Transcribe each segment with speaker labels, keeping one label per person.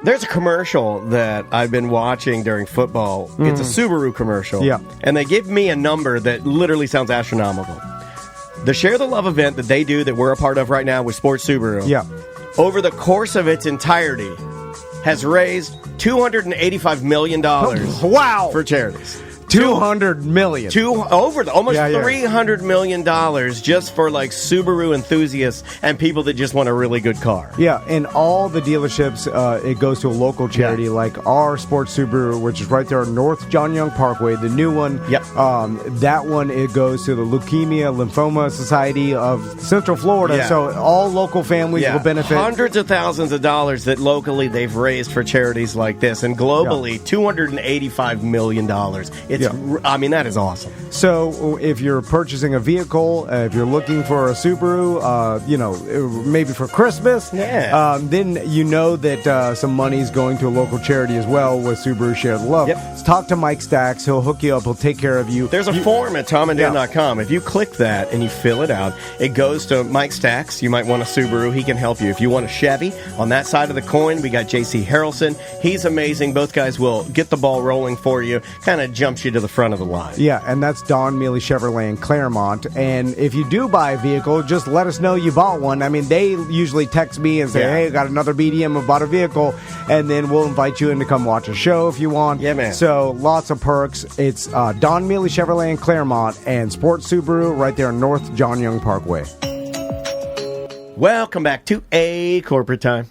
Speaker 1: There's a commercial that I've been watching during football. It's a Subaru commercial.
Speaker 2: Yeah.
Speaker 1: And they give me a number that literally sounds astronomical. The Share the Love event that they do that we're a part of right now with Sports Subaru.
Speaker 2: Yeah.
Speaker 1: Over the course of its entirety has raised $285 million
Speaker 2: Wow.
Speaker 1: for charities.
Speaker 2: $200 million.
Speaker 1: Almost $300 million just for like Subaru enthusiasts and people that just want a really good car.
Speaker 2: Yeah, and all the dealerships, it goes to a local charity like our Sports Subaru, which is right there on North John Young Parkway, the new one.
Speaker 1: Yep.
Speaker 2: That one, it goes to the Leukemia Lymphoma Society of Central Florida.
Speaker 1: Yeah.
Speaker 2: So all local families will benefit.
Speaker 1: Hundreds of thousands of dollars that locally they've raised for charities like this. And globally, $285 million. I mean, that is awesome.
Speaker 2: So if you're purchasing a vehicle, if you're looking for a Subaru, maybe for Christmas, then you know that some money is going to a local charity as well with Subaru Share the Love.
Speaker 1: Yep.
Speaker 2: So talk to Mike Stacks. He'll hook you up. He'll take care of you.
Speaker 1: There's a form at TomandDan.com. If you click that and you fill it out, it goes to Mike Stacks. You might want a Subaru. He can help you. If you want a Chevy, on that side of the coin, we got J.C. Harrelson. He's amazing. Both guys will get the ball rolling for you, kind of jumps you to the front of the line.
Speaker 2: Yeah, and that's Don Mealy Chevrolet in Claremont. And if you do buy a vehicle, just let us know you bought one. I mean, they usually text me and say, hey, I got another BDM, I bought a vehicle. And then we'll invite you in to come watch a show if you want.
Speaker 1: Yeah, man.
Speaker 2: So lots of perks. It's Don Mealy Chevrolet in Claremont and Sports Subaru right there on North John Young Parkway.
Speaker 1: Welcome back to A Corporate Time.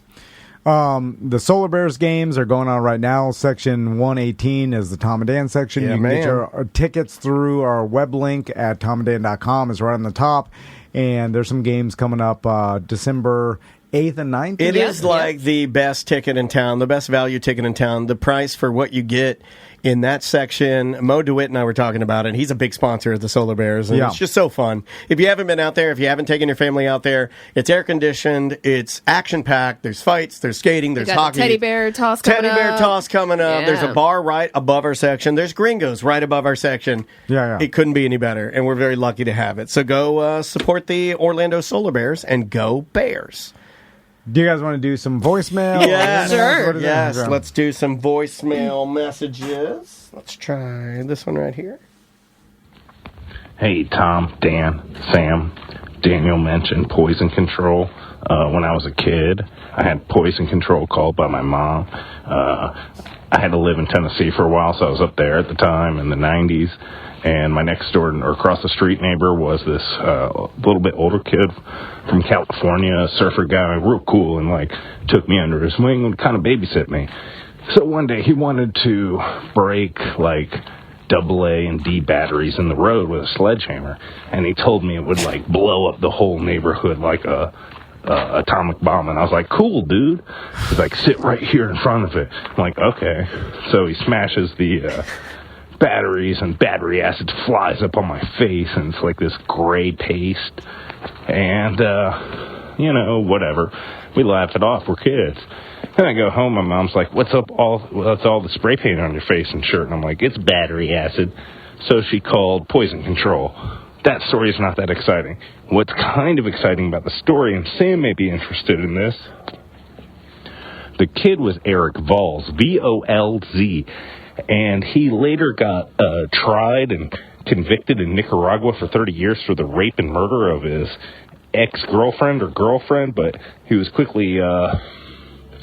Speaker 2: The Solar Bears games are going on right now. Section 118 is the Tom and Dan section.
Speaker 1: Yeah,
Speaker 2: you can get your tickets through our web link at tomanddan.com. It's right on the top. And there's some games coming up December 8th and 9th.
Speaker 1: It is like the best ticket in town, the best value ticket in town. The price for what you get in that section, Mo DeWitt and I were talking about it. He's a big sponsor of the Solar Bears, and it's just so fun. If you haven't been out there, if you haven't taken your family out there, it's air-conditioned, it's action-packed, there's fights, there's skating, there's hockey.
Speaker 3: Teddy bear toss coming up.
Speaker 1: There's a bar right above our section. There's Gringos right above our section. It couldn't be any better, and we're very lucky to have it. So go support the Orlando Solar Bears, and go Bears.
Speaker 2: Do you guys want to do some voicemail?
Speaker 1: Yeah,
Speaker 3: sure.
Speaker 1: Yes, let's do some voicemail messages. Let's try this one right here.
Speaker 4: Hey, Tom, Dan, Sam. Daniel mentioned poison control. When I was a kid, I had poison control called by my mom. I had to live in Tennessee for a while, so I was up there at the time in the 90s. And my next door or across the street neighbor was this little bit older kid from California, a surfer guy, real cool, and like took me under his wing and kind of babysit me. So one day he wanted to break like AA and D batteries in the road with a sledgehammer, and he told me it would like blow up the whole neighborhood like a atomic bomb. And I was like, cool, dude. He's like, sit right here in front of it. I'm like, okay. So he smashes the batteries, and battery acid flies up on my face, and it's like this gray paste. And whatever, we laugh it off, we're kids. Then I go home, my mom's like, what's all the spray paint on your face and shirt? And I'm like, it's battery acid. So she called poison control. That story is not that exciting. What's kind of exciting about the story, and Sam may be interested in this, the kid was Eric Volz, V-O-L-Z, and he later got tried and convicted in Nicaragua for 30 years for the rape and murder of his ex-girlfriend or girlfriend, but he was quickly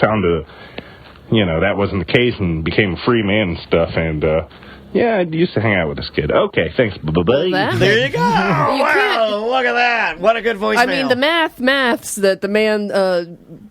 Speaker 4: found that wasn't the case and became a free man and stuff. And I used to hang out with this kid. Okay, thanks. Bye-bye.
Speaker 1: There you go. Wow, look at that. What a good voicemail.
Speaker 3: I mean, the maths that the man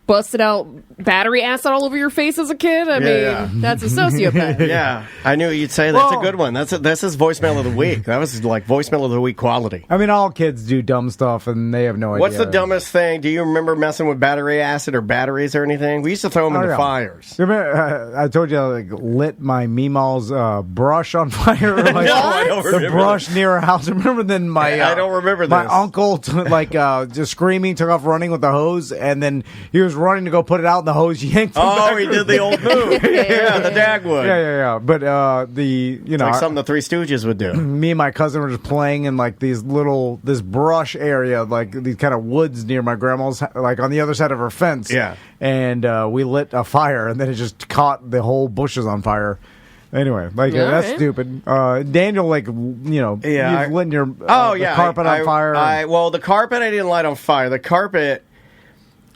Speaker 3: busted out battery acid all over your face as a kid. I mean, that's a sociopath.
Speaker 1: Yeah, I knew you'd say that's a good one. That's his voicemail of the week. That was like voicemail of the week quality.
Speaker 2: I mean, all kids do dumb stuff, and they have no idea.
Speaker 1: What's the dumbest thing? Do you remember messing with battery acid or batteries or anything? We used to throw them into fires.
Speaker 2: Remember, I told you I lit my Meemaw's brush on fire.
Speaker 1: No, I don't remember.
Speaker 2: The brush near her house. Remember then I
Speaker 1: don't remember this.
Speaker 2: My uncle just screaming, took off running with the hose, and then he was was running to go put it out, and the hose yanked him back.
Speaker 1: He did the old move. The Dagwood.
Speaker 2: Yeah. But
Speaker 1: like something the Three Stooges would do.
Speaker 2: Me and my cousin were just playing in like this brush area, like these kind of woods near my grandma's, like on the other side of her fence.
Speaker 1: Yeah.
Speaker 2: And we lit a fire, and then it just caught the whole bushes on fire. Anyway, that's
Speaker 3: right.
Speaker 2: stupid. Daniel, you've lit your carpet on fire.
Speaker 1: The carpet I didn't light on fire. The carpet,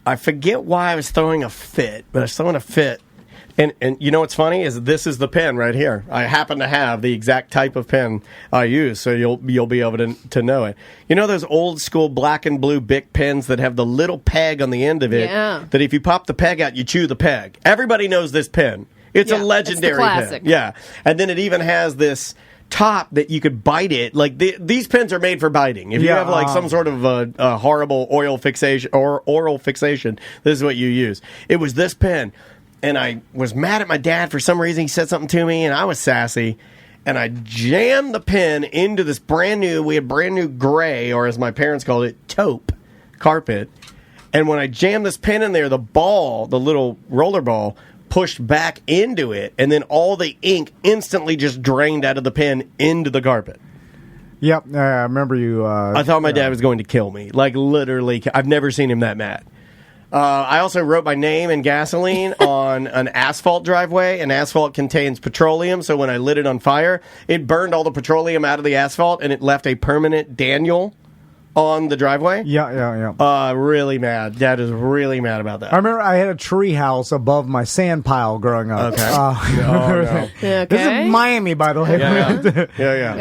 Speaker 1: I forget why I was throwing a fit, but I was throwing a fit. And you know what's funny is this is the pen right here. I happen to have the exact type of pen I use, so you'll be able to know it. You know those old school black and blue Bic pens that have the little peg on the end of it?
Speaker 3: Yeah.
Speaker 1: That if you pop the peg out, you chew the peg. Everybody knows this pen. It's a legendary
Speaker 3: it's the classic.
Speaker 1: pen. Yeah. And then it even has this top that you could bite it. Like these pens are made for biting. If you have like some sort of a horrible oral fixation, this is what you use. It was this pen. And I was mad at my dad for some reason. He said something to me, and I was sassy. And I jammed the pen into this brand new gray, or as my parents called it, taupe carpet. And when I jammed this pen in there, the little roller ball, pushed back into it, and then all the ink instantly just drained out of the pen into the carpet.
Speaker 2: Yep, I remember you.
Speaker 1: I thought my dad was going to kill me. Like, literally, I've never seen him that mad. I also wrote my name in gasoline on an asphalt driveway, and asphalt contains petroleum, so when I lit it on fire, it burned all the petroleum out of the asphalt, and it left a permanent Daniel on the driveway.
Speaker 2: Yeah.
Speaker 1: Really mad. Dad is really mad about that.
Speaker 2: I remember I had a tree house above my sand pile growing up.
Speaker 1: Okay. No.
Speaker 3: Okay.
Speaker 2: This is Miami, by the way.
Speaker 1: Yeah.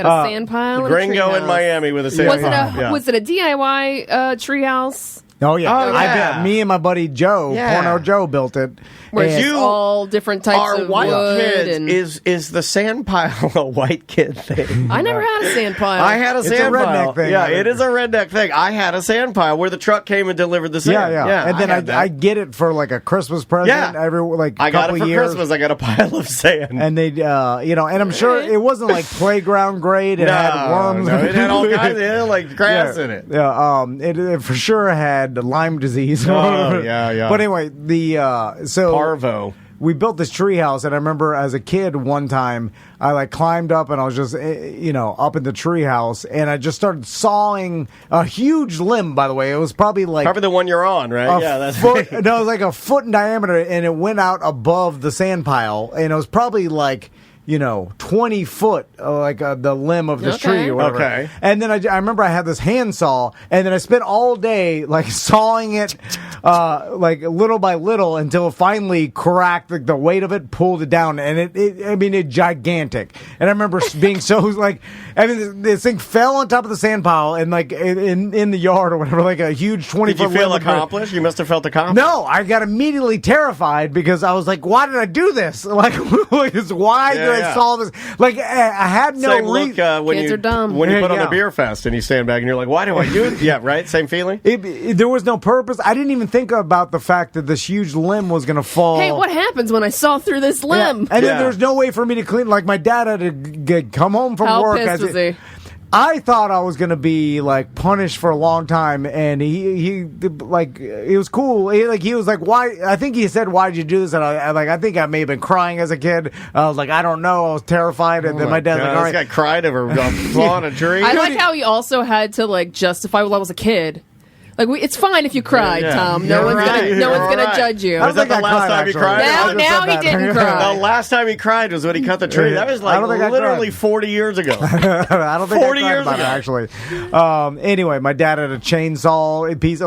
Speaker 3: Got a sand pile. And
Speaker 1: Gringo
Speaker 3: a
Speaker 1: in Miami with a sand pile.
Speaker 3: Was it a DIY treehouse?
Speaker 2: Oh, yeah.
Speaker 1: Oh, yeah.
Speaker 2: I bet me and my buddy Joe, Porno Joe, built it.
Speaker 3: Where
Speaker 2: And-
Speaker 3: it's all different types of
Speaker 1: white
Speaker 3: wood.
Speaker 1: kids.
Speaker 3: And
Speaker 1: Is the sand pile a white kid thing?
Speaker 3: I never had a sand pile.
Speaker 1: I had a
Speaker 2: It's
Speaker 1: sand
Speaker 2: a redneck
Speaker 1: pile.
Speaker 2: thing.
Speaker 1: Yeah, it is a redneck thing. I had a sand pile where the truck came and delivered the sand.
Speaker 2: Yeah. And then I get it for like a Christmas present every
Speaker 1: I got
Speaker 2: couple
Speaker 1: it for
Speaker 2: years.
Speaker 1: Christmas. I got a pile of sand.
Speaker 2: And they, and I'm sure it wasn't like playground grade. It had worms.
Speaker 1: No, it had all kinds of like grass in it.
Speaker 2: Yeah, it for sure had Lyme disease.
Speaker 1: Oh, yeah.
Speaker 2: But anyway,
Speaker 1: Parvo.
Speaker 2: We built this tree house, and I remember as a kid one time, I like climbed up and I was just, up in the tree house, and I just started sawing a huge limb, by the way. It was probably
Speaker 1: the one you're on, right? Yeah, that's
Speaker 2: foot, no, it was like a foot in diameter, and it went out above the sand pile, and it was probably 20 foot, the limb of this tree or whatever.
Speaker 1: Okay.
Speaker 2: And then I remember I had this handsaw, and then I spent all day sawing it, little by little until it finally cracked. The weight of it pulled it down, and it's gigantic. And I remember being so this thing fell on top of the sand pile and in the yard or whatever, like a huge 20
Speaker 1: Did you
Speaker 2: foot
Speaker 1: feel
Speaker 2: limb.
Speaker 1: accomplished? You must have felt accomplished.
Speaker 2: No, I got immediately terrified because I was like, why did I do this? Why did I saw this? I had no reason.
Speaker 3: Kids are dumb.
Speaker 1: When you put on a beer fest and you stand back and you're like, why do I do it? Yeah, right? Same feeling?
Speaker 2: There was no purpose. I didn't even think about the fact that this huge limb was going to fall.
Speaker 3: Hey, what happens when I saw through this limb?
Speaker 2: And then there was no way for me to clean. My dad had to come home from work.
Speaker 3: How pissed was he?
Speaker 2: I thought I was going to be punished for a long time, and he it was cool. He was like, "Why?" I think he said, "Why did you do this?" And I think I may have been crying as a kid. I was like, "I don't know." I was terrified, and then my dad's like, "All right."
Speaker 1: This guy cried over clawing a tree.
Speaker 3: I like how he also had to justify. Well, I was a kid. It's fine if you cried, Tom. No one's gonna judge you.
Speaker 1: Was that the last time he cried?
Speaker 3: Now he didn't cry.
Speaker 1: The last time he cried was when he cut the tree. That was literally 40 years ago.
Speaker 2: I don't think 40 years ago, actually. Anyway, my dad had a chainsaw piece.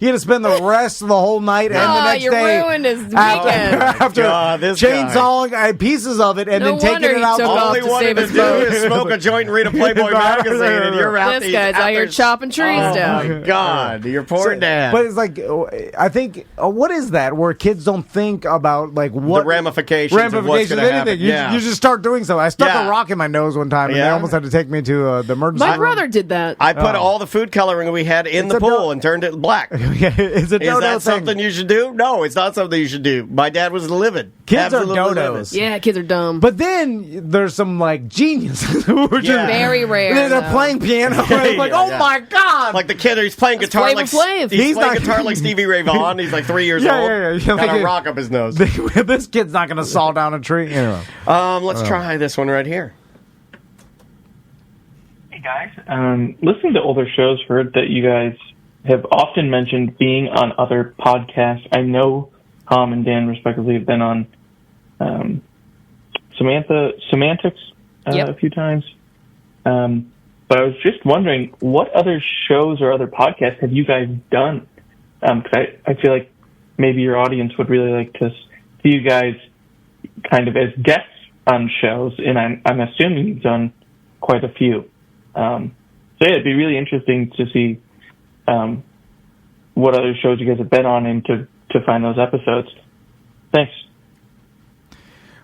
Speaker 2: He had to spend the rest of the whole night and the next day.
Speaker 3: You ruined his weekend.
Speaker 2: After
Speaker 1: this
Speaker 2: chainsawing pieces of it and then taking it out.
Speaker 1: All he wanted to do is smoke a joint and read a Playboy magazine, and you're out.
Speaker 3: This guy's out here chopping trees down.
Speaker 1: Oh my God. Your poor dad.
Speaker 2: But it's I think, what is that? Where kids don't think about what
Speaker 1: the ramifications of what's going to happen.
Speaker 2: You just start doing something. I stuck a rock in my nose one time, and they almost had to take me to the emergency room.
Speaker 3: My brother did that.
Speaker 1: I put all the food coloring we had in the pool and turned it black.
Speaker 2: Is
Speaker 1: that something you should do? No, it's not something you should do. My dad was livid.
Speaker 2: Kids
Speaker 1: Absolutely
Speaker 2: are
Speaker 1: live
Speaker 2: dodos.
Speaker 1: it.
Speaker 3: Yeah, kids are dumb.
Speaker 2: But then there's some like geniuses who are just
Speaker 3: Very rare.
Speaker 2: They're
Speaker 3: though.
Speaker 2: playing piano. Like,
Speaker 1: Yeah,
Speaker 2: oh
Speaker 1: yeah.
Speaker 2: my god!
Speaker 1: Like the kid, he's playing guitar
Speaker 3: Flavor
Speaker 1: like
Speaker 3: Flav.
Speaker 1: he's playing
Speaker 2: not-
Speaker 1: guitar like Stevie Ray Vaughan. He's like 3 years
Speaker 2: Yeah,
Speaker 1: old.
Speaker 2: yeah, yeah.
Speaker 1: Got
Speaker 2: Like
Speaker 1: a
Speaker 2: it-
Speaker 1: rock up his nose.
Speaker 2: This kid's not going to saw down a tree. Anyway.
Speaker 1: Let's try this one right here.
Speaker 5: Hey guys, listening to older shows, heard that you guys have often mentioned being on other podcasts. I know Tom and Dan respectively have been on Semantics
Speaker 3: Yep.
Speaker 5: a few times. But I was just wondering, what other shows or other podcasts have you guys done? Because I feel like maybe your audience would really like to see you guys kind of as guests on shows, and I'm assuming you've done quite a few. So yeah, it'd be really interesting to see what other shows you guys have been on and to find those episodes. Thanks.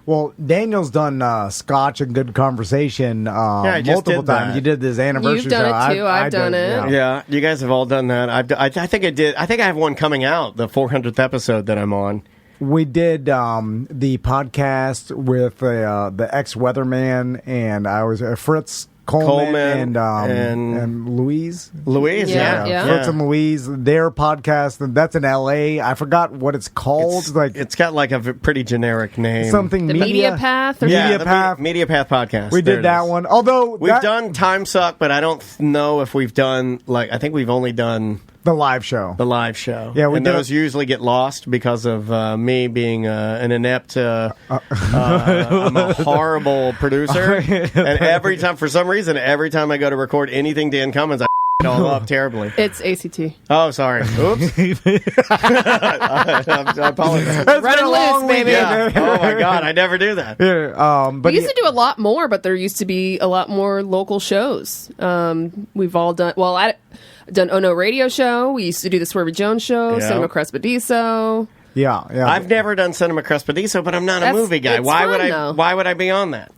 Speaker 2: Well, Daniel's done Scotch and Good Conversation
Speaker 1: I just
Speaker 2: multiple
Speaker 1: did that.
Speaker 2: times. You did this anniversary
Speaker 3: You've done
Speaker 2: show.
Speaker 3: it, too. I've done it.
Speaker 1: Yeah, you guys have all done that. I think I did. I think I have one coming out, the 400th episode that I'm on.
Speaker 2: We did the podcast with the ex-weatherman, and I was Fritz Coleman and Louise.
Speaker 1: Louise,
Speaker 3: Yeah.
Speaker 2: Fritz and Louise, their podcast, and that's in L.A. I forgot what it's called.
Speaker 1: It's got like a pretty generic name.
Speaker 2: Something
Speaker 3: The
Speaker 2: media.
Speaker 3: Media Path? Or
Speaker 2: Media
Speaker 1: the
Speaker 2: Path.
Speaker 1: Media Path podcast.
Speaker 2: We
Speaker 1: There
Speaker 2: did
Speaker 1: it
Speaker 2: that
Speaker 1: is.
Speaker 2: one. Although
Speaker 1: We've done Time Suck, but I don't know if we've done I think we've only done
Speaker 2: the live show.
Speaker 1: the live show.
Speaker 2: Yeah, we
Speaker 1: and
Speaker 2: did
Speaker 1: those usually get lost because of me being an inept. I'm a horrible producer, and every time, for some reason, every time I go to record anything Dan Cummins, I it all up terribly.
Speaker 3: It's ACT.
Speaker 1: Oh, sorry. Oops. I apologize.
Speaker 2: It's
Speaker 3: Run
Speaker 2: been a
Speaker 3: and
Speaker 2: long
Speaker 3: loose, baby.
Speaker 2: weekend.
Speaker 1: Yeah. Oh my God, I never do that.
Speaker 2: Yeah, but
Speaker 3: We used to do a lot more, but there used to be a lot more local shows. We've all done, I've done Oh No Radio Show. We used to do the Swervy Jones Show,
Speaker 1: Yeah.
Speaker 3: Cinema Crespediso.
Speaker 2: yeah.
Speaker 1: I've never done Cinema Crespediso, but I'm not a
Speaker 3: That's-
Speaker 1: movie guy.
Speaker 3: it's
Speaker 1: Why
Speaker 3: fun,
Speaker 1: would I?
Speaker 3: though.
Speaker 1: Why would I be on that?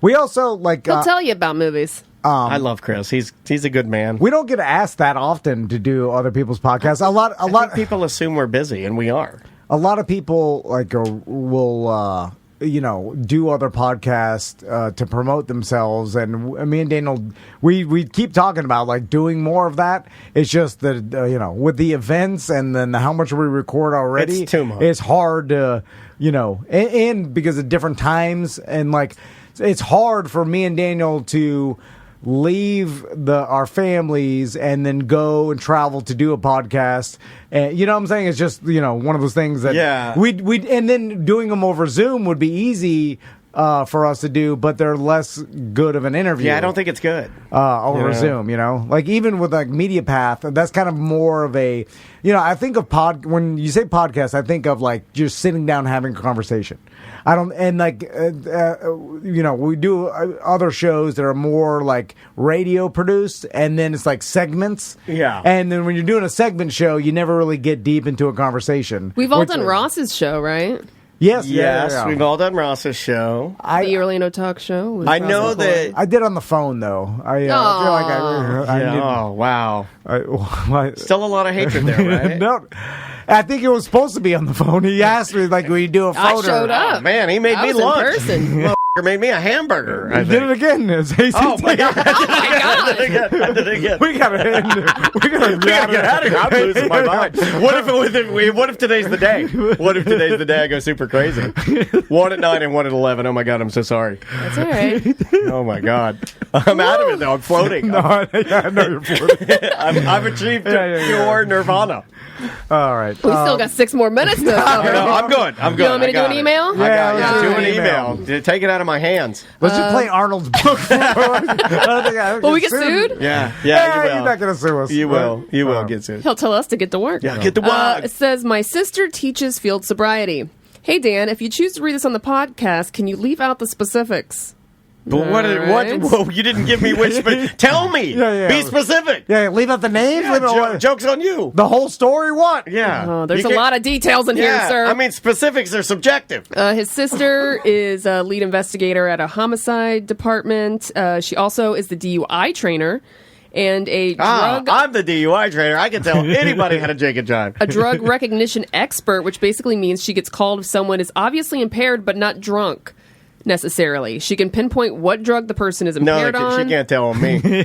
Speaker 2: We also
Speaker 3: He'll tell you about movies.
Speaker 1: I love Chris. He's a good man.
Speaker 2: we don't get asked that often to do other people's podcasts. A lot
Speaker 1: I think people assume we're busy, and we are.
Speaker 2: a lot of people will do other podcasts to promote themselves, and me and Daniel we keep talking about doing more of that. It's just that with the events and then how much we record already,
Speaker 1: It's too much.
Speaker 2: It's hard to and because of different times, and it's hard for me and Daniel to leave our families and then go and travel to do a podcast. And you know what I'm saying? It's just one of those things that we and then doing them over Zoom would be easy for us to do, but they're less good of an interview.
Speaker 1: Yeah, I don't think it's good.
Speaker 2: Over Zoom, even with Media Path, that's kind of more of a, I think of when you say podcast, I think of just sitting down having a conversation. I don't, and we do other shows that are more radio produced, and then it's segments.
Speaker 1: Yeah.
Speaker 2: And then when you're doing a segment show, you never really get deep into a conversation.
Speaker 3: We've all done Ross's show, right?
Speaker 2: Yes,
Speaker 1: Yes,
Speaker 2: yeah.
Speaker 1: we've all done Ross's show.
Speaker 3: The Orlando Talk Show. with
Speaker 1: I
Speaker 3: Ross
Speaker 1: know
Speaker 3: McCoy.
Speaker 1: that.
Speaker 2: I did on the phone though. I feel like
Speaker 1: Oh wow! Still a lot of hatred there, right?
Speaker 2: No, I think it was supposed to be on the phone. He asked me will you do a
Speaker 3: I
Speaker 2: photo?
Speaker 3: showed up.
Speaker 1: Oh, man, he made
Speaker 3: I
Speaker 1: me
Speaker 3: was in
Speaker 1: lunch.
Speaker 3: person.
Speaker 1: Motherfucker made me a hamburger. I
Speaker 2: He did
Speaker 1: think.
Speaker 2: it again. It's ACT.
Speaker 1: Oh my God!
Speaker 3: Oh my God.
Speaker 1: I did it again.
Speaker 2: We gotta end. We gotta
Speaker 1: get out of here. I'm losing my mind. What if today's the day? What if today's the day I go super crazy? 1 at 9 and 1 at 11. Oh my God, I'm so sorry.
Speaker 3: That's all right.
Speaker 1: Oh my God, I'm out of it though. I'm floating.
Speaker 2: No, I know you're floating.
Speaker 1: I've achieved pure nirvana.
Speaker 2: All right.
Speaker 3: We still got 6 more minutes to cover.
Speaker 1: No, I'm good. I'm good.
Speaker 3: You want me to
Speaker 1: I
Speaker 3: do
Speaker 1: got
Speaker 3: an
Speaker 1: it.
Speaker 3: email?
Speaker 1: I got
Speaker 2: Yeah,
Speaker 1: do
Speaker 2: let's
Speaker 1: an
Speaker 2: do an
Speaker 1: email. Take it out of my hands.
Speaker 2: Let's just play Arnold's book.
Speaker 3: Will we get sued?
Speaker 1: Yeah,
Speaker 2: Yeah,
Speaker 1: you will.
Speaker 2: you're not gonna sue us.
Speaker 1: You will. You will get sued.
Speaker 3: He'll tell us to get to work.
Speaker 1: Yeah, get the work.
Speaker 3: It says, my sister teaches field sobriety. Hey, Dan, if you choose to read this on the podcast, can you leave out the specifics?
Speaker 1: But what?
Speaker 3: Alright.
Speaker 1: Whoa, you didn't give me which. Tell me.
Speaker 2: Yeah.
Speaker 1: Be specific.
Speaker 2: Yeah, leave out the names.
Speaker 1: Yeah,
Speaker 2: leave out
Speaker 1: joke's on you.
Speaker 2: the whole story. What?
Speaker 1: Yeah.
Speaker 3: Oh, there's
Speaker 1: You
Speaker 3: a
Speaker 1: can't-
Speaker 3: lot of details in here,
Speaker 1: Yeah,
Speaker 3: sir.
Speaker 1: I mean, specifics are subjective.
Speaker 3: His sister is a lead investigator at a homicide department. She also is the DUI trainer. and a drug.
Speaker 1: I'm the DUI trainer. I can tell anybody how to Jake and jive.
Speaker 3: A drug recognition expert, which basically means she gets called if someone is obviously impaired but not drunk. Necessarily, she can pinpoint what drug the person is impaired on.
Speaker 1: She can't tell on me. She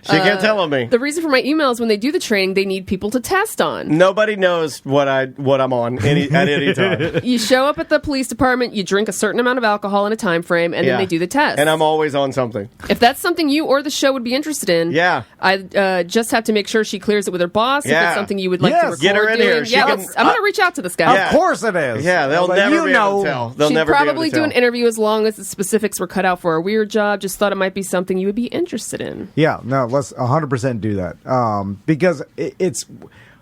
Speaker 1: can't tell on me.
Speaker 3: The reason for my email is when they do the training, they need people to test on.
Speaker 1: Nobody knows what I'm on at any time.
Speaker 3: You show up at the police department, you drink a certain amount of alcohol in a time frame, and then they do the test.
Speaker 1: And I'm always on something.
Speaker 3: If that's something you or the show would be interested in, I just have to make sure she clears it with her boss. If it's something you would like to record
Speaker 1: get her in
Speaker 3: doing.
Speaker 1: here.
Speaker 3: I'm going to reach out to this guy.
Speaker 2: Of course it is.
Speaker 1: Yeah, they'll never be able to tell. They'll
Speaker 3: She'd
Speaker 1: never be able
Speaker 3: probably
Speaker 1: to
Speaker 3: do
Speaker 1: tell.
Speaker 3: an interview as long as the specifics were cut out for a weird job. Just thought it might be something you would be interested in.
Speaker 2: Yeah, no, let's 100% do that. Because it's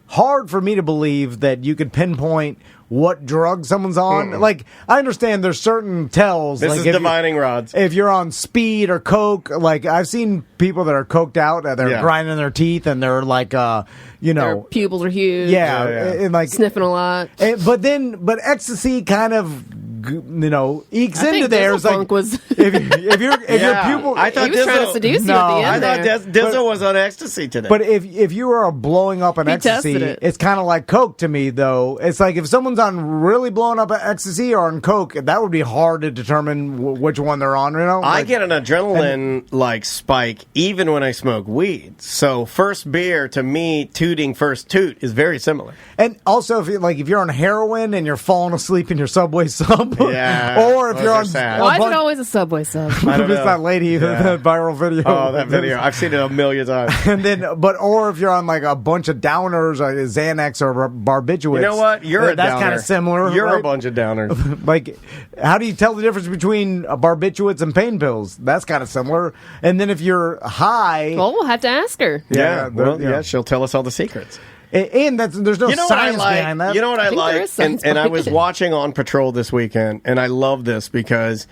Speaker 2: hard for me to believe that you could pinpoint what drug someone's on. Like, I understand there's certain tells.
Speaker 1: This
Speaker 2: like
Speaker 1: is divining rods.
Speaker 2: If you're on speed or coke, like I've seen people that are coked out, they're grinding their teeth, and they're like,
Speaker 3: Their pupils are huge.
Speaker 2: and like
Speaker 3: sniffing a lot.
Speaker 2: But ecstasy kind of, ekes into there. It's like if your pupil.
Speaker 1: I thought
Speaker 3: he was trying to seduce you at the end.
Speaker 1: I thought Dizzle was on ecstasy today.
Speaker 2: But if you are blowing up an ecstasy, it's kind of like coke to me, though. It's like if someone's on really blowing up an ecstasy or on coke, that would be hard to determine which one they're on.
Speaker 1: I get an adrenaline spike even when I smoke weed. So first beer to me, tooting first toot is very similar.
Speaker 2: And also, if you're on heroin and you're falling asleep in your Subway sub, or if you're on,
Speaker 3: why is it always a Subway sub?
Speaker 2: I don't know. It's that lady, that viral video.
Speaker 1: Oh, that video! I've seen it a million times.
Speaker 2: And then, or if you're on a bunch of downers, like Xanax or barbiturates.
Speaker 1: You know what? You're a
Speaker 2: that's
Speaker 1: downer.
Speaker 2: Kind of similar.
Speaker 1: You're a bunch of downers.
Speaker 2: How do you tell the difference between barbiturates and pain pills? That's kind of similar. And then if you're high,
Speaker 3: well, we'll have to ask her.
Speaker 1: Yeah, she'll tell us all the secrets.
Speaker 2: And there's no science behind that.
Speaker 1: You know what I like? And I was watching On Patrol this weekend, and I love this because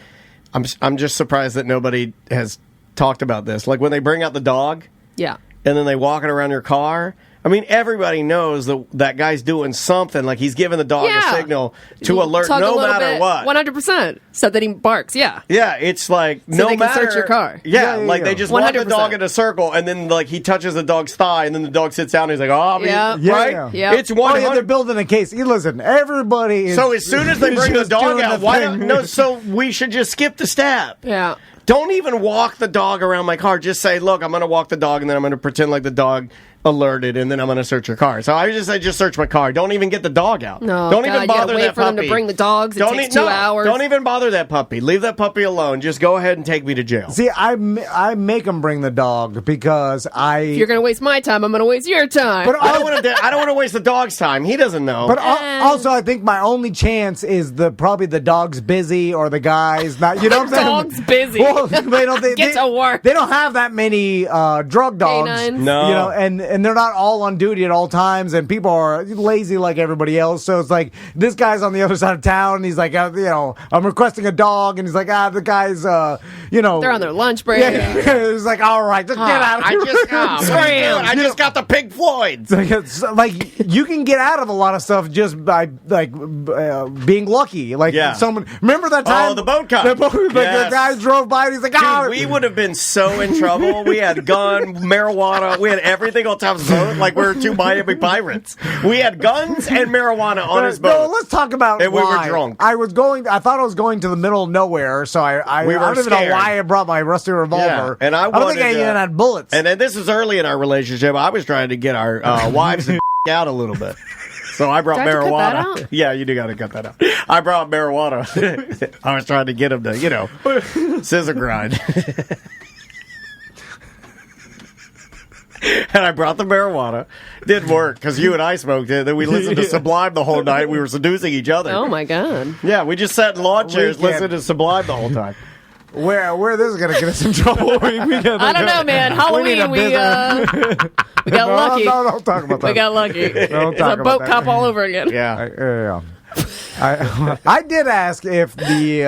Speaker 1: I'm just surprised that nobody has talked about this. Like when they bring out the dog,
Speaker 3: and
Speaker 1: then they walk it around your car. I mean, everybody knows that guy's doing something. Like he's giving the dog a signal to alert no matter what.
Speaker 3: 100%. So that he barks,
Speaker 1: Yeah, it's like
Speaker 3: so
Speaker 1: no
Speaker 3: they
Speaker 1: matter.
Speaker 3: can search your car.
Speaker 1: Yeah, they just walk the dog in a circle, and then he touches the dog's thigh, and then the dog sits down, and he's like, right?
Speaker 3: Yeah.
Speaker 1: It's 100.
Speaker 2: They're building a case. Listen, everybody is.
Speaker 1: So as soon as they bring the dog out, so we should just skip the step.
Speaker 3: Yeah.
Speaker 1: Don't even walk the dog around my car. Just say, look, I'm going to walk the dog, and then I'm going to pretend like the dog alerted, and then I'm going to search your car. So I just search my car. Don't even get the dog out.
Speaker 3: No,
Speaker 1: don't even bother
Speaker 3: wait
Speaker 1: that
Speaker 3: for
Speaker 1: puppy.
Speaker 3: them to bring the dogs. It takes 2 hours.
Speaker 1: Don't even bother that puppy. Leave that puppy alone. Just go ahead and take me to jail.
Speaker 2: See, I make them bring the dog because
Speaker 3: If you're going to waste my time, I'm going to waste your time.
Speaker 1: But I don't want to waste the dog's time. He doesn't know.
Speaker 2: But also, I think my only chance is probably the dog's busy or the guy's not. You know what I'm saying?
Speaker 3: Dog's busy.
Speaker 2: Well, get
Speaker 3: to work.
Speaker 2: They don't have that many drug dogs.
Speaker 3: Canines.
Speaker 1: No,
Speaker 2: and they're not all on duty at all times, and people are lazy like everybody else. So it's like this guy's on the other side of town, and he's like, I'm requesting a dog, and he's like, the guy's,
Speaker 3: they're on their lunch break.
Speaker 2: Yeah, he's like, all right, just get out of here.
Speaker 1: I just got the Pink Floyds.
Speaker 2: You can get out of a lot of stuff just by being lucky. Someone remember that time?
Speaker 1: Oh, the boat cop.
Speaker 2: The guy drove by, and he's like,
Speaker 1: Dude, we would have been so in trouble. We had gun, marijuana, we had everything on top of the boat. Like we're two Miami pirates. We had guns and marijuana on his boat.
Speaker 2: No, let's talk about
Speaker 1: and
Speaker 2: why.
Speaker 1: We were drunk.
Speaker 2: I thought I was going to the middle of nowhere, so I don't even know why I brought my rusty revolver.
Speaker 1: Yeah, and I
Speaker 2: don't think I even had bullets.
Speaker 1: And then this was early in our relationship. I was trying to get our wives and out a little bit. So I brought marijuana. Yeah, you do got to cut that out. I brought marijuana. I was trying to get him to, scissor grind. And I brought the marijuana. Didn't work because you and I smoked it. Then we listened to Sublime the whole night. We were seducing each other.
Speaker 3: Oh my god!
Speaker 1: Yeah, we just sat in lawn chairs listening to Sublime the whole time.
Speaker 2: Where this is going to get us in trouble?
Speaker 3: I don't know, man. Halloween, we got lucky.
Speaker 2: No, don't talk about that.
Speaker 3: We got lucky.
Speaker 2: Don't
Speaker 3: it's
Speaker 2: talk
Speaker 3: a
Speaker 2: about
Speaker 3: boat cop all over again.
Speaker 1: Yeah.
Speaker 2: I did ask if I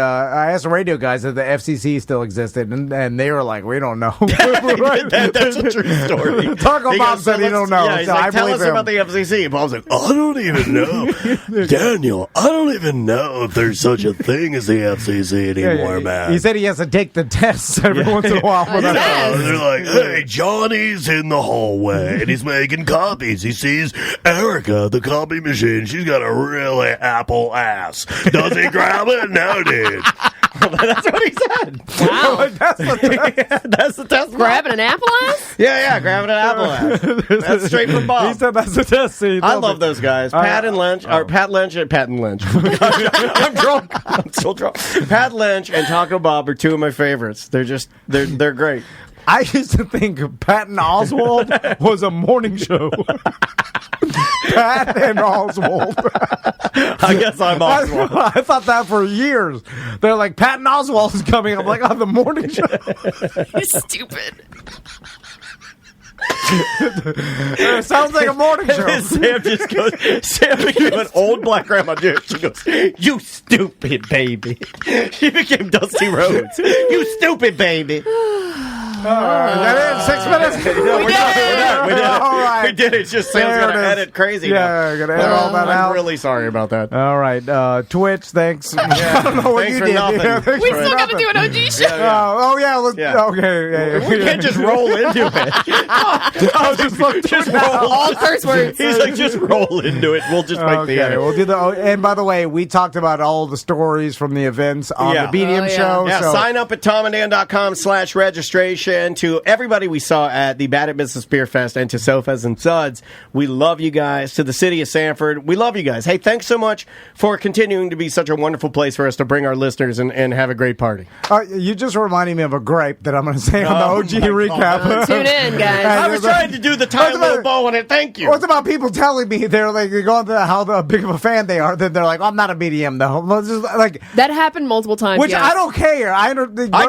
Speaker 2: asked the radio guys if the FCC still existed, and they were like, we don't know.
Speaker 1: That's a true story.
Speaker 2: Taco Bob said he don't know.
Speaker 1: Yeah, he's
Speaker 2: so
Speaker 1: like,
Speaker 2: I
Speaker 1: tell
Speaker 2: believe
Speaker 1: us
Speaker 2: him.
Speaker 1: about the FCC. Bob's like, I don't even know. Daniel, I don't even know if there's such a thing as the FCC anymore, man.
Speaker 2: He said he has to take the tests every once in a while. For that.
Speaker 1: They're like, hey, Johnny's in the hallway and he's making copies. He sees Erica, the copy machine. She's got a really apple ass. Does he grab it? No, dude. That's what he said.
Speaker 3: Wow.
Speaker 1: That's the test.
Speaker 3: Grabbing an apple ass?
Speaker 1: Yeah, grabbing an apple ass. That's straight from Bob.
Speaker 2: He said that's the test.
Speaker 1: I love those guys. Pat and Lynch, or Pat Lynch and Pat and Lynch. I'm drunk. I'm still drunk. Pat Lynch and Taco Bob are two of my favorites. They're great.
Speaker 2: I used to think Patton Oswald was a morning show. Pat and Oswald.
Speaker 1: I guess I'm Oswald.
Speaker 2: I thought that for years. They're like, Patton Oswald is coming. I'm like, the morning show.
Speaker 3: You're stupid.
Speaker 2: It sounds like a morning show.
Speaker 1: Sam just goes, Sam became an old black grandma dude. She goes, you stupid baby. She became Dusty Rhodes. You stupid baby.
Speaker 2: That is 6 minutes.
Speaker 1: We're done. We did it.
Speaker 2: All right.
Speaker 1: We did it. It's just Sam's
Speaker 2: There
Speaker 1: going to
Speaker 2: it is.
Speaker 1: edit crazy.
Speaker 2: Yeah, going to edit all that out.
Speaker 1: I'm really sorry about that.
Speaker 2: All right. Twitch, thanks. I don't know what
Speaker 1: Thanks
Speaker 2: you
Speaker 1: for
Speaker 2: did.
Speaker 1: nothing.
Speaker 2: Yeah, thanks
Speaker 3: We
Speaker 2: for
Speaker 3: still got to
Speaker 2: nothing.
Speaker 3: do an OG show.
Speaker 2: Let's,
Speaker 1: Yeah.
Speaker 2: Okay. Yeah.
Speaker 1: We can't just roll into it. I'll just roll.
Speaker 3: All curse words.
Speaker 1: He's like, just roll into it. We'll just make the edit.
Speaker 2: We'll do and by the way, we talked about all the stories from the events on the BDM show.
Speaker 1: Yeah,
Speaker 2: so
Speaker 1: sign up at tomandan.com/registration to everybody we saw at the Bad at Business Beer Fest and to Sofas and Suds. We love you guys. To the city of Sanford, we love you guys. Hey, thanks so much for continuing to be such a wonderful place for us to bring our listeners and have a great party.
Speaker 2: you just reminded me of a gripe that I'm going to say on the OG recap.
Speaker 3: Tune in, guys.
Speaker 1: I was trying to do the tiny little bow on it. Thank you.
Speaker 2: What's about people telling me they're going to how big of a fan they are? Then they're like, I'm not a BDM though. Well, just like
Speaker 3: That happened multiple times.
Speaker 2: which
Speaker 3: yes.
Speaker 2: I don't care. I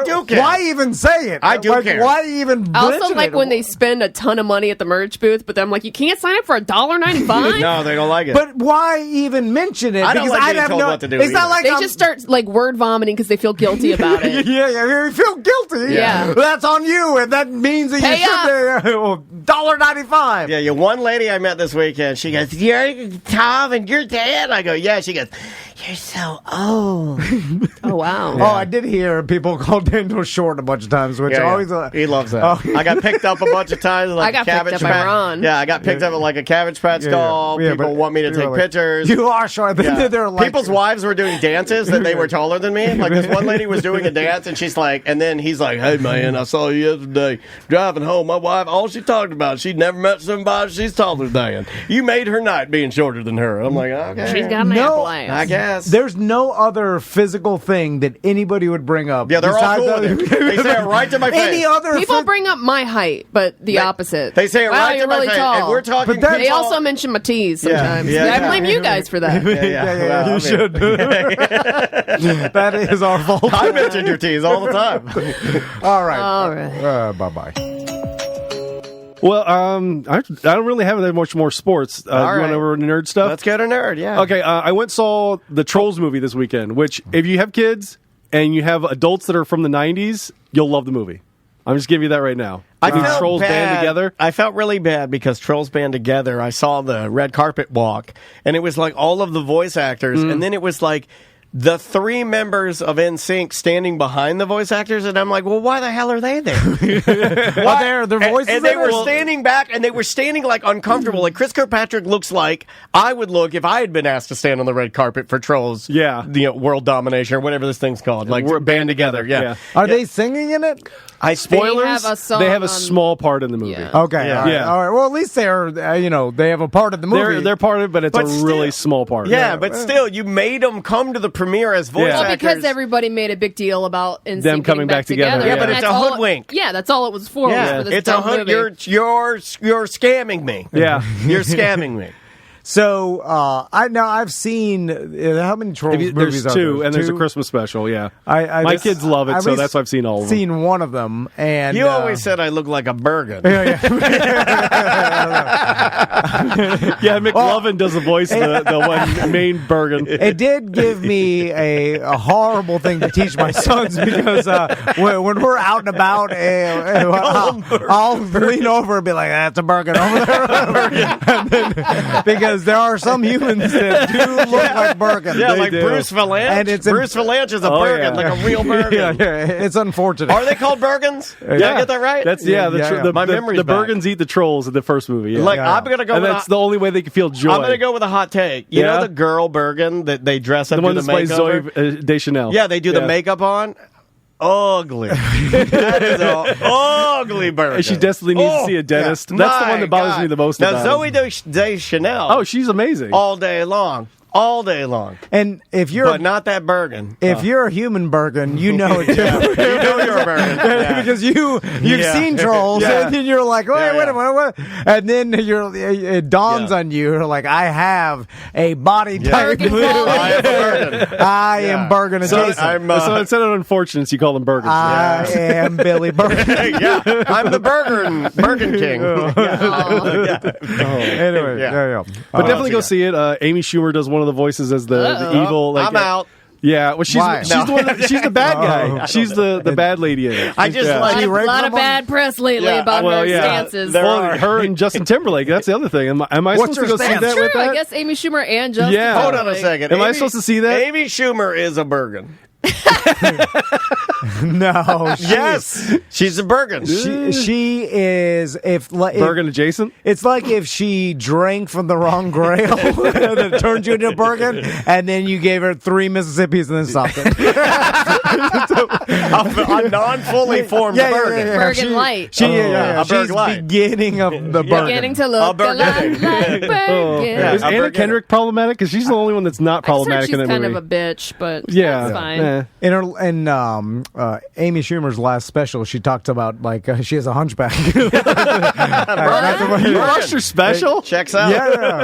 Speaker 2: do care. Why even say it?
Speaker 1: I do care.
Speaker 2: Why even?
Speaker 3: I also
Speaker 2: mention
Speaker 3: like
Speaker 2: it?
Speaker 3: when they spend a ton of money at the merch booth, but then I'm like, you can't sign up for $1.95?
Speaker 1: No, they don't like it.
Speaker 2: But why even mention it?
Speaker 1: I don't
Speaker 2: Because
Speaker 1: like
Speaker 2: I'd
Speaker 1: being
Speaker 2: have
Speaker 1: told
Speaker 2: no.
Speaker 1: what to do
Speaker 2: It's not
Speaker 1: either.
Speaker 2: like
Speaker 3: They
Speaker 2: I'm,
Speaker 3: just start like word vomiting because they feel guilty about it.
Speaker 2: Yeah, you feel guilty.
Speaker 3: Yeah.
Speaker 2: That's on you, and that means that
Speaker 3: Pay
Speaker 2: you should be $1.95.
Speaker 1: Yeah, one lady I met this weekend, she goes, you're Tom and you're Dan? I go, yeah. She goes, you're so old.
Speaker 3: Oh, wow.
Speaker 2: Oh, I did hear people call Daniel short a bunch of times, which always
Speaker 1: he loves that.
Speaker 2: Oh.
Speaker 1: I got picked up a bunch of times. Like
Speaker 3: I got
Speaker 1: a cabbage
Speaker 3: picked up by
Speaker 1: patch.
Speaker 3: Ron.
Speaker 1: Yeah, I got picked up at like a Cabbage Patch doll.
Speaker 2: Yeah,
Speaker 1: People
Speaker 2: but
Speaker 1: want me to
Speaker 2: people
Speaker 1: take
Speaker 2: are like,
Speaker 1: pictures.
Speaker 2: You are short.
Speaker 1: Yeah.
Speaker 2: They're like,
Speaker 1: People's wives were doing dances that they were taller than me. Like this one lady was doing a dance and she's like, and then he's like, hey man, I saw you yesterday driving home. My wife, all she talked about, she'd never met somebody she's taller than. You made her night being shorter than her. I'm like, okay.
Speaker 3: She's got an apple ass.
Speaker 1: I guess.
Speaker 2: There's no other physical thing that anybody would bring up.
Speaker 1: Yeah, they're all
Speaker 2: besides
Speaker 1: cool with it. They say it right to my face.
Speaker 2: Any other
Speaker 3: People bring up my height, but the opposite.
Speaker 1: They say it
Speaker 3: wow,
Speaker 1: right
Speaker 3: you're
Speaker 1: to my
Speaker 3: really
Speaker 1: face.
Speaker 3: tall.
Speaker 1: And we're talking.
Speaker 2: But that's
Speaker 3: They
Speaker 1: people-
Speaker 3: also mention my tees sometimes.
Speaker 1: Yeah,
Speaker 3: I blame you guys for that.
Speaker 1: Yeah,
Speaker 2: you should. That is our fault.
Speaker 1: I mention your tees all the time.
Speaker 2: All right.
Speaker 3: All right.
Speaker 2: Bye-bye.
Speaker 6: Well, I don't really have that much more sports. You
Speaker 1: right.
Speaker 6: want over nerd stuff?
Speaker 1: Let's get a nerd, yeah.
Speaker 6: Okay, I went and saw the Trolls movie this weekend, which if you have kids and you have adults that are from the 90s, you'll love the movie. I'm just giving you that right now.
Speaker 1: I
Speaker 6: These
Speaker 1: felt
Speaker 6: Trolls
Speaker 1: bad.
Speaker 6: band together.
Speaker 1: I felt really bad because Trolls Band Together, I saw the red carpet walk, and it was like all of the voice actors, and then it was like the three members of NSYNC standing behind the voice actors, and I'm like, well, why the hell are they there?
Speaker 2: Their voices
Speaker 1: and they
Speaker 2: in
Speaker 1: were
Speaker 2: it?
Speaker 1: standing back, and they were standing like uncomfortable. Like Chris Kirkpatrick looks like I would look if I had been asked to stand on the red carpet for Trolls.
Speaker 6: Yeah.
Speaker 1: World Domination or whatever this thing's called. Like
Speaker 6: We're
Speaker 1: band together. Yeah.
Speaker 2: Are they singing in it?
Speaker 1: Spoilers.
Speaker 3: have a song
Speaker 6: They have a
Speaker 3: on-
Speaker 6: small part in the movie.
Speaker 3: Yeah.
Speaker 2: Okay.
Speaker 1: Yeah.
Speaker 2: All right.
Speaker 6: Yeah.
Speaker 2: All right. Well, at least they're, they have a part of the movie.
Speaker 6: They're part of it, but it's
Speaker 1: But
Speaker 6: a really
Speaker 1: still-
Speaker 6: small part.
Speaker 1: Yeah, but still, you made them come to the premiere as voice
Speaker 6: Yeah.
Speaker 3: Well,
Speaker 1: actors.
Speaker 3: because everybody made a big deal about NSYNC
Speaker 6: Them coming
Speaker 3: getting
Speaker 6: back together.
Speaker 1: Yeah, but
Speaker 3: And
Speaker 1: it's
Speaker 3: that's
Speaker 1: a
Speaker 3: all
Speaker 1: hoodwink.
Speaker 3: Yeah, that's all it was for. Was for this
Speaker 1: it's a
Speaker 3: dumb
Speaker 1: hood.
Speaker 3: movie.
Speaker 1: You're scamming me.
Speaker 6: Yeah.
Speaker 1: You're scamming me.
Speaker 2: So I've seen how many Trolls movies
Speaker 6: There's
Speaker 2: are
Speaker 6: two,
Speaker 2: there?
Speaker 6: and there's a Christmas special. Yeah,
Speaker 2: I
Speaker 6: my kids love it, so that's why I've seen all of them.
Speaker 2: Seen one of them, and
Speaker 1: You always said I look like a Bergen.
Speaker 6: Yeah, McLovin does the voice of the one main Bergen.
Speaker 2: It did give me a horrible thing to teach my sons because when we're out and about, I'll lean over and be like, "That's a Bergen over there," and then, because there are some humans that do look like Bergen.
Speaker 1: Yeah,
Speaker 2: They
Speaker 1: like
Speaker 2: do.
Speaker 1: Bruce Valanche.
Speaker 2: And it's
Speaker 1: Bruce Valanche is a Bergen, like a real Bergen.
Speaker 2: Yeah, it's unfortunate.
Speaker 1: Are they called Bergens? Did I get that right?
Speaker 6: That's
Speaker 1: My memory's
Speaker 6: the
Speaker 1: back.
Speaker 6: Bergens eat the trolls in the first movie. Yeah.
Speaker 1: Like I'm gonna go.
Speaker 6: and
Speaker 1: with
Speaker 6: that's the only way they can feel joy.
Speaker 1: I'm gonna go with a hot take. You know the girl Bergen that they dress up,
Speaker 6: the one
Speaker 1: do
Speaker 6: that
Speaker 1: the
Speaker 6: plays
Speaker 1: makeup.
Speaker 6: Zoe Deschanel.
Speaker 1: Yeah, they do the makeup on. Ugly. That is an ugly Bergen.
Speaker 6: And she desperately needs to see a dentist. That's the one that bothers me the most.
Speaker 1: Now
Speaker 6: about
Speaker 1: Zoe
Speaker 6: him.
Speaker 1: Deschanel.
Speaker 6: Oh, she's amazing.
Speaker 1: all day long. All day long.
Speaker 2: And if you're
Speaker 1: But not that Bergen.
Speaker 2: if you're a human Bergen, you know it too.
Speaker 1: You know you're a Bergen. Yeah.
Speaker 2: Because you've seen Trolls, and then you're like, wait a minute, what? And then it dawns on you, you're like, I have a body type.
Speaker 3: Bergen quality.
Speaker 2: I am Bergen adjacent.
Speaker 6: So instead of unfortunates, you call them Bergens.
Speaker 2: I am Billy Bergen.
Speaker 1: Yeah, I'm the Bergen King.
Speaker 2: Anyway, yeah.
Speaker 6: But definitely go see it. Amy Schumer does one of the voices as the evil. Like,
Speaker 1: I'm out.
Speaker 6: Yeah, well, she's
Speaker 2: Why?
Speaker 6: the one she's the bad guy. She's the bad lady in it.
Speaker 1: I just like
Speaker 3: A lot of bad press lately about her stances.
Speaker 6: Well, her and Justin Timberlake. That's the other thing. Am I
Speaker 2: What's
Speaker 6: supposed to go
Speaker 2: her
Speaker 6: see
Speaker 2: stance?
Speaker 6: that
Speaker 3: True,
Speaker 6: with that?
Speaker 3: I guess Amy Schumer and Justin.
Speaker 6: Yeah.
Speaker 1: Hold on a
Speaker 3: Timberlake.
Speaker 1: second.
Speaker 6: Am I supposed to see that?
Speaker 1: Amy Schumer is a Bergen.
Speaker 2: No.
Speaker 1: Yes, she's a Bergen.
Speaker 2: She is
Speaker 6: Bergen adjacent.
Speaker 2: It's like if she drank from the wrong grail and it turned you into a Bergen, and then you gave her 3 Mississippis and then stopped it.
Speaker 1: a non-fully formed Bergen.
Speaker 3: Bergen Light.
Speaker 1: A
Speaker 2: She's
Speaker 1: Bergen Light.
Speaker 2: beginning of the Bergen.
Speaker 3: Beginning to look
Speaker 1: A
Speaker 3: a lot
Speaker 1: Bergen.
Speaker 3: like Bergen.
Speaker 6: Is Anna Kendrick problematic? Because she's the only one that's not
Speaker 3: I just heard
Speaker 6: problematic
Speaker 3: she's
Speaker 6: in that
Speaker 3: kind
Speaker 6: movie.
Speaker 3: of a bitch, but
Speaker 6: Yeah,
Speaker 3: that's fine.
Speaker 2: In Amy Schumer's last special, she talked about she has a hunchback.
Speaker 6: You watched her special?
Speaker 1: Checks out.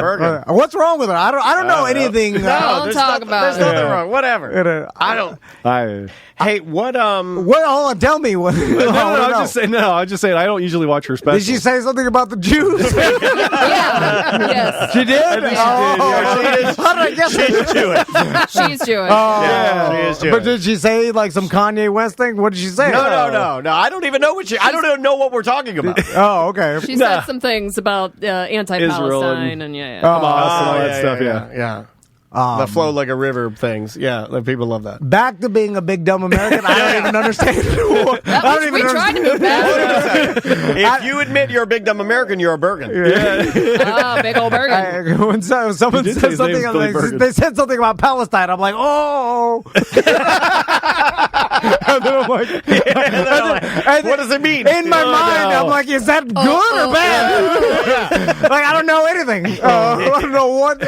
Speaker 1: Bergen.
Speaker 2: What's wrong with her? I don't know anything.
Speaker 3: Don't
Speaker 1: there's
Speaker 3: talk
Speaker 1: nothing-
Speaker 3: about
Speaker 1: There's
Speaker 3: it.
Speaker 1: nothing wrong. Whatever. I don't. Hey, what?
Speaker 2: What? Hold on, tell me what.
Speaker 6: I'm just saying. No, I'm just saying. I don't usually watch her special.
Speaker 2: Did she say something about the Jews?
Speaker 3: Yeah. Yes.
Speaker 2: She did.
Speaker 1: How did I guess she's Jewish?
Speaker 3: She's Jewish.
Speaker 1: Yeah, she is Jewish.
Speaker 2: But did she say like some Kanye West thing? What did she say?
Speaker 1: No. I don't even know I don't even know what we're talking about.
Speaker 2: Oh, okay.
Speaker 3: She said some things about anti-Palestine and
Speaker 6: Hamas and all that stuff.
Speaker 1: Yeah. The flow like a river things. Yeah, people love that.
Speaker 2: Back to being a big dumb American. I don't even understand. I don't even
Speaker 3: we tried to
Speaker 2: understand.
Speaker 3: be bad.
Speaker 1: If you admit you're a big dumb American, you're a Bergen.
Speaker 3: Oh, big old Bergen.
Speaker 2: When someone
Speaker 6: did say
Speaker 2: says
Speaker 6: his
Speaker 2: something,
Speaker 6: name's Billy Bergen.
Speaker 2: they said something about Palestine. I'm like, oh. And then I'm like,
Speaker 1: What does it mean?
Speaker 2: in my mind, I'm like, is that good or bad? Like, I don't know anything. I don't know what.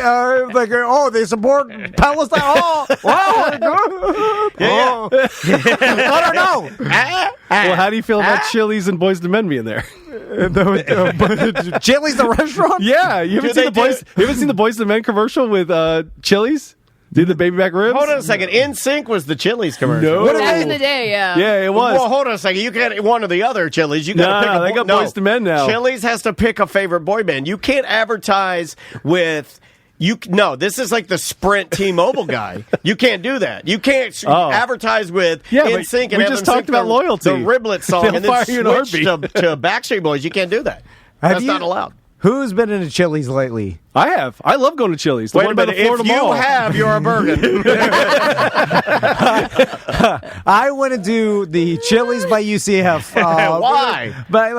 Speaker 2: They support Palestine. Oh, wow. I don't know.
Speaker 6: Well, how do you feel about Chili's and Boys to Men being there?
Speaker 2: Chili's the restaurant?
Speaker 6: Yeah, you haven't seen the Boys to Men commercial with Chili's? Did the baby back ribs?
Speaker 1: Hold on a second. In Sync was the Chili's commercial.
Speaker 6: No.
Speaker 3: Back in the day, yeah.
Speaker 6: Yeah, it was.
Speaker 1: Well, hold on a second. You can't one or the other Chili's. You got to pick.
Speaker 6: They got Boys to Men now.
Speaker 1: Chili's has to pick a favorite boy band. You can't advertise with. No, this is like the Sprint T-Mobile guy. You can't do that. You can't advertise with In Sync.
Speaker 6: We just talked about loyalty.
Speaker 1: The Riblet song, and then switch to Backstreet Boys. You can't do that. That's not allowed.
Speaker 2: Who's been in a Chili's lately?
Speaker 6: I have. I love going to Chili's. The
Speaker 1: Wait
Speaker 6: one
Speaker 1: a
Speaker 6: by
Speaker 1: minute.
Speaker 6: the Florida
Speaker 1: If you
Speaker 6: Mall.
Speaker 1: have, you're a Bergen.
Speaker 2: I went into the Chili's by UCF.
Speaker 1: Why?
Speaker 2: But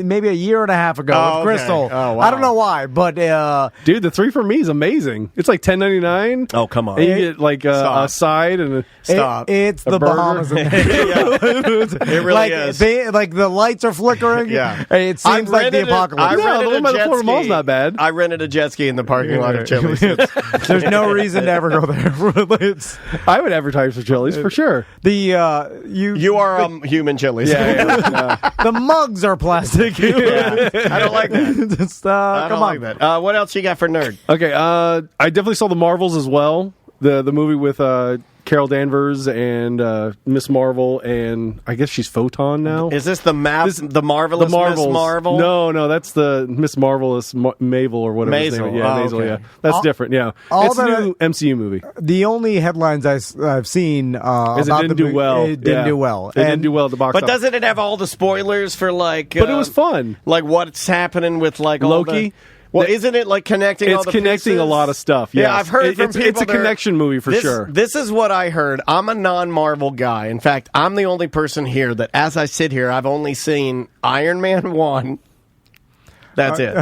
Speaker 2: maybe a year and a half ago with Crystal.
Speaker 1: Oh, wow.
Speaker 2: I don't know why, but
Speaker 6: Dude, the 3 for Me is amazing. It's like $10.99.
Speaker 1: Oh, come on.
Speaker 6: And you get like a side and
Speaker 1: Stop.
Speaker 2: it's
Speaker 6: A
Speaker 2: the
Speaker 6: burger?
Speaker 2: Bahamas.
Speaker 1: It really is.
Speaker 2: Like the lights are flickering.
Speaker 1: Yeah.
Speaker 2: It seems like the
Speaker 1: I've
Speaker 2: apocalypse.
Speaker 1: I rented
Speaker 6: the one
Speaker 1: a
Speaker 6: by the
Speaker 1: jet
Speaker 6: Florida Mall's
Speaker 1: ski.
Speaker 6: not bad.
Speaker 1: I rented a jet ski in the parking lot of Chili's.
Speaker 2: There's no reason to ever go there.
Speaker 6: I would advertise for Chili's for sure.
Speaker 2: You
Speaker 1: are human Chili's.
Speaker 2: the mugs are plastic.
Speaker 1: I don't like that.
Speaker 2: Just,
Speaker 1: I don't
Speaker 2: come
Speaker 1: like
Speaker 2: on.
Speaker 1: that. What else you got for nerd?
Speaker 6: Okay, I definitely saw the Marvels as well. The movie with Carol Danvers and Miss Marvel, and I guess she's Photon now.
Speaker 1: Is this the Marvelous Miss Marvel?
Speaker 6: No, that's the Miss Marvelous Maisel or whatever. His name is. Yeah, Maisel.
Speaker 1: Okay.
Speaker 6: Yeah, that's different. Yeah, it's a new MCU movie.
Speaker 2: The only headlines I've seen
Speaker 6: Is
Speaker 2: about
Speaker 6: it didn't do well.
Speaker 2: It didn't do well.
Speaker 6: It didn't do well at the box
Speaker 1: But
Speaker 6: office.
Speaker 1: doesn't it have all the spoilers for like?
Speaker 6: But it was fun.
Speaker 1: Like what's happening with like
Speaker 6: Loki?
Speaker 1: All the, well, isn't it like connecting?
Speaker 6: It's
Speaker 1: all the
Speaker 6: connecting
Speaker 1: pieces?
Speaker 6: a lot of stuff.
Speaker 1: Yeah,
Speaker 6: Yes.
Speaker 1: I've heard from people.
Speaker 6: It's a connection movie for sure.
Speaker 1: This is what I heard. I'm a non-Marvel guy. In fact, I'm the only person here that, as I sit here, I've only seen Iron Man 1. That's it.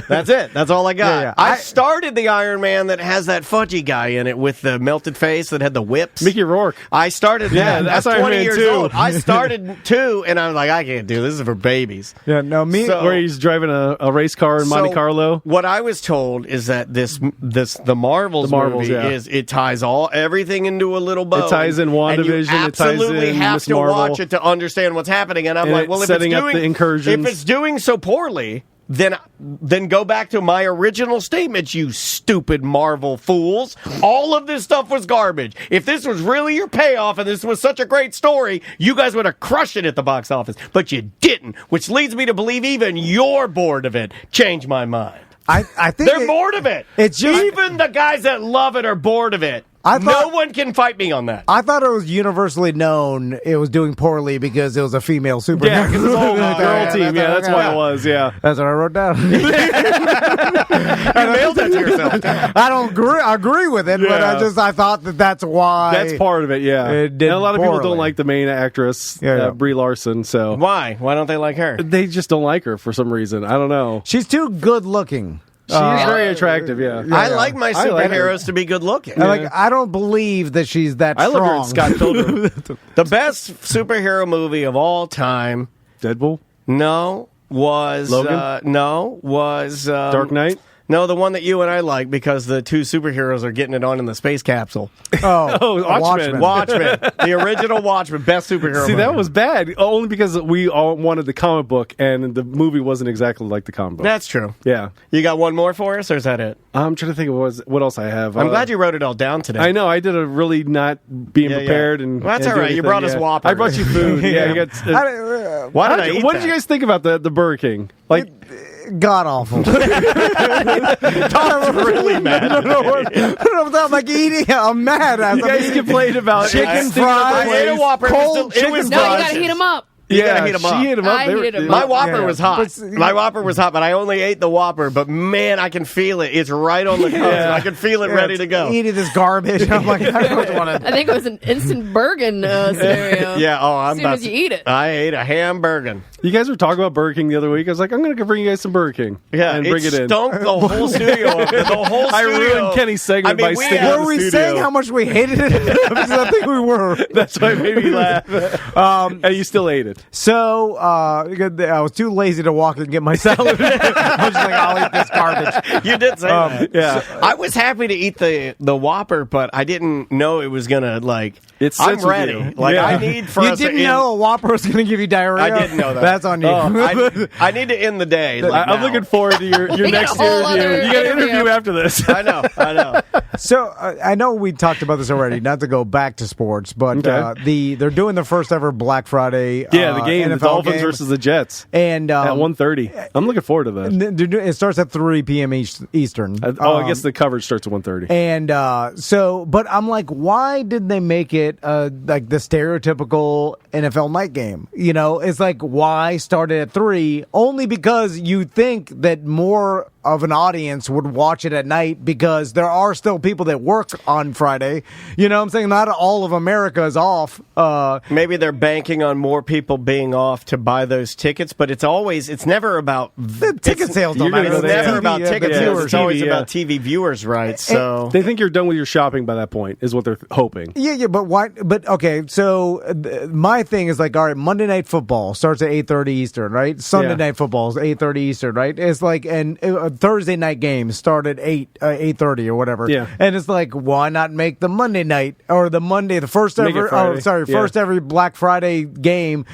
Speaker 1: That's it. That's all I got.
Speaker 2: Yeah.
Speaker 1: I started the Iron Man that has that fudgy guy in it with the melted face that had the whips.
Speaker 6: Mickey Rourke.
Speaker 1: I started
Speaker 6: Yeah,
Speaker 1: that.
Speaker 6: that's
Speaker 1: That's 20
Speaker 6: Iron Man
Speaker 1: years
Speaker 6: 2.
Speaker 1: old. I started 2, and I was like, I can't do this. This is for babies.
Speaker 2: Yeah, no, me.
Speaker 1: So-
Speaker 6: Where he's driving a race car in Monte
Speaker 1: So,
Speaker 6: Carlo.
Speaker 1: What I was told is that the Marvels movie
Speaker 6: yeah.
Speaker 1: is it ties everything into a little bow.
Speaker 6: It ties in
Speaker 1: and you
Speaker 6: WandaVision, it ties
Speaker 1: absolutely
Speaker 6: in
Speaker 1: have
Speaker 6: Miss
Speaker 1: to
Speaker 6: Marvel.
Speaker 1: watch it to understand what's happening. And I'm
Speaker 6: And
Speaker 1: like,
Speaker 6: it's
Speaker 1: well, if
Speaker 6: setting
Speaker 1: it's
Speaker 6: up
Speaker 1: doing
Speaker 6: the incursions.
Speaker 1: if it's doing so poorly, then go back to my original statement, you stupid Marvel fools. All of this stuff was garbage. If this was really your payoff and this was such a great story, you guys would have crushed it at the box office. But you didn't, which leads me to believe even you're bored of it. Change my mind.
Speaker 2: I think
Speaker 1: They're bored of it.
Speaker 2: It's just
Speaker 1: even the guys that love it are bored of it.
Speaker 2: I
Speaker 1: No
Speaker 2: thought-
Speaker 1: one can fight me on that.
Speaker 2: I thought it was universally known it was doing poorly because it was a female superhero.
Speaker 6: Yeah, because it's all girl team. Yeah, that's why
Speaker 2: okay.
Speaker 6: it was. Yeah.
Speaker 2: That's what I wrote down.
Speaker 1: You nailed that to yourself.
Speaker 2: I don't agree with it, but I thought that's why.
Speaker 6: That's part of it, yeah.
Speaker 2: It
Speaker 6: And
Speaker 2: did
Speaker 6: a lot of people
Speaker 2: poorly.
Speaker 6: don't like the main actress,
Speaker 2: Yeah.
Speaker 6: Brie Larson, so
Speaker 1: Why? Why don't they like her?
Speaker 6: they just don't like her for some reason. I don't know.
Speaker 2: She's too good looking.
Speaker 6: She's very attractive, yeah.
Speaker 1: I like my
Speaker 6: I like her.
Speaker 1: superheroes to be good looking.
Speaker 2: I don't believe that she's that
Speaker 6: I
Speaker 2: strong.
Speaker 6: look her at Scott Pilgrim.
Speaker 1: The best superhero movie of all time,
Speaker 6: Deadpool?
Speaker 1: was
Speaker 6: Logan?
Speaker 1: Dark
Speaker 6: Knight?
Speaker 1: No, the one that you and I like because the two superheroes are getting it on in the space capsule.
Speaker 2: Oh,
Speaker 6: Watchmen.
Speaker 1: Watchmen, the original Watchmen, best superhero.
Speaker 6: See,
Speaker 1: movie.
Speaker 6: that was bad. Only because we all wanted the comic book, and the movie wasn't exactly like the comic book.
Speaker 1: That's true.
Speaker 6: Yeah.
Speaker 1: You got one more for us, or is that it?
Speaker 6: I'm trying to think of what else I have.
Speaker 1: I'm glad you wrote it all down today.
Speaker 6: I know. I did a really not being
Speaker 1: Yeah,
Speaker 6: prepared.
Speaker 1: yeah.
Speaker 6: And
Speaker 1: Well, that's
Speaker 6: and
Speaker 1: all
Speaker 6: do
Speaker 1: right. You
Speaker 6: anything,
Speaker 1: brought us
Speaker 6: yeah.
Speaker 1: Whopper.
Speaker 6: I brought you food. Yeah, you got.
Speaker 1: Why did I eat
Speaker 6: What
Speaker 1: that?
Speaker 6: did you guys think about the Burger King? Like,
Speaker 2: God awful.
Speaker 1: Tom's really mad.
Speaker 2: I'm like eating. I'm mad.
Speaker 6: you guys complained about
Speaker 2: chicken
Speaker 6: sticking up
Speaker 2: fries.
Speaker 6: the
Speaker 1: I ate a
Speaker 6: place.
Speaker 1: Whopper.
Speaker 2: Cold
Speaker 1: It was
Speaker 2: chicken
Speaker 3: No, you
Speaker 2: fries.
Speaker 3: gotta heat them up.
Speaker 1: You
Speaker 6: Yeah,
Speaker 1: gotta heat 'em up.
Speaker 6: she hit him up.
Speaker 3: I
Speaker 6: They were-
Speaker 3: heated 'em
Speaker 1: My
Speaker 3: up.
Speaker 1: Whopper
Speaker 2: Yeah.
Speaker 1: was hot.
Speaker 2: But-
Speaker 1: My Whopper was hot, but I only ate the Whopper. But man, I can feel it. It's right on the cusp. I can feel it ready to go.
Speaker 2: Eating this garbage. I'm like, I don't want to.
Speaker 3: I think it was an instant Bergen scenario.
Speaker 1: Yeah. Oh, I'm
Speaker 3: As soon
Speaker 1: about
Speaker 3: as you eat it.
Speaker 1: I ate a hamburger.
Speaker 6: You guys were talking about Burger King the other week. I was like, I'm going to bring you guys some Burger King.
Speaker 1: Yeah,
Speaker 6: and bring it in.
Speaker 1: stunk the whole studio. The whole
Speaker 6: I
Speaker 1: studio.
Speaker 6: ruined Kenny's segment by sticking
Speaker 1: had-
Speaker 6: out
Speaker 2: Were we
Speaker 6: studio.
Speaker 2: saying how much we hated it? Because I think we were.
Speaker 6: That's why it made me laugh. And you still ate it.
Speaker 2: So I was too lazy to walk and get my salad. I was just like, I'll eat this garbage.
Speaker 1: You did say that.
Speaker 6: Yeah.
Speaker 1: I was happy to eat the Whopper, but I didn't know it was gonna like.
Speaker 6: It
Speaker 1: I'm
Speaker 6: sits with
Speaker 1: ready.
Speaker 6: you.
Speaker 1: Like
Speaker 6: Yeah.
Speaker 1: I need for
Speaker 2: You
Speaker 1: us to
Speaker 2: didn't
Speaker 1: end-
Speaker 2: know a Whopper was going to give you diarrhea?
Speaker 1: I didn't know that.
Speaker 2: That's on you.
Speaker 1: I need to end the day. Like
Speaker 6: I'm
Speaker 1: now.
Speaker 6: looking forward to your
Speaker 3: got
Speaker 6: next
Speaker 3: a whole
Speaker 6: interview.
Speaker 3: other
Speaker 6: You got an
Speaker 3: interview.
Speaker 6: interview after this.
Speaker 1: I know.
Speaker 2: So I know we talked about this already. Not to go back to sports, but
Speaker 6: Okay.
Speaker 2: they're doing the first ever Black Friday.
Speaker 6: Yeah, the game,
Speaker 2: NFL
Speaker 6: the Dolphins
Speaker 2: game.
Speaker 6: versus the Jets
Speaker 2: and
Speaker 6: at 1:30. I'm looking forward to that.
Speaker 2: It starts at 3 p.m. Eastern.
Speaker 6: I guess the coverage starts at 1:30.
Speaker 2: And but I'm like, why did they make it like the stereotypical NFL night game? You know, it's like, why start it at 3? Only because you think that more of an audience would watch it at night because there are still people that work on Friday. You know what I'm saying? Not all of America is off.
Speaker 1: Maybe they're banking on more people being off to buy those tickets, but it's never about
Speaker 2: the ticket sales. Don't matter.
Speaker 1: It's never about ticket viewers. It's always
Speaker 6: TV,
Speaker 1: about TV viewers, right? So
Speaker 6: they think you're done with your shopping by that point, is what they're hoping.
Speaker 2: Yeah, but why? But okay, so my thing is like, all right, Monday Night Football starts at 8:30 Eastern, right? Sunday Night Football is 8:30 Eastern, right? It's like, and Thursday night games start at 8:30 or whatever.
Speaker 6: Yeah,
Speaker 2: and it's like, why not make the Monday night or the first ever Black Friday game?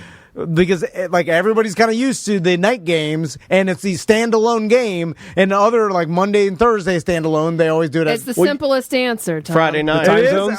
Speaker 2: Because like everybody's kind of used to the night games, and it's the standalone game, and other like Monday and Thursday standalone, they always do it.
Speaker 3: It's the simplest answer, Tom.
Speaker 1: Friday night.
Speaker 6: Time zones?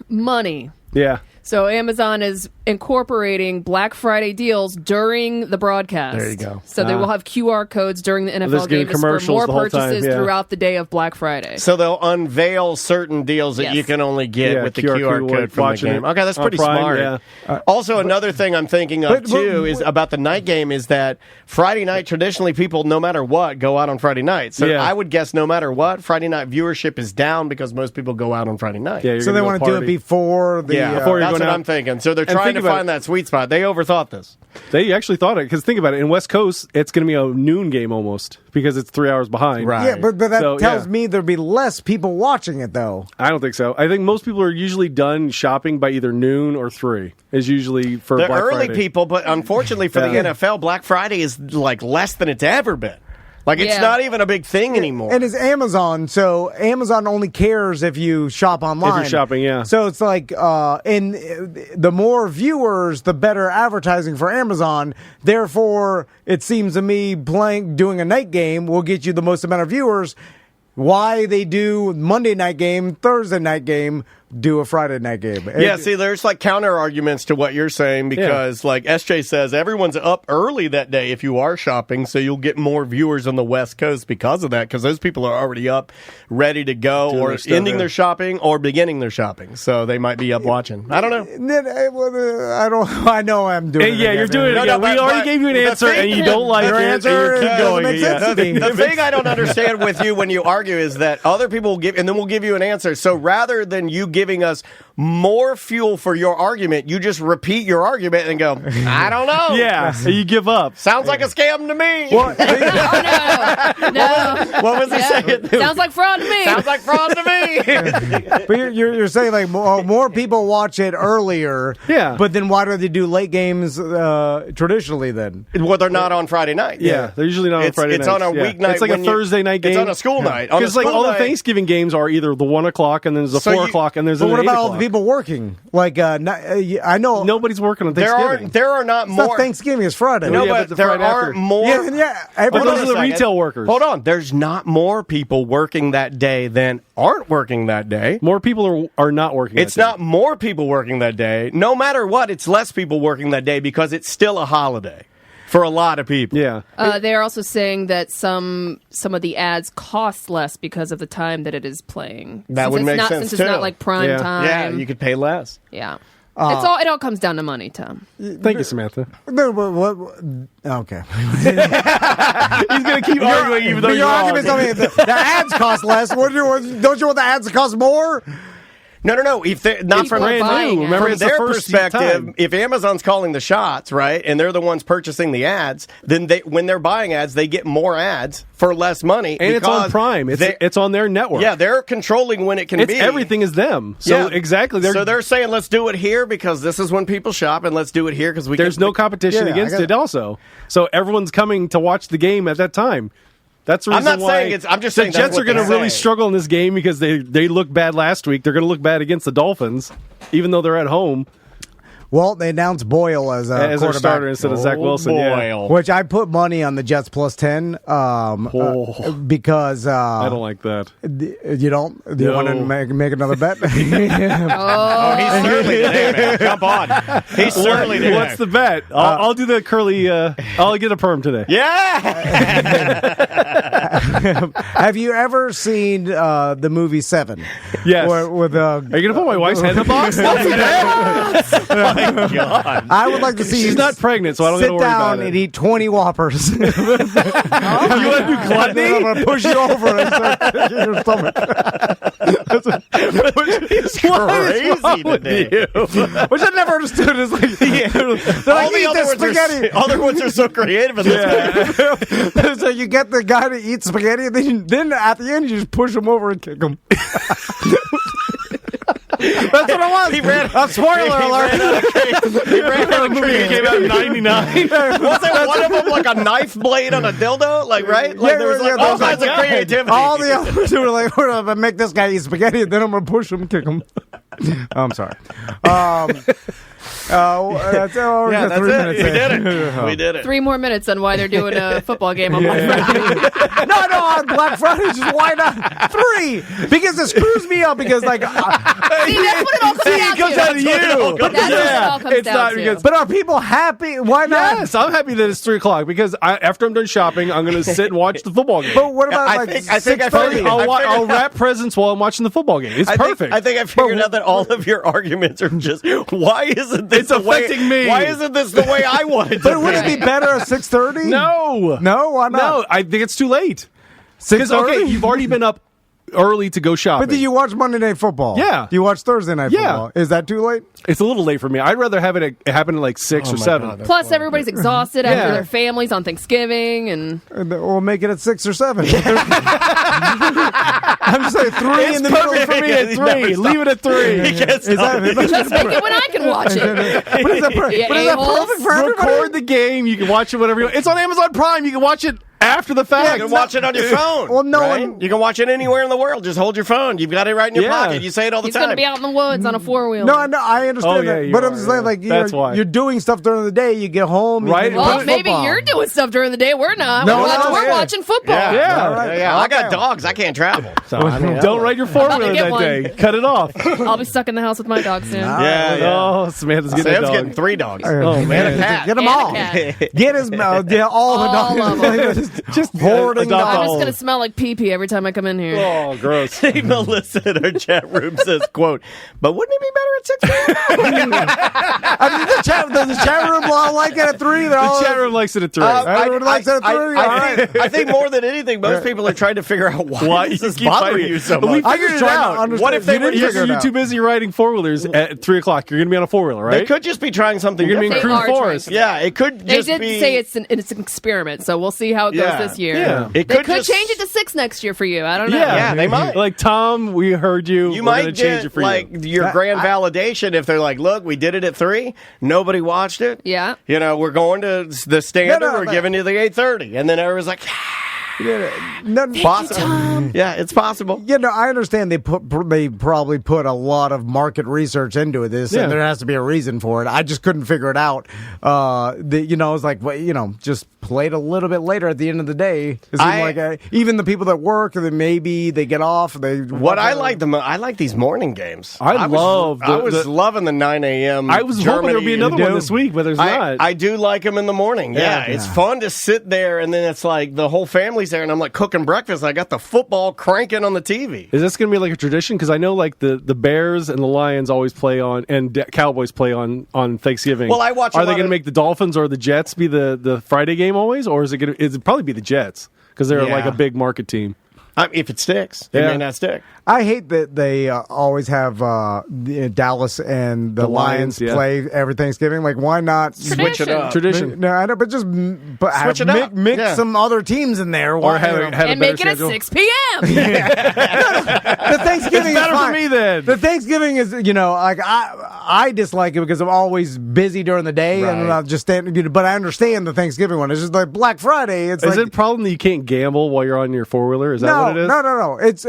Speaker 3: Money.
Speaker 6: Yeah.
Speaker 3: So Amazon is incorporating Black Friday deals during the broadcast.
Speaker 1: There you go.
Speaker 3: So they will have QR codes during the NFL game to spur more purchases throughout the day of Black Friday.
Speaker 1: So they'll unveil certain deals that you can only get with the QR code from the game. Okay, that's pretty smart. Yeah. Also, another thing I'm thinking of, too, is about the night game is that Friday night, traditionally, people, no matter what, go out on Friday night. So I would guess no matter what, Friday night viewership is down because most people go out on Friday night.
Speaker 6: Yeah,
Speaker 2: so they want to do it before the...
Speaker 6: before you're
Speaker 1: that's what I'm thinking. So they're trying to find that sweet spot. They overthought this.
Speaker 6: They actually thought it, because think about it. In West Coast, it's going to be a noon game almost, because it's 3 hours behind.
Speaker 1: Right.
Speaker 2: Yeah, but that tells me there'd be less people watching it, though.
Speaker 6: I don't think so. I think most people are usually done shopping by either noon or 3. Is usually for
Speaker 1: the
Speaker 6: Black
Speaker 1: early
Speaker 6: Friday.
Speaker 1: people, but unfortunately for the NFL, Black Friday is like less than it's ever been. Like, it's not even a big thing anymore.
Speaker 2: And it's Amazon, so Amazon only cares if you shop online.
Speaker 6: If you're shopping, yeah.
Speaker 2: So it's like, and the more viewers, the better advertising for Amazon. Therefore, it seems to me doing a night game will get you the most amount of viewers. Why they do Monday night game, Thursday night game, do a Friday night game.
Speaker 1: Yeah, see, there's like counter arguments to what you're saying because, like SJ says, everyone's up early that day if you are shopping, so you'll get more viewers on the West Coast because of that, because those people are already up, ready to go, or ending their shopping or beginning their shopping, so they might be up watching. I don't know.
Speaker 2: I know I'm doing it.
Speaker 6: Yeah, you're doing it. We already gave you an answer, and you don't like
Speaker 2: your
Speaker 6: it,
Speaker 2: answer.
Speaker 6: and you keep going.
Speaker 1: The thing I don't understand with you when you argue is that other people will give, and then we'll give you an answer. So rather than you giving us more fuel for your argument, you just repeat your argument and go, I don't know.
Speaker 6: Yeah, so you give up.
Speaker 1: Sounds like a scam to me.
Speaker 2: What?
Speaker 3: No.
Speaker 1: What was he saying?
Speaker 3: Sounds like fraud to me.
Speaker 1: Sounds like fraud to me.
Speaker 2: But you're saying like more people watch it earlier.
Speaker 6: Yeah.
Speaker 2: But then why do they do late games traditionally then?
Speaker 1: Well, they're not on Friday night.
Speaker 6: Yeah, they're usually not on Friday night.
Speaker 1: It's on a weeknight.
Speaker 6: It's like a Thursday night game.
Speaker 1: It's on a school night.
Speaker 6: Because like all the Thanksgiving games are either the 1 o'clock and then there's a 4 o'clock and there's an 8
Speaker 2: But what about
Speaker 6: o'clock.
Speaker 2: all the people working? Like, I know
Speaker 6: nobody's working on Thanksgiving.
Speaker 1: There are not
Speaker 2: it's
Speaker 1: more.
Speaker 2: not Thanksgiving, it's Friday.
Speaker 1: No,
Speaker 6: Yeah,
Speaker 1: but
Speaker 6: the
Speaker 1: there
Speaker 6: Friday
Speaker 1: aren't
Speaker 6: after.
Speaker 1: more.
Speaker 6: But those are the retail workers.
Speaker 1: Hold on. There's not more people working that day than aren't working that day.
Speaker 6: More people are not working.
Speaker 1: It's not more people working that day. No matter what, it's less people working that day because it's still a holiday for a lot of people.
Speaker 6: Yeah.
Speaker 3: They're also saying that some of the ads cost less because of the time that it is playing.
Speaker 1: That would make sense,
Speaker 3: since it's not
Speaker 1: too.
Speaker 3: like prime time.
Speaker 1: Yeah, you could pay less.
Speaker 3: Yeah. It all comes down to money, Tom.
Speaker 6: Thank you, Samantha.
Speaker 2: No, but okay.
Speaker 6: He's going to keep arguing even though
Speaker 2: your
Speaker 6: you're wrong.
Speaker 2: argument's telling me the ads cost less. Don't you want the ads to cost more?
Speaker 1: No. If not from
Speaker 3: People are buying it.
Speaker 6: Remember,
Speaker 1: from
Speaker 6: it's the
Speaker 1: their
Speaker 6: first
Speaker 1: perspective,
Speaker 6: time.
Speaker 1: if Amazon's calling the shots, right, and they're the ones purchasing the ads, then when they're buying ads, they get more ads for less money.
Speaker 6: And it's on Prime. It's on their network.
Speaker 1: Yeah, they're controlling when it can be.
Speaker 6: Everything is them. So exactly.
Speaker 1: They're saying, let's do it here because this is when people shop, and let's do it here because
Speaker 6: there's no competition against it also. So everyone's coming to watch the game at that time. That's the reason
Speaker 1: I'm not
Speaker 6: why
Speaker 1: saying it's. I'm just saying
Speaker 6: the Jets are going to really struggle in this game because they looked bad last week. They're going to look bad against the Dolphins, even though they're at home.
Speaker 2: Well, they announced Boyle as a
Speaker 6: their
Speaker 2: quarterback
Speaker 6: starter instead of Zach Wilson.
Speaker 1: Boyle.
Speaker 2: which I put money on the Jets plus 10 because
Speaker 6: I don't like that.
Speaker 2: you don't. Do you want to make another bet?
Speaker 1: Oh, he's certainly did, man. Come on, he's certainly did.
Speaker 6: What's the bet? I'll do the curly. I'll get a perm today.
Speaker 1: Yeah.
Speaker 2: Have you ever seen the movie Seven?
Speaker 6: Yes.
Speaker 2: With
Speaker 6: Are you going to put my wife's head in the box?
Speaker 1: my God.
Speaker 2: I would like to see
Speaker 6: She's
Speaker 2: you
Speaker 6: not pregnant, so I don't
Speaker 2: sit
Speaker 6: have to worry
Speaker 2: down
Speaker 6: about
Speaker 2: and
Speaker 6: it.
Speaker 2: eat 20 Whoppers.
Speaker 6: You want to do
Speaker 2: I'm
Speaker 6: gluttony?
Speaker 2: going to push you over and start kicking your stomach.
Speaker 1: It's crazy today.
Speaker 2: Which I never understood. Is like, they're like, eat this spaghetti.
Speaker 1: Other ones are so creative in this.
Speaker 2: So you get the guy to eat spaghetti, and then at the end you just push him over and kick him. That's what I was.
Speaker 1: He ran.
Speaker 2: Spoiler alert.
Speaker 1: He ran out of
Speaker 6: The movie came out in 99.
Speaker 1: Wasn't one of them like a knife blade on a dildo? Like, right? Like, there was like all kinds of creativity.
Speaker 2: All the others were like, we're going to make this guy eat spaghetti, and then I'm going to push him, kick him. I'm sorry. That's 3
Speaker 1: it.
Speaker 2: minutes
Speaker 1: We
Speaker 2: in.
Speaker 1: did it. We did it.
Speaker 3: 3 more minutes on why they're doing a football game on Black Friday.
Speaker 2: No, on Black Friday, just why not 3? Because it screws me up. Because like,
Speaker 3: See, that's what it all comes down to.
Speaker 6: you.
Speaker 3: That's what it all comes
Speaker 6: It's
Speaker 3: down
Speaker 6: not
Speaker 3: to.
Speaker 6: because.
Speaker 2: but are people happy? Why not?
Speaker 6: Yes, I'm happy that it's 3 o'clock because after I'm done shopping, I'm going to sit and watch the football game.
Speaker 2: But what about
Speaker 1: I think I figured-
Speaker 6: I'll wrap presents while I'm watching the football game. It's perfect.
Speaker 1: I think I figured out that all of your arguments are just why isn't this
Speaker 6: It's
Speaker 1: the way,
Speaker 6: affecting me.
Speaker 1: Why isn't this the way I wanted to?
Speaker 2: But would it be better at 6:30?
Speaker 6: No,
Speaker 2: why not?
Speaker 6: no. I think it's too late. Because
Speaker 2: 6:30?
Speaker 6: you've already been up early to go shopping.
Speaker 2: But do you watch Monday Night Football?
Speaker 6: Yeah.
Speaker 2: Do you watch Thursday Night
Speaker 6: Yeah.
Speaker 2: Football? Is that too late?
Speaker 6: It's a little late for me. I'd rather have it happen at like 6 or 7.
Speaker 3: Plus, everybody's exhausted after
Speaker 6: Yeah.
Speaker 3: their families on Thanksgiving, and
Speaker 2: We'll make it at 6 or 7. I'm just saying 3
Speaker 6: It's
Speaker 2: in the middle.
Speaker 6: perfect for me at
Speaker 1: He never
Speaker 6: 3.
Speaker 1: stops.
Speaker 6: Leave it at 3.
Speaker 1: Is that,
Speaker 3: just make it when I can watch it.
Speaker 2: But is that,
Speaker 3: Yeah,
Speaker 2: but is that
Speaker 3: a-holes.
Speaker 2: perfect for everybody?
Speaker 6: Record the game. You can watch it whenever you want. It's on Amazon Prime. You can watch it after the fact.
Speaker 1: you can watch it on your phone.
Speaker 2: Well, no
Speaker 1: right?
Speaker 2: one-
Speaker 1: You can watch it anywhere in the world. Just hold your phone. You've got it right in your
Speaker 6: Yeah.
Speaker 1: pocket. You say it all the
Speaker 3: He's
Speaker 1: time.
Speaker 3: going to be out in the woods on a 4-wheeler.
Speaker 2: No, I understand
Speaker 6: Oh, yeah,
Speaker 2: that.
Speaker 6: you
Speaker 2: But I'm
Speaker 6: are,
Speaker 2: just saying,
Speaker 6: yeah.
Speaker 2: like,
Speaker 6: That's why.
Speaker 2: you're doing stuff during the day. You get home.
Speaker 6: Right.
Speaker 2: You can
Speaker 3: Well,
Speaker 2: watch
Speaker 3: maybe
Speaker 2: football.
Speaker 3: you're doing stuff during the day. We're not.
Speaker 2: No,
Speaker 3: we're
Speaker 2: yeah.
Speaker 3: watching football.
Speaker 1: Yeah,
Speaker 6: Yeah.
Speaker 2: All right.
Speaker 1: yeah. I got
Speaker 2: Okay.
Speaker 1: dogs. I can't travel. So I mean,
Speaker 6: Don't ride your 4-wheeler
Speaker 3: get
Speaker 6: that
Speaker 3: one.
Speaker 6: day. Cut it off.
Speaker 3: I'll be stuck in the house with my dog soon.
Speaker 1: Yeah, yeah.
Speaker 6: Oh, Samantha's getting a
Speaker 1: Sam's
Speaker 6: dog.
Speaker 1: getting 3 dogs.
Speaker 6: Oh,
Speaker 1: And
Speaker 6: man.
Speaker 1: a cat.
Speaker 2: Get them
Speaker 3: And a
Speaker 2: all.
Speaker 3: cat.
Speaker 2: Get his all the
Speaker 3: All of
Speaker 2: dogs. Just hoarding
Speaker 6: adopt
Speaker 3: I'm
Speaker 2: dogs.
Speaker 3: just going to smell like pee-pee every time I come in here.
Speaker 6: Oh, gross.
Speaker 1: Hey, Melissa in our chat room says, quote, but wouldn't it be better at 6
Speaker 2: I mean, does the chat room all like it at 3? They're all
Speaker 6: The chat room likes it at 3.
Speaker 2: Everyone likes it at 3? All right.
Speaker 1: I think more than anything, most people are trying to figure out why
Speaker 6: you
Speaker 1: does this
Speaker 6: keep
Speaker 1: bother
Speaker 6: fighting
Speaker 1: you
Speaker 6: it.
Speaker 1: so
Speaker 6: But we
Speaker 1: much.
Speaker 6: figured
Speaker 2: I'm
Speaker 6: it
Speaker 2: just trying to
Speaker 6: out.
Speaker 2: understand.
Speaker 1: What if they
Speaker 2: You
Speaker 1: were
Speaker 2: didn't figure it
Speaker 6: You're
Speaker 2: out.
Speaker 6: too busy riding 4-wheelers at 3 o'clock. You're going to be on a 4-wheeler, right?
Speaker 1: They could just be trying something
Speaker 6: You're going to be in
Speaker 1: different.
Speaker 3: They
Speaker 6: Crude
Speaker 3: are
Speaker 6: Forest.
Speaker 3: trying
Speaker 1: Yeah, it could
Speaker 3: They
Speaker 1: just
Speaker 3: did
Speaker 1: be.
Speaker 3: say it's an experiment, so we'll see how it
Speaker 1: Yeah.
Speaker 3: goes this year.
Speaker 6: Yeah.
Speaker 1: It
Speaker 3: They could
Speaker 1: just-
Speaker 3: change it to 6 next year for you. I don't know.
Speaker 1: Yeah, they might.
Speaker 6: Like, Tom, we heard you.
Speaker 1: You
Speaker 6: We're
Speaker 1: might
Speaker 6: going to change
Speaker 1: get
Speaker 6: it for
Speaker 1: like
Speaker 6: you.
Speaker 1: your grand validation if they're like, "Look, we did it at 3. Nobody watched it.
Speaker 3: Yeah.
Speaker 1: You know, we're going to the standard.
Speaker 2: No,
Speaker 1: we're
Speaker 2: but-
Speaker 1: giving you the 8:30, and then everyone's like, possible. Yeah, it's possible.
Speaker 2: You know, I understand they probably put a lot of market research into this,
Speaker 6: Yeah.
Speaker 2: and there has to be a reason for it. I just couldn't figure it out. It's like, well, just play it a little bit later at the end of the day. It seemed like even the people that work, then maybe they get off.
Speaker 1: What I like I like these morning games.
Speaker 6: I
Speaker 1: was loving the 9 a.m.
Speaker 6: I was hoping there would be another one this week, but there's not.
Speaker 1: I do like them in the morning. Yeah, it's fun to sit there, and then it's like the whole family's there, and I'm like cooking breakfast. I got the football cranking on the TV.
Speaker 6: Is this going to be like a tradition? Because I know like the Bears and the Lions always play on, and Cowboys play on Thanksgiving.
Speaker 1: Well, I watch a
Speaker 6: Are they
Speaker 1: lot
Speaker 6: going to
Speaker 1: of-
Speaker 6: make the Dolphins or the Jets be the Friday game always, or is it probably be the Jets because they're
Speaker 1: Yeah.
Speaker 6: like a big market team?
Speaker 1: If it sticks, it
Speaker 6: Yeah.
Speaker 1: may not stick.
Speaker 2: I hate that they always have Dallas and the Lions
Speaker 6: Lions, yeah.
Speaker 2: play every Thanksgiving. Like, why not
Speaker 1: Switch it up.
Speaker 6: Tradition.
Speaker 2: No, I know, but just
Speaker 1: Switch it up.
Speaker 2: mix
Speaker 1: Yeah.
Speaker 2: some other teams in there.
Speaker 6: Or
Speaker 2: Why,
Speaker 6: have a
Speaker 3: And
Speaker 6: better
Speaker 3: make it at
Speaker 6: schedule.
Speaker 3: 6 p.m.
Speaker 2: the Thanksgiving
Speaker 6: It's better
Speaker 2: is
Speaker 6: for
Speaker 2: fine.
Speaker 6: me then.
Speaker 2: The Thanksgiving is, like I dislike it because I'm always busy during the day and I'm just standing. But I understand the Thanksgiving one. It's just like Black Friday. It's
Speaker 6: Is
Speaker 2: like,
Speaker 6: it a problem that you can't gamble while you're on your 4-wheeler? Is that
Speaker 2: no,
Speaker 6: what it is?
Speaker 2: no. It's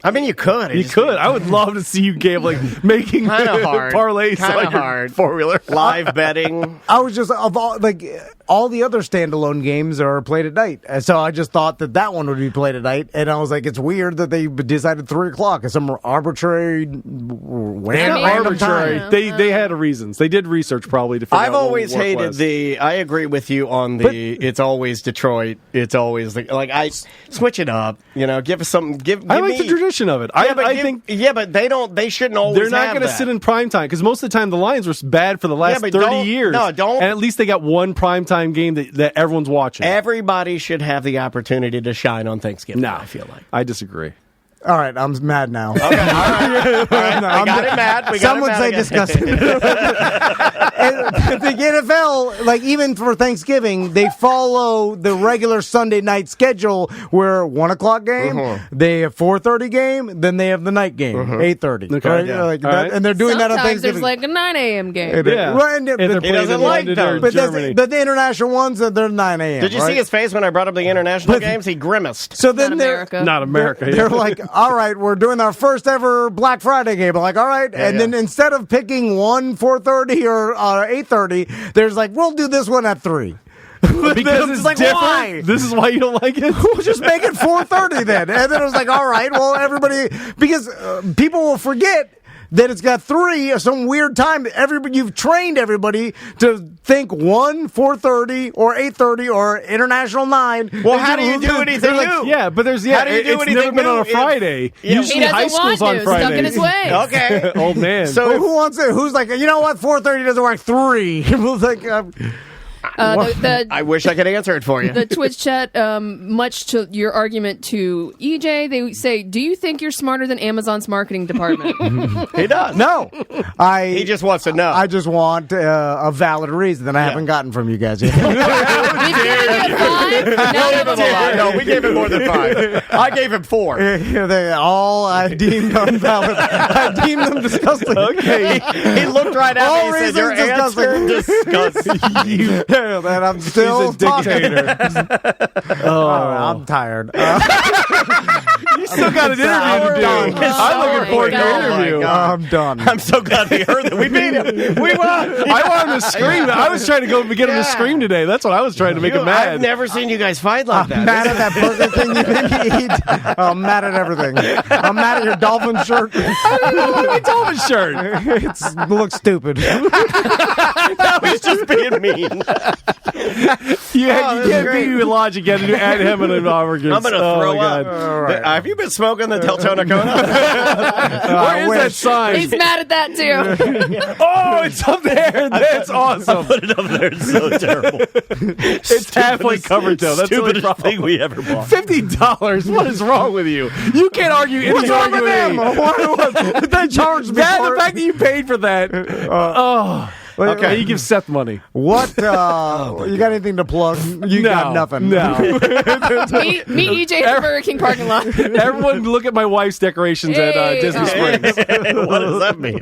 Speaker 1: I mean, you could.
Speaker 6: You could. I would love to see you gambling, making
Speaker 1: Kind of hard.
Speaker 6: parlays
Speaker 1: Kind
Speaker 6: on
Speaker 1: of
Speaker 6: your
Speaker 1: hard.
Speaker 6: 4-wheeler.
Speaker 1: Live betting.
Speaker 2: I was just of all like all the other standalone games are played at night. And so I just thought that one would be played at night. And I was like, it's weird that they decided 3 o'clock. It's some arbitrary, random time.
Speaker 6: They had reasons. They did research probably to figure out.
Speaker 1: I've always hated I agree with you on it's always Detroit. It's always I switch it up. Give us something.
Speaker 6: I like the tradition of it. I think.
Speaker 1: Yeah, but they shouldn't always.
Speaker 6: They're not going to sit in prime time because most of the time the Lions were bad for the last 30 years.
Speaker 1: No, don't.
Speaker 6: And at least they got one primetime game that everyone's watching.
Speaker 1: Everybody should have the opportunity to shine on Thanksgiving.
Speaker 6: No,
Speaker 1: I feel like.
Speaker 6: I disagree.
Speaker 2: All right, I'm mad now.
Speaker 1: Okay, all right. I got it mad.
Speaker 2: Some would say disgusting. The NFL, even for Thanksgiving, they follow the regular Sunday night schedule where 1 o'clock game, they have 4:30 game, then they have the night game, 8:30.
Speaker 6: Okay,
Speaker 2: right?
Speaker 6: Yeah.
Speaker 2: And they're doing that on Thanksgiving.
Speaker 3: There's a 9 a.m. game.
Speaker 6: Yeah.
Speaker 1: He doesn't like those.
Speaker 2: But the international ones, they're 9 a.m.
Speaker 1: Did you see his face when I brought up the international games? He grimaced.
Speaker 2: So then
Speaker 6: Not America.
Speaker 2: They're like, all right, we're doing our first ever Black Friday game. I'm like, all right. Then instead of picking 4:30 or 8:30, there's like, we'll do this one at 3.
Speaker 6: Because it's
Speaker 2: like,
Speaker 6: different.
Speaker 2: why?
Speaker 6: This is why you don't like it?
Speaker 2: We'll just make it 4:30 then. And then it was like, all right, well, everybody, because people will forget that it's got 3 or some weird time. You've trained everybody to think 1, 4:30 or 8:30 or international 9.
Speaker 1: Well, how do you do anything new?
Speaker 6: Yeah, but how do you do
Speaker 1: anything
Speaker 6: never been
Speaker 1: new
Speaker 6: on a Friday. Usually
Speaker 3: he
Speaker 6: high school's on Friday.
Speaker 3: Stuck in his way.
Speaker 1: Okay.
Speaker 6: Old man.
Speaker 2: So who wants it? Who's like, you know what? 4:30 doesn't work. 3. We'll like.
Speaker 1: I wish I could answer it for you.
Speaker 3: The Twitch chat, much to your argument to EJ, they say, "Do you think you're smarter than Amazon's marketing department?"
Speaker 1: He does.
Speaker 2: No,
Speaker 1: he just wants to know.
Speaker 2: I just want a valid reason that I haven't gotten from you guys yet.
Speaker 3: We've given you 5.
Speaker 1: No, we gave him more than 5. I gave him 4.
Speaker 2: I deemed invalid. I deemed them disgusting.
Speaker 1: Okay. He looked right at me and said, "Your answer disgusts you."
Speaker 2: That I'm still
Speaker 6: He's a dictator.
Speaker 2: I'm tired.
Speaker 6: You still got an interview to do. I'm looking forward to your interview.
Speaker 2: I'm done.
Speaker 1: I'm so glad we heard that. We beat him. We won.
Speaker 6: I want him to scream. I was trying to go get him to scream today. That's what I was trying to make him mad.
Speaker 1: I've never seen you guys fight like that.
Speaker 2: I'm mad at that burger thing you made me eat. I'm mad at everything. I'm mad at your dolphin shirt.
Speaker 6: I don't know about my dolphin shirt.
Speaker 2: It looks stupid.
Speaker 1: No, he's just being mean.
Speaker 6: You can't beat me with logic. You got to add him and an argument.
Speaker 1: I'm going to throw up. Right. Have you been smoking the Deltona Cola?
Speaker 6: Where is that sign?
Speaker 3: He's mad at that too.
Speaker 6: Oh, it's up there. That's awesome.
Speaker 1: I put it up there. It's so terrible.
Speaker 6: It's halfway covered, though. That's the only
Speaker 1: stupidest thing we ever bought.
Speaker 6: $50. What is wrong with you? You can't argue any
Speaker 2: What's wrong
Speaker 6: argument.
Speaker 2: with them? They charged me
Speaker 6: That,
Speaker 2: for
Speaker 6: the
Speaker 2: it.
Speaker 6: fact that you paid for that. Okay, you give Seth money.
Speaker 2: What? You got anything to plug? You got nothing.
Speaker 6: No.
Speaker 3: Meet EJ at the Burger King parking lot.
Speaker 6: Everyone look at my wife's decorations at Disney Springs.
Speaker 1: What does that mean?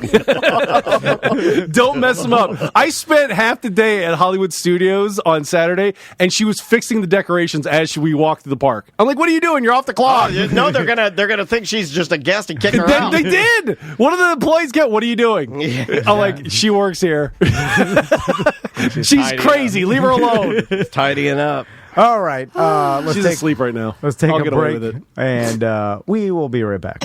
Speaker 6: Don't mess them up. I spent half the day at Hollywood Studios on Saturday, and she was fixing the decorations as we walked to the park. I'm like, "What are you doing? You're off the clock."
Speaker 1: No, they're gonna think she's just a guest and kick her out.
Speaker 6: They did. One of the employees get, "What are you doing?" I'm like, "She works here." She's crazy. Leave her alone.
Speaker 1: Tidying up.
Speaker 2: All right. Let's
Speaker 6: She's asleep right now.
Speaker 2: Let's take
Speaker 6: I'll
Speaker 2: a
Speaker 6: get away
Speaker 2: break,
Speaker 6: with it.
Speaker 2: and we will be right back.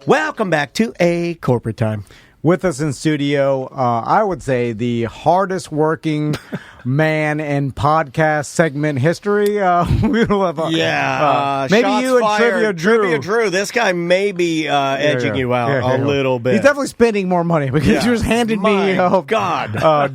Speaker 1: Welcome back to A Corporate Time.
Speaker 2: With us in studio, I would say the hardest working man in podcast segment history. We'll have maybe
Speaker 1: shots
Speaker 2: you and
Speaker 1: fired.
Speaker 2: Trivia Drew.
Speaker 1: This guy may be edging you out a little bit.
Speaker 2: He's definitely spending more money because he was handing me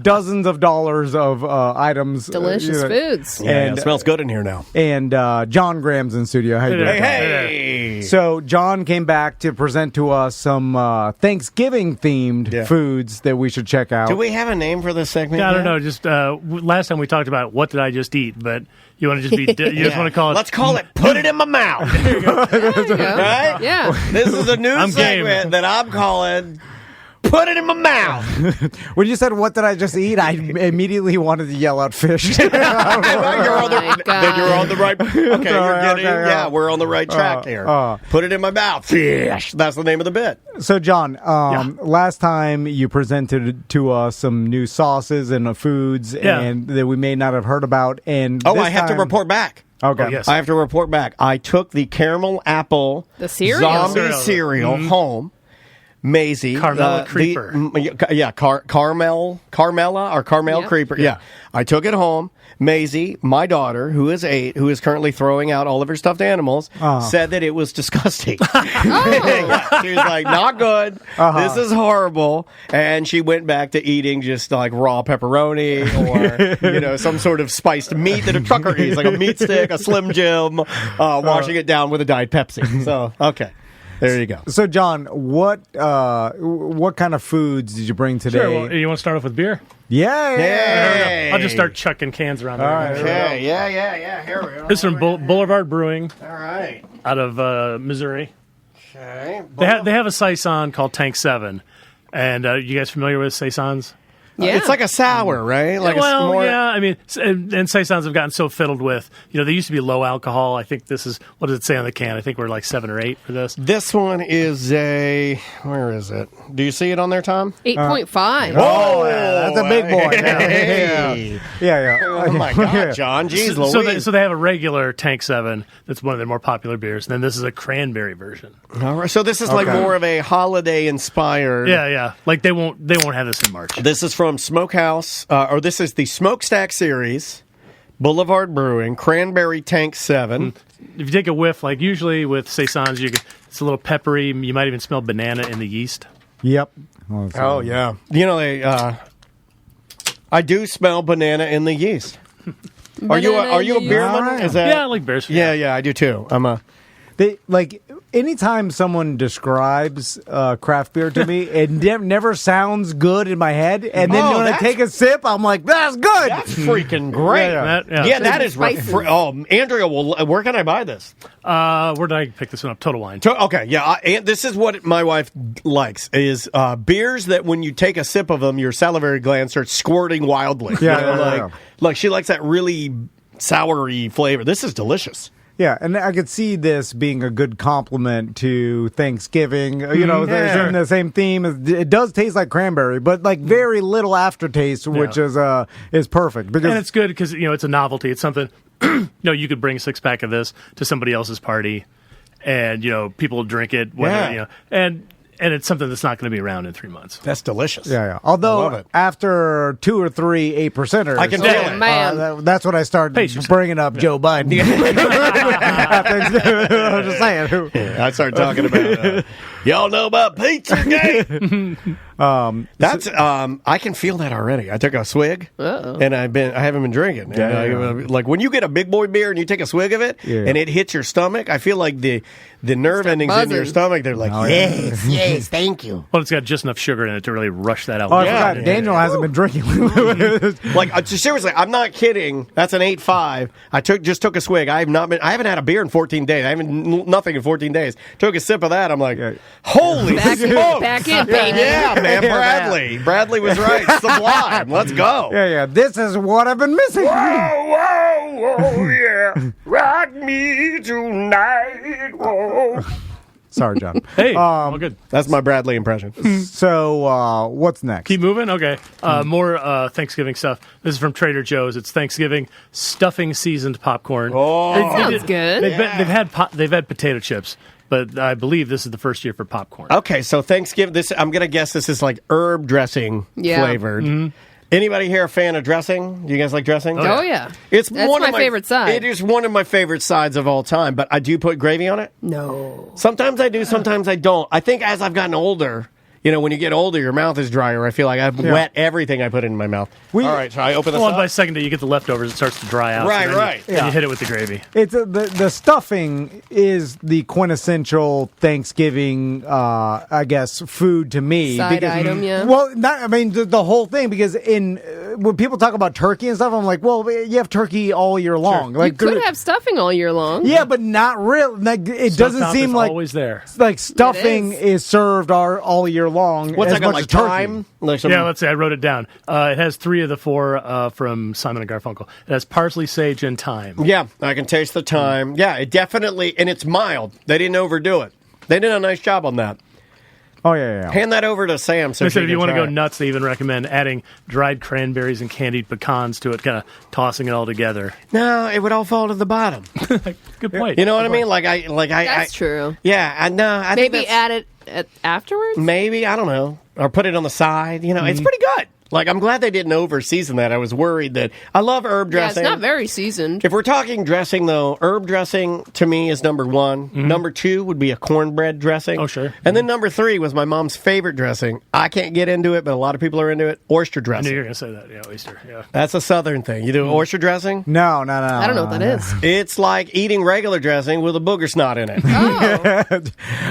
Speaker 2: dozens of dollars of items.
Speaker 3: Delicious foods.
Speaker 1: And it smells good in here now.
Speaker 2: And John Graham's in studio. How you doing?
Speaker 1: Hey.
Speaker 2: So John came back to present to us some Thanksgiving themed foods that we should check out.
Speaker 1: Do we have a name for this segment?
Speaker 7: I don't know. Just last time we talked about what did I just eat, but you want to just be you just want to call it.
Speaker 1: Let's call it "Put It in My Mouth."
Speaker 3: There you go.
Speaker 1: Right?
Speaker 3: Yeah.
Speaker 1: This is a new segment that I'm calling put it in my mouth.
Speaker 2: When you said, what did I just eat? I immediately wanted to yell out fish.
Speaker 1: Then you're on the right. Okay, we're on the right track here. Put it in my mouth. Fish. That's the name of the bit.
Speaker 2: So, John, last time you presented to us some new sauces and foods and that we may not have heard about. And
Speaker 1: I have to report back.
Speaker 2: Okay.
Speaker 6: Oh, yes.
Speaker 1: I have to report back. I took the caramel apple zombie cereal home. Maisie.
Speaker 7: Carmela Creeper.
Speaker 1: Carmela or Carmel Creeper. Yeah. I took it home. Maisie, my daughter, who is 8, who is currently throwing out all of her stuffed animals, said that it was disgusting. She was like, not good. This is horrible. And she went back to eating just like raw pepperoni or, some sort of spiced meat that a trucker eats, like a meat stick, a Slim Jim, washing it down with a Diet Pepsi. So, okay. There you go.
Speaker 2: So, John, what kind of foods did you bring today?
Speaker 7: Sure. Well, you want to start off with beer?
Speaker 2: Yeah.
Speaker 7: I'll just start chucking cans around.
Speaker 2: All right.
Speaker 1: Okay. Yeah. Here we go.
Speaker 7: This is from Boulevard Brewing.
Speaker 1: All right.
Speaker 7: Out of Missouri.
Speaker 1: Okay.
Speaker 7: They have a saison called Tank 7. And you guys familiar with saisons?
Speaker 3: Yeah.
Speaker 1: It's like a sour, right? Like
Speaker 7: I mean, and saisons have gotten so fiddled with, they used to be low alcohol. I think this is, what does it say on the can? I think we're like 7 or 8 for this.
Speaker 1: This one is where is it? Do you see it on there, Tom?
Speaker 3: 8.5.
Speaker 2: Oh, that's a big boy. Yeah.
Speaker 1: Oh, my God, John. Jeez Louise.
Speaker 7: So they have a regular Tank 7 that's one of their more popular beers. And then this is a cranberry version.
Speaker 1: All right. So this is like more of a holiday-inspired.
Speaker 7: Yeah. Like they won't have this in March.
Speaker 1: This is from Smokehouse, or this is the Smokestack Series, Boulevard Brewing, Cranberry Tank 7.
Speaker 7: If you take a whiff, like usually with saisons, it's a little peppery. You might even smell banana in the yeast.
Speaker 2: Yep.
Speaker 1: Oh, yeah. I do smell banana in the yeast. Are you a beerman? Is that?
Speaker 7: Yeah, I like beers.
Speaker 1: Yeah, I do too.
Speaker 2: Anytime someone describes craft beer to me, it never sounds good in my head. And then when I take a sip, I'm like, that's good.
Speaker 1: That's freaking great. That is Andrea, where can I buy this?
Speaker 7: Where did I pick this one up? Total Wine.
Speaker 1: Okay, yeah. This is what my wife likes, is beers that when you take a sip of them, your salivary gland starts squirting wildly. Like she likes that really soury flavor. This is delicious.
Speaker 2: Yeah, and I could see this being a good complement to Thanksgiving. They're in the same theme. It does taste like cranberry, but like very little aftertaste, which is perfect.
Speaker 7: And it's good because it's a novelty. It's something you could bring a 6-pack of this to somebody else's party, and people will drink it. And it's something that's not going to be around in 3 months.
Speaker 1: That's delicious.
Speaker 2: Yeah. Although after 2 or 3 8%ers,
Speaker 1: I can feel it.
Speaker 3: Man.
Speaker 2: That's when I start bringing up Joe Biden. I'm just saying.
Speaker 1: I started talking about y'all know about Pizzagate. I can feel that already. I took a swig, and I haven't been drinking. Like when you get a big boy beer and you take a swig of it, and it hits your stomach, I feel like the nerve endings in your stomach. They're like, yes, thank you.
Speaker 7: Well, it's got just enough sugar in it to really rush that out.
Speaker 2: Oh, I forgot. Daniel hasn't been drinking.
Speaker 1: Seriously, I'm not kidding. That's an 8.5. I just took a swig. I haven't had a beer in 14 days. I haven't nothing in 14 days. Took a sip of that. I'm like, holy smokes.
Speaker 3: Back in, baby.
Speaker 1: Yeah, man. Bradley was right. Sublime. Let's go.
Speaker 2: Yeah. This is what I've been missing.
Speaker 1: Whoa, yeah. Rock me tonight. Whoa.
Speaker 2: Sorry, John.
Speaker 7: Hey, all good.
Speaker 1: That's my Bradley impression.
Speaker 2: So, what's next?
Speaker 7: Keep moving? Okay. More Thanksgiving stuff. This is from Trader Joe's. It's Thanksgiving stuffing seasoned popcorn.
Speaker 3: Oh, that sounds good.
Speaker 7: They've had potato chips, but I believe this is the first year for popcorn.
Speaker 1: Okay, so Thanksgiving, I'm going to guess this is like herb dressing flavored. Mm-hmm. Anybody here a fan of dressing? Do you guys like dressing?
Speaker 3: Oh, yeah.
Speaker 1: That's
Speaker 3: one of my favorite side.
Speaker 1: It is one of my favorite sides of all time, but I do put gravy on it.
Speaker 3: No.
Speaker 1: Sometimes I do, sometimes I don't. I think as I've gotten older, when you get older, your mouth is drier. I feel like I've wet everything I put in my mouth. All right, so I open this up.
Speaker 7: By second day, you get the leftovers. It starts to dry out.
Speaker 1: Right.
Speaker 7: You hit it with the gravy.
Speaker 2: It's the stuffing is the quintessential Thanksgiving, I guess, food to me.
Speaker 3: Side item, yeah.
Speaker 2: Well, the whole thing, because when people talk about turkey and stuff, I'm like, well, you have turkey all year long.
Speaker 3: Like, you could have stuffing all year long.
Speaker 2: Yeah, but not real. Like, it doesn't seem like
Speaker 6: always there.
Speaker 2: Like stuffing is served all year long.
Speaker 1: What's that got, like
Speaker 2: thyme?
Speaker 6: Yeah, let's see. I wrote it down. It has 3 of the 4 from Simon and Garfunkel. It has parsley, sage, and thyme.
Speaker 1: Yeah, I can taste the thyme. Yeah, it definitely, and it's mild. They didn't overdo it. They did a nice job on that.
Speaker 2: Oh, yeah.
Speaker 1: Hand that over to Sam. So
Speaker 6: if you want to go nuts, they even recommend adding dried cranberries and candied pecans to it, kind of tossing it all together.
Speaker 1: No, it would all fall to the bottom.
Speaker 6: Good point.
Speaker 1: You know what I mean?
Speaker 3: That's true.
Speaker 1: Yeah, I
Speaker 3: maybe
Speaker 1: think
Speaker 3: add it afterwards.
Speaker 1: Maybe, I don't know, or put it on the side. It's pretty good. Like, I'm glad they didn't over-season that. I was worried that... I love herb dressing.
Speaker 3: Yeah, it's not very seasoned.
Speaker 1: If we're talking dressing, though, herb dressing, to me, is number 1. Mm-hmm. Number 2 would be a cornbread dressing.
Speaker 6: Oh, sure.
Speaker 1: And then number 3 was my mom's favorite dressing. I can't get into it, but a lot of people are into it. Oyster dressing.
Speaker 6: I knew you were going to say that. Yeah, oyster. Yeah.
Speaker 1: That's a southern thing. You do oyster dressing?
Speaker 2: No.
Speaker 3: I don't know what that is.
Speaker 1: It's like eating regular dressing with a booger snot in it.
Speaker 3: Oh.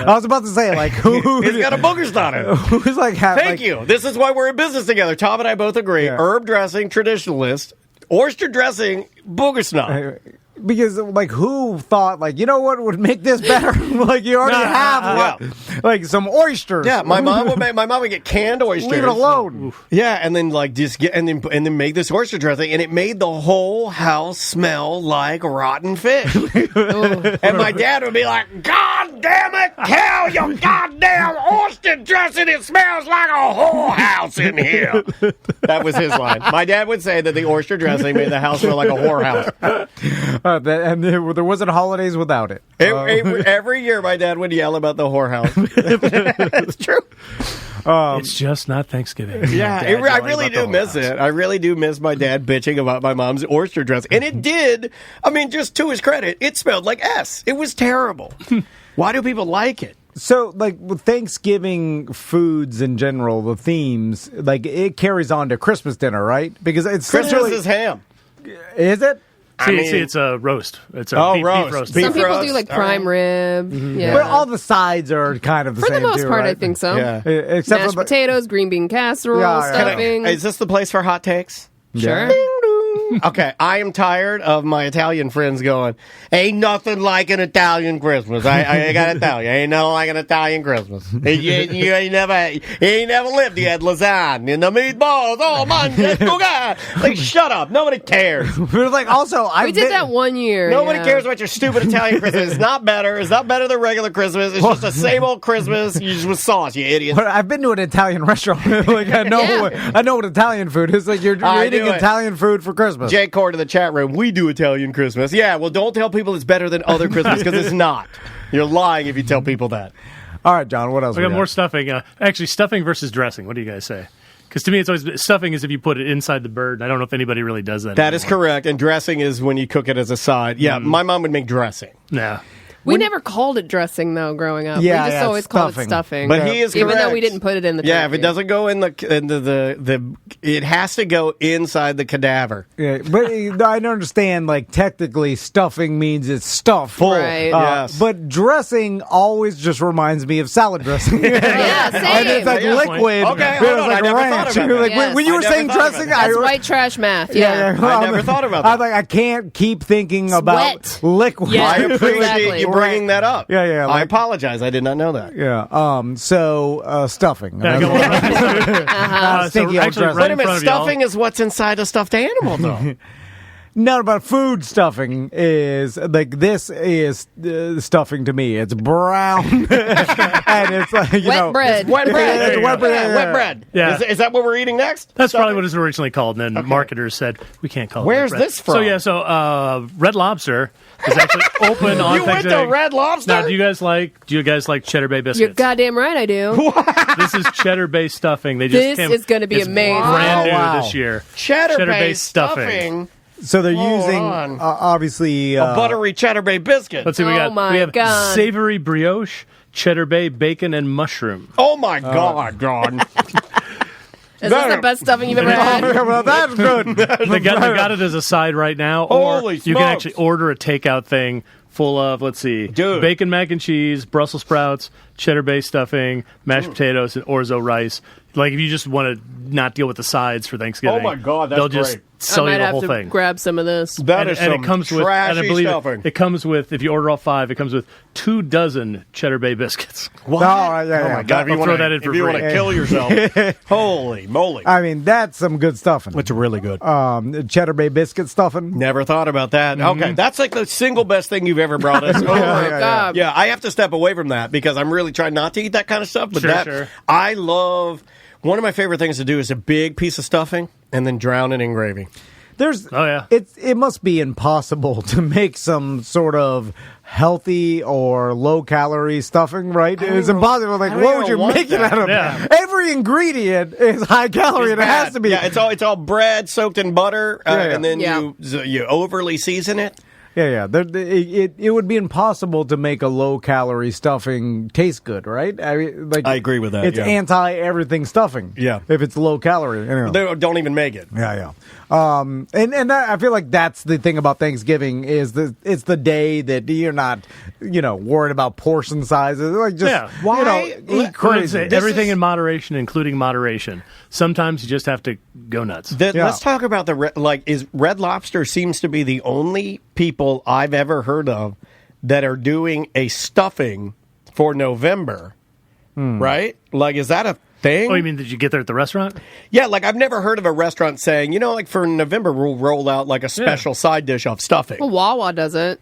Speaker 2: I was about to say, like, who...
Speaker 1: It's got a booger snot in it.
Speaker 2: Who's like...
Speaker 1: Thank you. This is why we're in business together. Tom and I both agree. Yeah. Herb dressing, traditionalist. Oyster dressing, booger snot.
Speaker 2: Because, like, who thought, like, you know what would make this better? Like, you already have, like, some oysters.
Speaker 1: Yeah, my mom would get canned oysters.
Speaker 2: Leave it alone.
Speaker 1: Yeah, and then like just get and then make this oyster dressing, and it made the whole house smell like rotten fish. And my dad would be like, "God damn it, Cal, you goddamn oyster dressing! It smells like a whorehouse in here." That was his line. My dad would say that the oyster dressing made the house smell like a whorehouse.
Speaker 2: And there wasn't holidays without it.
Speaker 1: Every year, my dad would yell about the whorehouse. It's true.
Speaker 6: It's just not Thanksgiving.
Speaker 1: Yeah, I really do miss it. I really do miss my dad bitching about my mom's oyster dressing. And it did. I mean, just to his credit, it smelled like S. It was terrible. Why do people like it?
Speaker 2: So, like, with Thanksgiving foods in general, the themes, like, it carries on to Christmas dinner, right? Because it's
Speaker 1: Christmas is ham.
Speaker 2: Is it?
Speaker 6: See, it's a roast. It's a beef roast.
Speaker 3: Some people do like prime rib. Mm-hmm. Yeah.
Speaker 2: But all the sides are kind of the same,
Speaker 3: for the most part,
Speaker 2: right?
Speaker 3: I think so.
Speaker 1: Yeah.
Speaker 2: Except
Speaker 3: mashed potatoes, green bean casserole, stuffing.
Speaker 1: Is this the place for hot takes?
Speaker 3: Sure.
Speaker 1: Okay, I am tired of my Italian friends going, ain't nothing like an Italian Christmas. I gotta tell you, ain't nothing like an Italian Christmas. You ain't never lived. You had lasagna and the meatballs. Oh, man, like, shut up. Nobody cares.
Speaker 2: But like, also,
Speaker 3: we did that one year.
Speaker 1: Nobody cares about your stupid Italian Christmas. It's not better. It's not better than regular Christmas. It's just the same old Christmas with sauce, you idiot.
Speaker 2: But I've been to an Italian restaurant. Like, I know what Italian food is. Like, you're eating Italian food for Christmas.
Speaker 1: Jay Cord in the chat room, we do Italian Christmas. Yeah, well, don't tell people it's better than other Christmas, because it's not. You're lying if you tell people that.
Speaker 2: All right, John, what else?
Speaker 6: We got more stuffing. Actually, stuffing versus dressing. What do you guys say? Because to me, it's always stuffing is if you put it inside the bird. I don't know if anybody really does that.
Speaker 1: That is correct. And dressing is when you cook it as a side. Yeah, my mom would make dressing.
Speaker 6: Yeah.
Speaker 3: We never called it dressing, though, growing up.
Speaker 2: Yeah,
Speaker 3: we just always called it stuffing.
Speaker 1: But he is correct.
Speaker 3: Even though we didn't put it in the turkey.
Speaker 1: Yeah, if it doesn't go in the it has to go inside the cadaver.
Speaker 2: Yeah, but I don't understand, like, technically stuffing means it's stuffed.
Speaker 1: Full.
Speaker 3: Right.
Speaker 1: Yes.
Speaker 2: But dressing always just reminds me of salad dressing.
Speaker 3: Yeah, same.
Speaker 2: And it's like liquid.
Speaker 1: Okay, hold on.
Speaker 2: Like
Speaker 1: I never thought about that.
Speaker 2: Like,
Speaker 3: Yes.
Speaker 2: when you were saying dressing,
Speaker 3: That's white trash math. Yeah.
Speaker 1: I never thought about that.
Speaker 2: I'm like, I can't keep thinking about
Speaker 3: wet.
Speaker 2: liquid.
Speaker 3: Yeah,
Speaker 1: I appreciate
Speaker 3: exactly.
Speaker 1: you bringing that up.
Speaker 2: Yeah.
Speaker 1: I apologize. I did not know that.
Speaker 2: Yeah. So stuffing.
Speaker 6: Yeah, go on.
Speaker 2: Stinky old dressing.
Speaker 1: Wait a minute. Stuffing is what's inside a stuffed animal, though.
Speaker 2: No, but food stuffing is like this is stuffing to me. It's brown and it's like
Speaker 3: wet bread.
Speaker 1: It's wet bread.
Speaker 2: It's wet bread.
Speaker 1: Wet bread.
Speaker 6: Yeah.
Speaker 1: Is that what we're eating next?
Speaker 6: That's probably what it was originally called, and then marketers said we can't call it.
Speaker 1: Where's
Speaker 6: wet bread.
Speaker 1: this from?
Speaker 6: So Red Lobster is actually open on
Speaker 1: You went to
Speaker 6: Thanksgiving.
Speaker 1: Red Lobster?
Speaker 6: Now, do you guys like Cheddar Bay biscuits?
Speaker 3: You're goddamn right I do.
Speaker 6: This is Cheddar Bay stuffing. They just
Speaker 3: This is going to be
Speaker 6: it's
Speaker 3: amazing.
Speaker 6: Brand new
Speaker 2: Wow.
Speaker 6: this year.
Speaker 1: Cheddar Bay stuffing.
Speaker 2: So they're
Speaker 1: Hold
Speaker 2: using
Speaker 1: on.
Speaker 2: obviously
Speaker 1: A buttery Cheddar Bay biscuit.
Speaker 6: Let's see, we have
Speaker 3: God.
Speaker 6: savory brioche, Cheddar Bay bacon, and mushroom.
Speaker 1: Oh, my God, John.
Speaker 3: Is this the best stuffing you've ever had?
Speaker 2: well, that's good.
Speaker 6: They got it as a side right now, or
Speaker 1: Holy
Speaker 6: you can
Speaker 1: smokes.
Speaker 6: actually order a takeout thing full of, let's see,
Speaker 1: Dude.
Speaker 6: bacon mac and cheese, Brussels sprouts,
Speaker 7: cheddar bay stuffing, mashed potatoes, and orzo rice. Like if you just want to not deal with the sides for Thanksgiving,
Speaker 1: Oh my God, that's
Speaker 7: they'll just
Speaker 1: great.
Speaker 7: sell
Speaker 3: I
Speaker 7: you
Speaker 3: might
Speaker 7: the whole
Speaker 3: have to
Speaker 7: thing.
Speaker 3: grab some of this.
Speaker 1: That is some
Speaker 7: it comes with, and I
Speaker 1: trashy
Speaker 7: believe
Speaker 1: stuffing.
Speaker 7: it comes with, if you order all 5, it comes with 2 dozen cheddar bay biscuits.
Speaker 1: What?
Speaker 2: Oh, yeah,
Speaker 1: Oh
Speaker 2: yeah.
Speaker 1: my God! If you
Speaker 7: I'll
Speaker 1: want
Speaker 7: throw that in for
Speaker 1: if you
Speaker 7: free.
Speaker 1: want to kill yourself, holy moly!
Speaker 2: I mean, that's some good stuffing.
Speaker 1: It's really good.
Speaker 2: Cheddar Bay biscuit stuffing.
Speaker 1: Never thought about that. Okay, that's like the single best thing you've ever brought us.
Speaker 3: Oh my God.
Speaker 1: Yeah, I have to step away from that because I'm really trying not to eat that kind of stuff. But
Speaker 7: Sure.
Speaker 1: I love. One of my favorite things to do is a big piece of stuffing and then drown it in gravy.
Speaker 2: There's,
Speaker 7: Oh, yeah.
Speaker 2: it must be impossible to make some sort of healthy or low calorie stuffing, right? It's impossible. Like,
Speaker 1: I don't
Speaker 2: what
Speaker 1: even
Speaker 2: would you
Speaker 1: want
Speaker 2: make it
Speaker 1: that.
Speaker 2: out of?
Speaker 7: Yeah.
Speaker 2: Every ingredient is high calorie, and it has to be.
Speaker 1: Yeah, it's all bread soaked in butter,
Speaker 2: Yeah.
Speaker 1: and then
Speaker 3: Yeah.
Speaker 1: you overly season it.
Speaker 2: Yeah. It would be impossible to make a low calorie stuffing taste good, right? I mean, like
Speaker 1: I agree with that,
Speaker 2: It's
Speaker 1: yeah.
Speaker 2: anti everything stuffing.
Speaker 1: Yeah.
Speaker 2: if it's low calorie. Anyway.
Speaker 1: They don't even make it.
Speaker 2: Yeah. And that, I feel like that's the thing about Thanksgiving is that it's the day that you're not, worried about portion sizes. Like just,
Speaker 7: Yeah.
Speaker 1: Why?
Speaker 2: eat crazy.
Speaker 7: Everything in moderation, including moderation. Sometimes you just have to go nuts.
Speaker 2: Yeah.
Speaker 1: Let's talk about is Red Lobster seems to be the only people I've ever heard of that are doing a stuffing for November, right? Like, is that a thing?
Speaker 7: Oh, you mean did you get there at the restaurant?
Speaker 1: Yeah, like I've never heard of a restaurant saying, like for November we'll roll out like a special side dish of stuffing.
Speaker 3: Well, Wawa does it.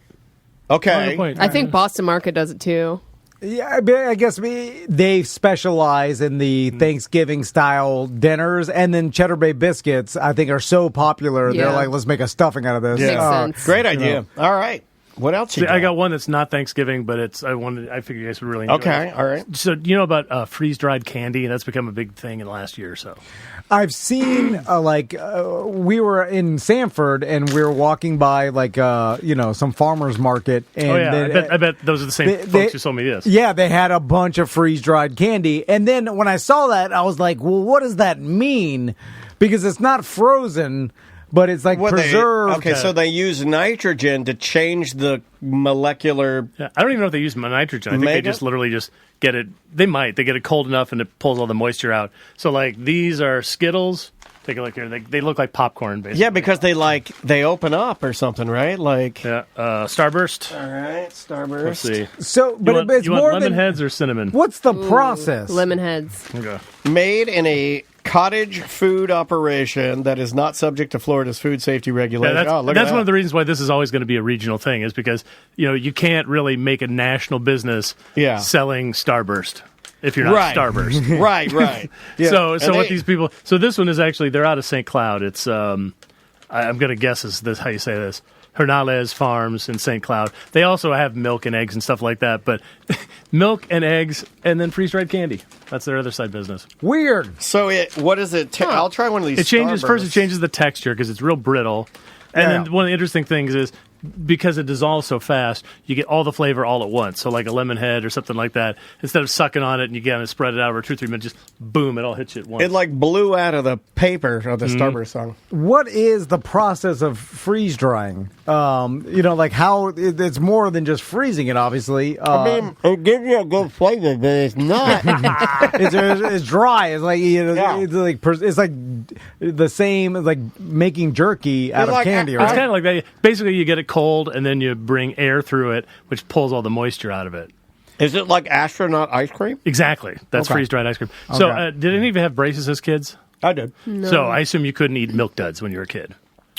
Speaker 1: Okay.
Speaker 7: Good point.
Speaker 3: I think Boston Market does it too.
Speaker 2: Yeah, I guess they specialize in the Thanksgiving style dinners, and then Cheddar Bay biscuits, I think, are so popular.
Speaker 3: Yeah.
Speaker 2: They're like, let's make a stuffing out of this.
Speaker 3: Makes sense.
Speaker 1: Great idea. All right. What else?
Speaker 7: See, I got one that's not Thanksgiving, but I figured you guys would really enjoy
Speaker 1: Okay.
Speaker 7: it.
Speaker 1: All right.
Speaker 7: So, you know about freeze dried candy? That's become a big thing in the last year or so.
Speaker 2: I've seen we were in Sanford and we were walking by some farmers market. And
Speaker 7: Oh, yeah.
Speaker 2: then-
Speaker 7: I bet those are the same folks who sold me this.
Speaker 2: Yeah, they had a bunch of freeze dried candy, and then when I saw that, I was like, "Well, what does that mean?" Because it's not frozen. But it's like preserved.
Speaker 1: So they use nitrogen to change the molecular.
Speaker 7: Yeah, I don't even know if they use nitrogen. I think they
Speaker 1: Makeup?
Speaker 7: just literally just get it. They get it cold enough and it pulls all the moisture out. So, like, these are Skittles. Take a look here. They look like popcorn, basically.
Speaker 1: Yeah, because they open up or something, right? Like.
Speaker 7: Yeah, Starburst.
Speaker 1: All right, Starburst.
Speaker 7: Let's see.
Speaker 2: So, but it's
Speaker 7: you want
Speaker 2: more
Speaker 7: lemon
Speaker 2: than
Speaker 7: heads or cinnamon?
Speaker 2: what's the process?
Speaker 3: Lemon heads.
Speaker 7: Okay.
Speaker 1: Made in a cottage food operation that is not subject to Florida's food safety regulations.
Speaker 7: Yeah,
Speaker 1: look at
Speaker 7: that's
Speaker 1: that.
Speaker 7: one of the reasons why this is always going to be a regional thing, is because you can't really make a national business selling Starburst if you're not Starburst.
Speaker 1: right. Yeah.
Speaker 7: So what these people? So this one is actually they're out of St. Cloud. It's I'm going to guess is this how you say this. Hernales Farms in St. Cloud. They also have milk and eggs and stuff like that, but milk and eggs and then freeze-dried candy. That's their other side business.
Speaker 2: Weird.
Speaker 1: So what is it? I'll try one of these.
Speaker 7: It changes
Speaker 1: Starbursts.
Speaker 7: first. It changes the texture because it's real brittle, and then one of the interesting things is because it dissolves so fast, you get all the flavor all at once. So like a lemon head or something like that, instead of sucking on it and you kind of spread it out over 2 or 3 minutes, just boom, it all hits you at once.
Speaker 1: It like blew out of the paper of the Starburst song.
Speaker 2: What is the process of freeze drying? Like how it's more than just freezing it. Obviously,
Speaker 1: it gives you a good flavor, but it's not.
Speaker 2: it's dry. It's like it's like the same as like making jerky out of
Speaker 1: like
Speaker 2: candy.
Speaker 7: It's
Speaker 2: Right?
Speaker 7: kind of like that. Basically, you get it cold, and then you bring air through it, which pulls all the moisture out of it.
Speaker 1: Is it like astronaut ice cream?
Speaker 7: Exactly. That's
Speaker 2: Okay.
Speaker 7: freeze-dried ice cream. So,
Speaker 2: Okay.
Speaker 7: did any of you have braces as kids?
Speaker 1: I did.
Speaker 7: So, I assume you couldn't eat Milk Duds when you were a kid.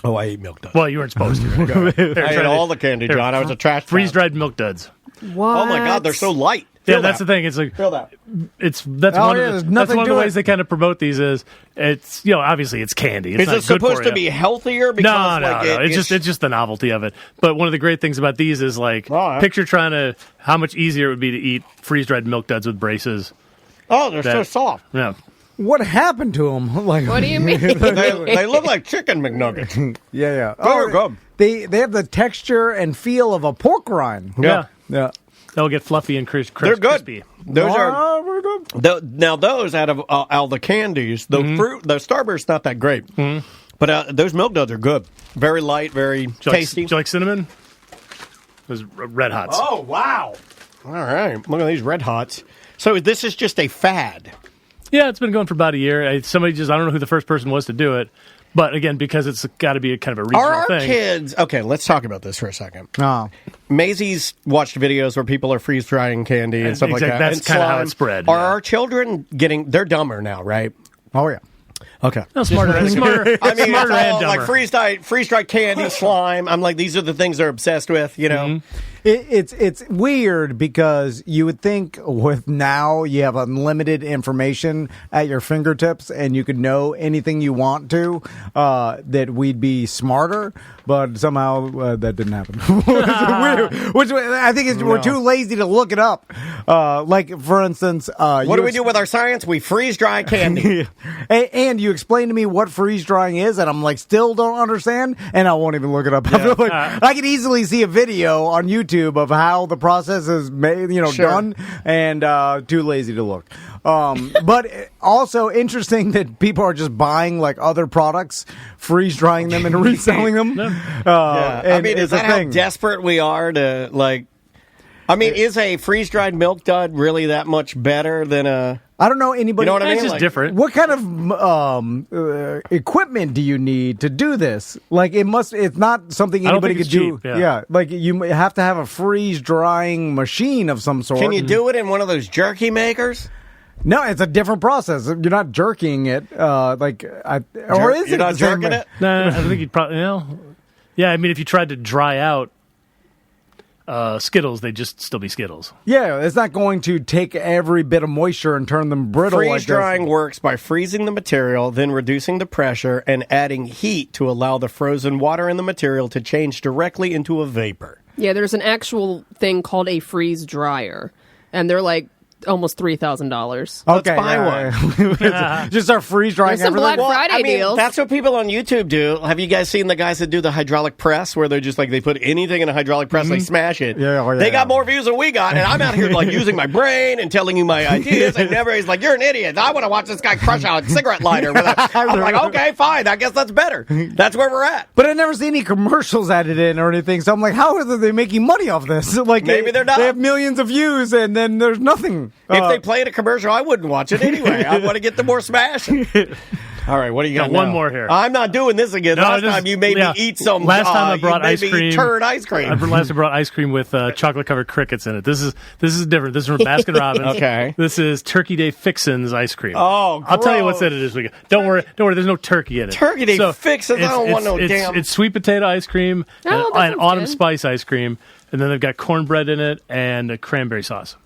Speaker 1: Oh, I ate milk duds.
Speaker 7: Well, you weren't supposed to.
Speaker 1: I ate all the candy, John. I was a trash.
Speaker 7: Freeze-dried Milk Duds.
Speaker 3: What?
Speaker 1: Oh my God, they're so light.
Speaker 7: Yeah, that's the thing. It's like
Speaker 1: Feel that.
Speaker 7: that's
Speaker 2: Oh,
Speaker 7: one
Speaker 2: yeah,
Speaker 7: of
Speaker 2: there's
Speaker 7: the,
Speaker 2: nothing
Speaker 7: that's one of
Speaker 2: to
Speaker 7: the
Speaker 2: it.
Speaker 7: ways they kind of promote these is it's obviously it's candy. It's
Speaker 1: Is
Speaker 7: not
Speaker 1: it
Speaker 7: good
Speaker 1: supposed
Speaker 7: for
Speaker 1: to
Speaker 7: you.
Speaker 1: be healthier? Because,
Speaker 7: No. It's just the novelty of it. But one of the great things about these is like picture trying to how much easier it would be to eat freeze-dried Milk Duds with braces.
Speaker 1: Oh, they're so soft.
Speaker 7: Yeah.
Speaker 2: What happened to them? Like,
Speaker 3: What do you mean?
Speaker 1: They look like chicken McNuggets.
Speaker 2: yeah.
Speaker 1: They're good.
Speaker 2: They have the texture and feel of a pork rind.
Speaker 7: Yeah.
Speaker 2: Yeah.
Speaker 7: They'll get fluffy and
Speaker 1: They're good.
Speaker 7: crispy.
Speaker 1: Those are
Speaker 2: Oh, very good.
Speaker 1: now those out of all the candies. The fruit, the Starburst, not that great. But those Milk Duds are good. Very light, very tasty.
Speaker 7: Do you like cinnamon? Those Red Hots.
Speaker 1: Oh wow! All right, look at these Red Hots. So this is just a fad.
Speaker 7: Yeah, it's been going for about a year. I don't know who the first person was to do it. But again, because it's got to be a kind of a regional
Speaker 1: Are our
Speaker 7: thing.
Speaker 1: kids... Okay, let's talk about this for a second.
Speaker 2: Oh.
Speaker 1: Maisie's watched videos where people are freeze-drying candy and stuff like that.
Speaker 7: That's
Speaker 1: and
Speaker 7: kind of how
Speaker 1: slime.
Speaker 7: it spread.
Speaker 1: Are our children getting... They're dumber now, right?
Speaker 2: Oh, yeah.
Speaker 1: Okay.
Speaker 7: No, smarter.
Speaker 1: I mean,
Speaker 7: smarter
Speaker 1: it's
Speaker 7: and
Speaker 1: all
Speaker 7: dumber.
Speaker 1: like freeze-dried candy, slime. I'm like, these are the things they're obsessed with, you know?
Speaker 7: Mm-hmm.
Speaker 2: It's weird because you would think with now you have unlimited information at your fingertips and you could know anything you want to, that we'd be smarter, but somehow that didn't happen. Which I think is we're too lazy to look it up. Like, for instance...
Speaker 1: what do we do with our science? We freeze-dry candy.
Speaker 2: and you explain to me what freeze-drying is, and I'm like, still don't understand, and I won't even look it up. I feel like I could easily see a video on YouTube of how the process is made, done, and too lazy to look. But also interesting that people are just buying like other products, freeze drying them and reselling them.
Speaker 1: I mean, is that how desperate we are to like? I mean, is a freeze dried milk dud really that much better than a?
Speaker 2: I don't know anybody.
Speaker 1: You know what I mean?
Speaker 7: It's just different.
Speaker 2: What kind of equipment do you need to do this? Like, it's not something anybody could do.
Speaker 7: Cheap, yeah.
Speaker 2: Like you have to have a freeze drying machine of some sort.
Speaker 1: Can you do it in one of those jerky makers?
Speaker 2: No, it's a different process. You're not jerking it. Or is it?
Speaker 1: You're not jerking it?
Speaker 7: No, I think you'd probably, Yeah, I mean, if you tried to dry out Skittles, they'd just still be Skittles.
Speaker 2: Yeah, it's not going to take every bit of moisture and turn them brittle.
Speaker 1: Freeze drying works by freezing the material, then reducing the pressure and adding heat to allow the frozen water in the material to change directly into a vapor.
Speaker 3: Yeah, there's an actual thing called a freeze dryer, and they're like almost $3,000.
Speaker 2: Okay,
Speaker 1: Let's buy one.
Speaker 2: Just start freeze drying
Speaker 3: There's some
Speaker 2: everything.
Speaker 3: Black Friday deals.
Speaker 1: That's what people on YouTube do. Have you guys seen the guys that do the hydraulic press, where they're just like they put anything in a hydraulic press, they smash it. They got more views than we got, and I'm out here like using my brain and telling you my ideas, and everybody's like, "You're an idiot. I want to watch this guy crush out a cigarette lighter." I'm like, "Okay, fine. I guess that's better. That's where we're at."
Speaker 2: But I never see any commercials added in or anything, so I'm like, how are they making money off this? Like,
Speaker 1: maybe they're not.
Speaker 2: They have millions of views, and then there's nothing.
Speaker 1: If they played a commercial, I wouldn't watch it anyway. I want to get the more smashing. All right, what do you got?
Speaker 7: One more here.
Speaker 1: I'm not doing this again. Last time you made me eat some.
Speaker 7: Last time I brought ice cream.
Speaker 1: Turd ice cream.
Speaker 7: Last I brought ice cream with chocolate covered crickets in it. This is different. This is from Baskin Robbins.
Speaker 1: Okay.
Speaker 7: This is Turkey Day Fixins ice cream.
Speaker 1: Oh,
Speaker 7: I'll tell you what's in it this weekend. Don't worry. There's no turkey in it.
Speaker 1: Turkey Day Fixins. I don't want no damn.
Speaker 7: It's sweet potato ice cream
Speaker 3: Oh, that
Speaker 7: and
Speaker 3: sounds
Speaker 7: autumn
Speaker 3: good.
Speaker 7: spice ice cream, and then they've got cornbread in it and a cranberry sauce.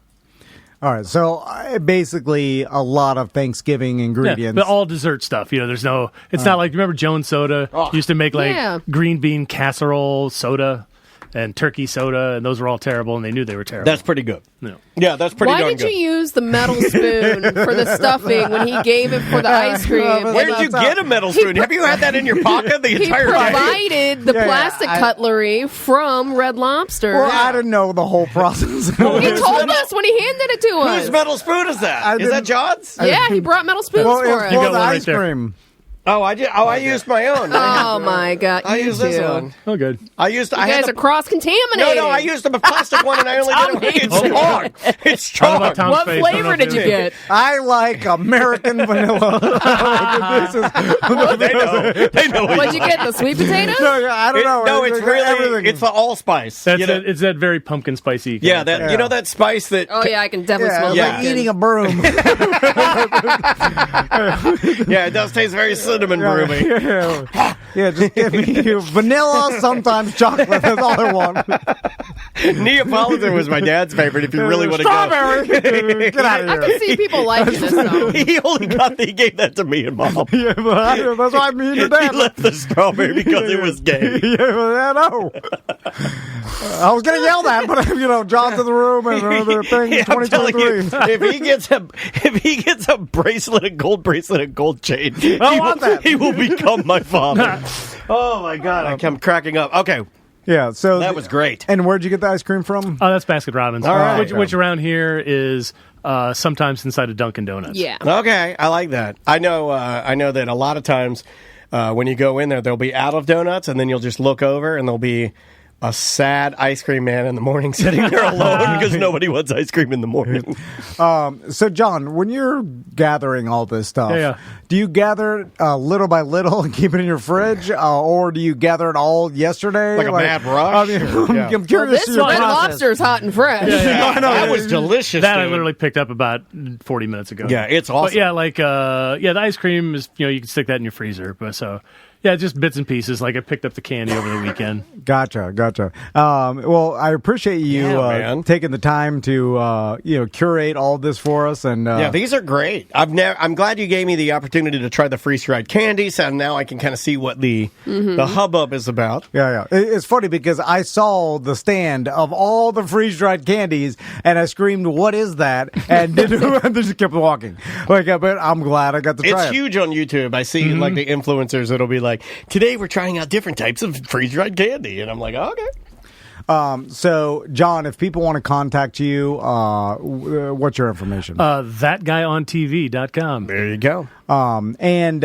Speaker 2: All right, so basically a lot of Thanksgiving ingredients.
Speaker 7: Yeah, but all dessert stuff. There's no. It's not like, remember Jones Soda used to make like green bean casserole soda and turkey soda, and those were all terrible, and they knew they were terrible.
Speaker 1: That's pretty good.
Speaker 7: No.
Speaker 1: Yeah, that's pretty
Speaker 3: Why
Speaker 1: darn
Speaker 3: did
Speaker 1: good.
Speaker 3: you use the metal spoon for the stuffing when he gave it for the ice cream?
Speaker 1: Where did you get a metal spoon? Have you had that in your pocket the
Speaker 3: He
Speaker 1: entire day?
Speaker 3: provided the plastic cutlery from Red Lobster.
Speaker 2: Well, I didn't know the whole process.
Speaker 3: He told us when he handed it to us.
Speaker 1: Whose metal spoon is that? Is that John's?
Speaker 3: Yeah, he brought metal spoons
Speaker 2: Well,
Speaker 3: for
Speaker 2: it's
Speaker 3: us.
Speaker 7: got
Speaker 2: for the
Speaker 7: one right
Speaker 2: ice
Speaker 7: there.
Speaker 2: cream.
Speaker 1: Oh, I used my own.
Speaker 3: Oh my god!
Speaker 1: I
Speaker 3: you
Speaker 1: used this
Speaker 3: two.
Speaker 1: one.
Speaker 7: Oh, good.
Speaker 1: I
Speaker 3: You
Speaker 1: had
Speaker 3: guys
Speaker 1: the
Speaker 3: are cross-contaminated.
Speaker 1: No, I used the plastic one, and I only did it. It's strong. It's
Speaker 7: How
Speaker 1: strong.
Speaker 7: about Tom's
Speaker 3: What
Speaker 7: face?
Speaker 3: flavor did you get?
Speaker 2: I like American vanilla.
Speaker 1: They know.
Speaker 3: What'd you get? The sweet potato?
Speaker 2: No, I don't know.
Speaker 1: No, it's really
Speaker 2: everything.
Speaker 1: it's the allspice.
Speaker 7: It's that very pumpkin spicy.
Speaker 1: Yeah, you know that spice that.
Speaker 3: Oh yeah, I can definitely smell
Speaker 2: it's
Speaker 1: Yeah.
Speaker 2: like
Speaker 3: pumpkin.
Speaker 2: eating a broom.
Speaker 1: Yeah, it does taste very cinnamon broomy.
Speaker 2: Yeah, just give me vanilla, sometimes chocolate. That's all I want.
Speaker 1: Neapolitan was my dad's favorite. If you really want to go,
Speaker 2: Strawberry. Get out
Speaker 3: I
Speaker 2: of
Speaker 3: can
Speaker 2: here.
Speaker 3: see people liking this though.
Speaker 1: he gave that to me and mom.
Speaker 2: Yeah, but that's why I'm your
Speaker 1: He
Speaker 2: dad.
Speaker 1: left the strawberry because it was gay.
Speaker 2: Yeah, I know. I was gonna yell that, but John's in the room and another thing.
Speaker 1: Yeah, I'm telling you,
Speaker 2: 2023.
Speaker 1: if he gets a bracelet, a gold bracelet, and gold chain, he will become my father. Oh my god, I'm cracking up. Okay,
Speaker 2: Yeah, so
Speaker 1: that was great.
Speaker 2: And where'd you get the ice cream from?
Speaker 7: Oh, that's Baskin Robbins.
Speaker 1: All right.
Speaker 7: Which around here is sometimes inside of Dunkin' Donuts.
Speaker 3: Yeah.
Speaker 1: Okay, I like that. I know that a lot of times when you go in there, there'll be out of donuts, and then you'll just look over, and there'll be a sad ice cream man in the morning sitting there alone because nobody wants ice cream in the morning.
Speaker 2: So, John, when you're gathering all this stuff, do you gather it little by little and keep it in your fridge, or do you gather it all yesterday?
Speaker 1: Like a mad rush?
Speaker 2: I'm curious.
Speaker 3: This Red Lobster is hot and fresh.
Speaker 1: That was delicious.
Speaker 7: That I literally picked up about 40 minutes ago.
Speaker 1: Yeah, it's awesome.
Speaker 7: But the ice cream is, you can stick that in your freezer. But just bits and pieces. Like I picked up the candy over the weekend.
Speaker 2: Gotcha. Well, I appreciate you taking the time to curate all this for us. And
Speaker 1: these are great. I'm glad you gave me the opportunity to try the freeze-dried candies, and now I can kind of see what the hubbub is about.
Speaker 2: Yeah. It's funny because I saw the stand of all the freeze-dried candies, and I screamed, "What is that?" And just kept walking. But I'm glad I got to try it.
Speaker 1: It's huge on YouTube. I see like the influencers. It'll be like, today we're trying out different types of freeze-dried candy. And I'm like, okay.
Speaker 2: So, John, if people want to contact you, what's your information?
Speaker 7: Thatguyontv.com.
Speaker 1: There you go.
Speaker 2: And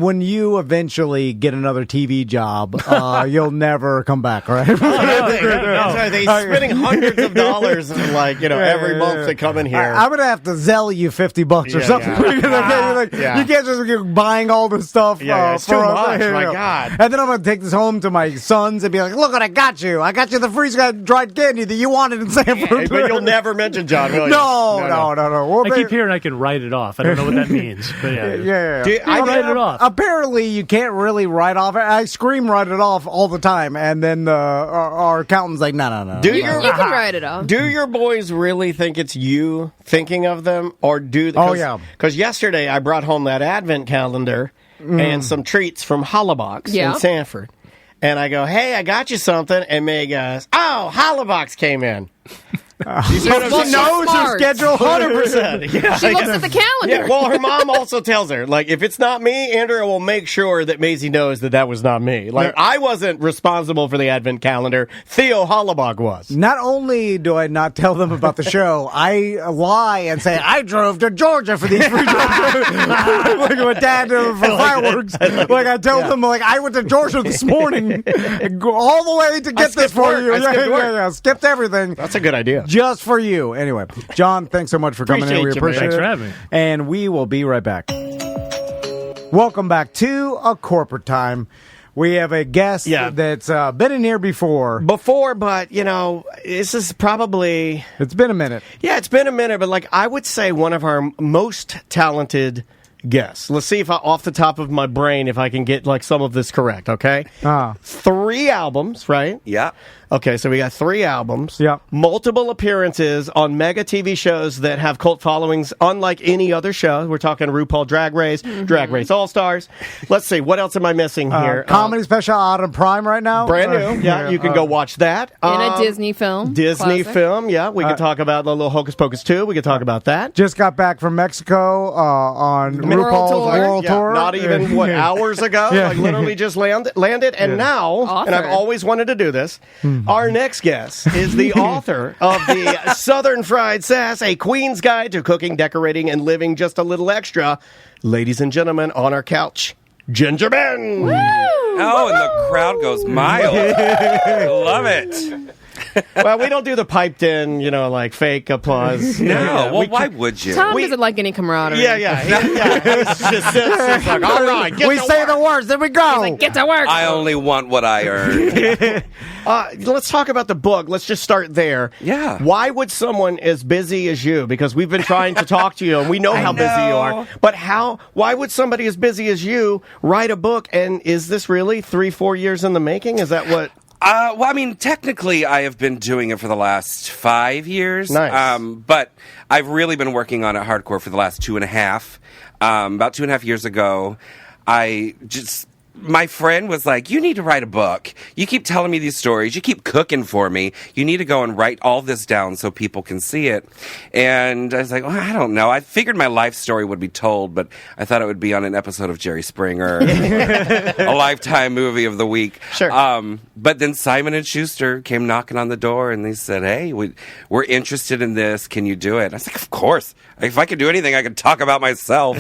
Speaker 2: when you eventually get another TV job, you'll never come back, right?
Speaker 1: They're spending hundreds of dollars every month to come in here.
Speaker 2: I'm going to have to Zelle you $50 or something. You can't just keep buying all this stuff.
Speaker 1: It's too much, my God.
Speaker 2: And then I'm going to take this home to my sons and be like, look what I got you. I got you the freeze-dried candy that you wanted in Sanford.
Speaker 1: But you'll never mention John, will you?
Speaker 2: No. Well,
Speaker 7: I keep hearing I can write it off. I don't know what that means. But
Speaker 2: I
Speaker 7: write it off.
Speaker 2: Apparently, you can't really write off. I write it off all the time, and then our accountant's like, no.
Speaker 3: You can write it off.
Speaker 1: Do your boys really think it's you thinking of them, or do? Because yesterday I brought home that advent calendar and some treats from Hollabox in Sanford, and I go, "Hey, I got you something," and May goes, "Oh, Hollabox came in."
Speaker 2: She knows her schedule
Speaker 1: 100%.
Speaker 3: She looks at the calendar.
Speaker 1: Yeah, well, her mom also tells her, if it's not me, Andrea will make sure that Maisie knows that was not me. I wasn't responsible for the advent calendar. Theo Hollabach was.
Speaker 2: Not only do I not tell them about the show, I lie and say, I drove to Georgia for these free trips. Like my dad for fireworks. I tell them, I went to Georgia this morning, all the way to get this for you. I skipped everything.
Speaker 1: That's a good idea.
Speaker 2: Just for you. Anyway, John, thanks so much for coming in. We appreciate it.
Speaker 7: Thanks for having me.
Speaker 2: And we will be right back. Welcome back to A Corporate Time. We have a guest that's been in here before.
Speaker 1: But, this is probably...
Speaker 2: It's been a minute.
Speaker 1: Yeah, it's been a minute, but, I would say one of our most talented guests. Let's see if off the top of my brain, if I can get, some of this correct, okay? 3 albums, right?
Speaker 8: Yeah.
Speaker 1: Okay, so we got 3 albums.
Speaker 2: Yeah.
Speaker 1: Multiple appearances on mega TV shows that have cult followings unlike any other show. We're talking RuPaul Drag Race, Drag Race All-Stars. Let's see, what else am I missing here?
Speaker 2: Comedy special out on Prime right now.
Speaker 1: Brand new. You can go watch that.
Speaker 3: In a Disney film.
Speaker 1: Disney film, yeah. We can talk about the little Hocus Pocus 2. We can talk about that.
Speaker 2: Just got back from Mexico on RuPaul's World Tour.
Speaker 1: Not even, hours ago? Literally just landed. And now, and I've always wanted to do this, our next guest is the author of the Southern Fried Sass, A Queen's Guide to Cooking, Decorating, and Living Just a Little Extra. Ladies and gentlemen, on our couch, Ginger Ben.
Speaker 8: Woo! Oh, and the crowd goes mild. Love it.
Speaker 1: Well, we don't do the piped in, fake applause.
Speaker 8: No, why would you?
Speaker 3: Tom doesn't like any camaraderie.
Speaker 1: Yeah. It's just sits like, all right,
Speaker 2: we say the words, then we go.
Speaker 3: Like, get to work.
Speaker 8: I only want what I earned.
Speaker 1: Let's talk about the book. Let's just start there.
Speaker 8: Yeah.
Speaker 1: Why would someone as busy as you, because we've been trying to talk to you, and we know how busy you are, but why would somebody as busy as you write a book, and is this really 3-4 years in the making? Is that what...
Speaker 8: Technically, I have been doing it for the last 5 years.
Speaker 1: Nice.
Speaker 8: But I've really been working on it hardcore for the last 2.5. About 2.5 years ago, my friend was like, you need to write a book. You keep telling me these stories. You keep cooking for me. You need to go and write all this down so people can see it. And I was like, well, I don't know. I figured my life story would be told, but I thought it would be on an episode of Jerry Springer, a Lifetime movie of the week.
Speaker 1: Sure.
Speaker 8: But then Simon & Schuster came knocking on the door, and they said, hey, we're interested in this. Can you do it? And I was like, of course. If I could do anything, I could talk about myself.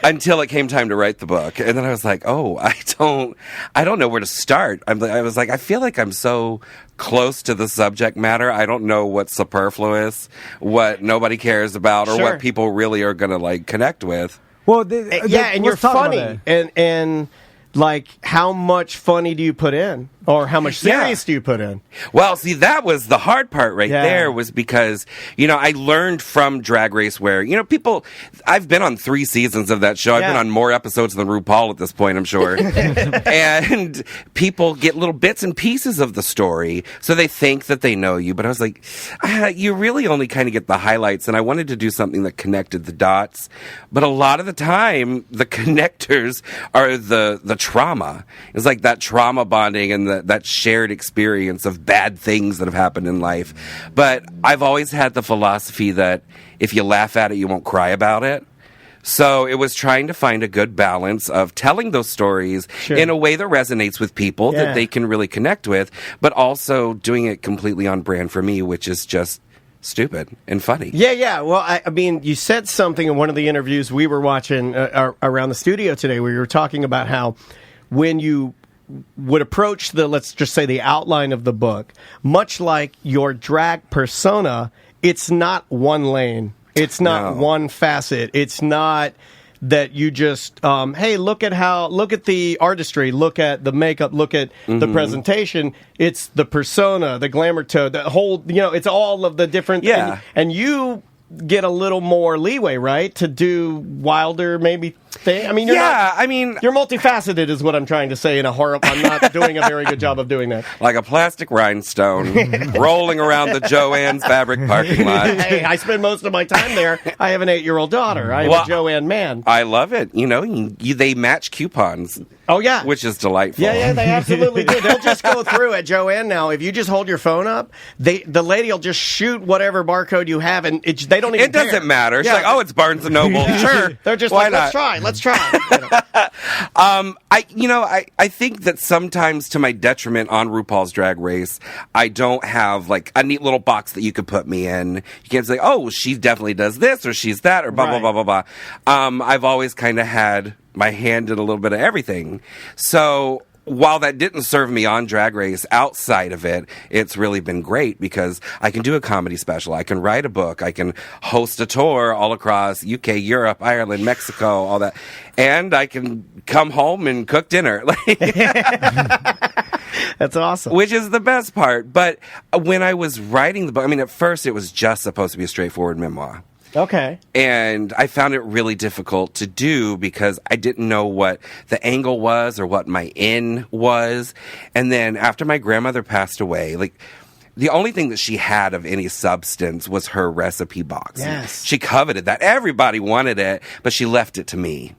Speaker 8: Until it came time to write the book. And then I was like, oh, know. I don't know where to start. I was like, I feel like I'm so close to the subject matter. I don't know what's superfluous, what nobody cares about, or what people really are going to like connect with.
Speaker 2: Well,
Speaker 1: and you're funny, and like, how much funny do you put in? Or how much serious do you put in?
Speaker 8: Well, see, that was the hard part there, was because, I learned from Drag Race where, I've been on 3 seasons of that show. I've been on more episodes than RuPaul at this point, I'm sure. And people get little bits and pieces of the story, so they think that they know you. But I was like, you really only kind of get the highlights, and I wanted to do something that connected the dots. But a lot of the time, the connectors are the trauma. It's like that trauma bonding and that shared experience of bad things that have happened in life. But I've always had the philosophy that if you laugh at it, you won't cry about it. So it was trying to find a good balance of telling those stories in a way that resonates with people, that they can really connect with, but also doing it completely on brand for me, which is just stupid and funny.
Speaker 1: Yeah. Well, I mean, you said something in one of the interviews we were watching around the studio today where you were talking about how when you would approach let's just say the outline of the book, much like your drag persona, it's not one lane. It's not one facet. It's not that you just, hey, look at the artistry, look at the makeup, look at the presentation. It's the persona, the glamour tone, the whole, it's all of the different, and you get a little more leeway, right, to do wilder maybe thing. I mean, you're multifaceted is what I'm trying to say. I'm not doing a very good job of doing that.
Speaker 8: Like a plastic rhinestone rolling around the Joann's fabric parking lot.
Speaker 1: Hey, I spend most of my time there. I have an 8-year-old daughter. I'm a Joann man.
Speaker 8: I love it. They match coupons.
Speaker 1: Oh, yeah.
Speaker 8: Which is delightful.
Speaker 1: Yeah, they absolutely do. They'll just go through at Joann now. If you just hold your phone up, the lady will just shoot whatever barcode you have, and they don't even
Speaker 8: It doesn't matter. She's like, oh, it's Barnes & Noble. Sure.
Speaker 1: They're just
Speaker 8: Why
Speaker 1: like,
Speaker 8: not?
Speaker 1: let's try.
Speaker 8: I think that sometimes to my detriment on RuPaul's Drag Race, I don't have like a neat little box that you could put me in. You can't say, oh, she definitely does this or she's that or blah, blah, blah, blah, blah. I've always kind of had my hand in a little bit of everything. So while that didn't serve me on Drag Race, outside of it, it's really been great because I can do a comedy special, I can write a book, I can host a tour all across UK, Europe, Ireland, Mexico, all that, and I can come home and cook dinner.
Speaker 1: That's awesome.
Speaker 8: Which is the best part. But when I was writing the book, at first it was just supposed to be a straightforward memoir.
Speaker 1: Okay.
Speaker 8: And I found it really difficult to do because I didn't know what the angle was or what my in was. And then after my grandmother passed away, the only thing that she had of any substance was her recipe box.
Speaker 1: Yes.
Speaker 8: She coveted that. Everybody wanted it, but she left it to me.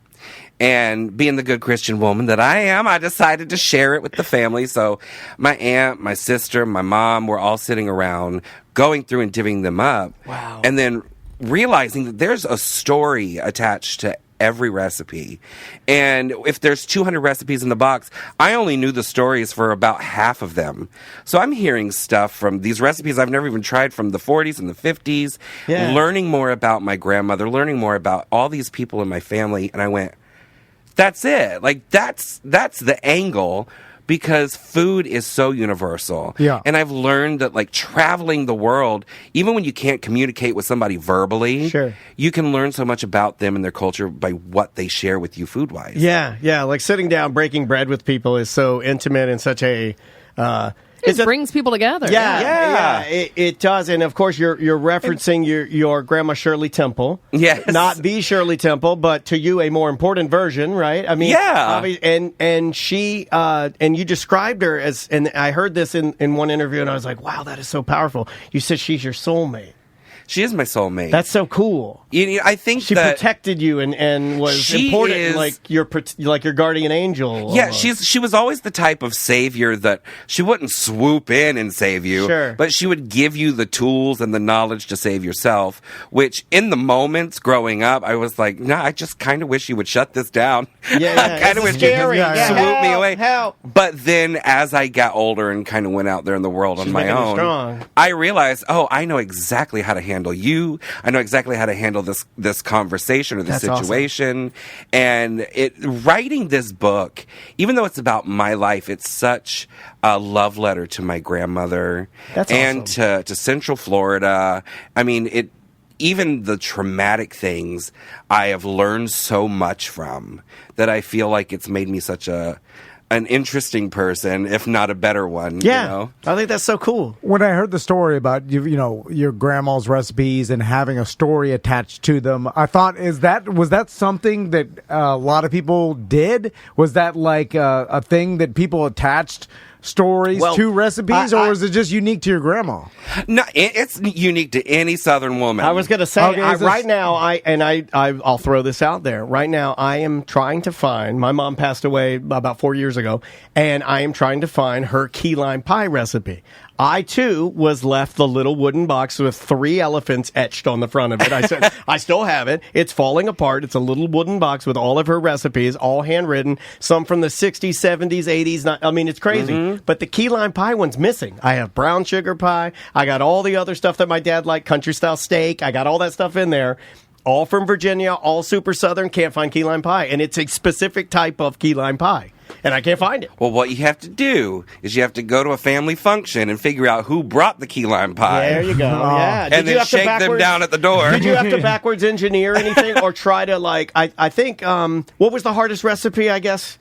Speaker 8: And being the good Christian woman that I am, I decided to share it with the family. So my aunt, my sister, my mom were all sitting around going through and divvying them up.
Speaker 1: Wow.
Speaker 8: And then realizing that there's a story attached to every recipe. And if there's 200 recipes in the box, I only knew the stories for about half of them. So I'm hearing stuff from these recipes I've never even tried from the 40s and the 50s, learning more about my grandmother, learning more about all these people in my family. And I went, that's it. That's the angle. Because food is so universal.
Speaker 2: Yeah.
Speaker 8: And I've learned that, traveling the world, even when you can't communicate with somebody verbally, you can learn so much about them and their culture by what they share with you food-wise.
Speaker 1: Yeah. Like sitting down, breaking bread with people is so intimate and such a...
Speaker 3: It brings people together.
Speaker 1: Yeah. It does. And of course, you're referencing your grandma Shirley Temple.
Speaker 8: Yes.
Speaker 1: Not the Shirley Temple, but to you a more important version, right? And she and you described her as, and I heard this in one interview, and I was like, wow, that is so powerful. You said she's your soulmate.
Speaker 8: She is my soulmate.
Speaker 1: That's so cool.
Speaker 8: I think
Speaker 1: she protected you and was important, like your guardian angel.
Speaker 8: Yeah, she was always the type of savior that she wouldn't swoop in and save you, but she would give you the tools and the knowledge to save yourself. Which, in the moments growing up, I was like, nah, I just kind of wish you would shut this down.
Speaker 1: Yeah,
Speaker 8: I kind of wish you would swoop me away.
Speaker 1: Help.
Speaker 8: But then, as I got older and kind of went out there in the world on my own, I realized, I know exactly how to handle handle you. I know exactly how to handle this conversation or this situation. Awesome. And writing this book, even though it's about my life, it's such a love letter to my grandmother and to Central Florida. I mean, even the traumatic things I have learned so much from that I feel like it's made me such an interesting person, if not a better one.
Speaker 1: Yeah,
Speaker 8: you know?
Speaker 1: I think that's so cool.
Speaker 2: When I heard the story about your grandma's recipes and having a story attached to them, I thought, was that something that a lot of people did? Was that like a thing that people attached stories to recipes, or is it just unique to your grandma?
Speaker 8: No, it's unique to any Southern woman.
Speaker 1: I was going to say, right now, I'll throw this out there. Right now, I am trying to find, my mom passed away about 4 years ago, and I am trying to find her key lime pie recipe. I, too, was left the little wooden box with 3 elephants etched on the front of it. I said, I still have it. It's falling apart. It's a little wooden box with all of her recipes, all handwritten, some from the 60s, 70s, 80s. I mean, it's crazy. Mm-hmm. But the key lime pie one's missing. I have brown sugar pie. I got all the other stuff that my dad liked, country-style steak. I got all that stuff in there. All from Virginia, all super Southern. Can't find key lime pie. And it's a specific type of key lime pie. And I can't find it.
Speaker 8: Well, what you have to do is you have to go to a family function and figure out who brought the key lime pie.
Speaker 1: There you go. Yeah.
Speaker 8: And then shake them down at the door.
Speaker 1: Did you have to backwards engineer anything or try to, I think, what was the hardest recipe, I guess?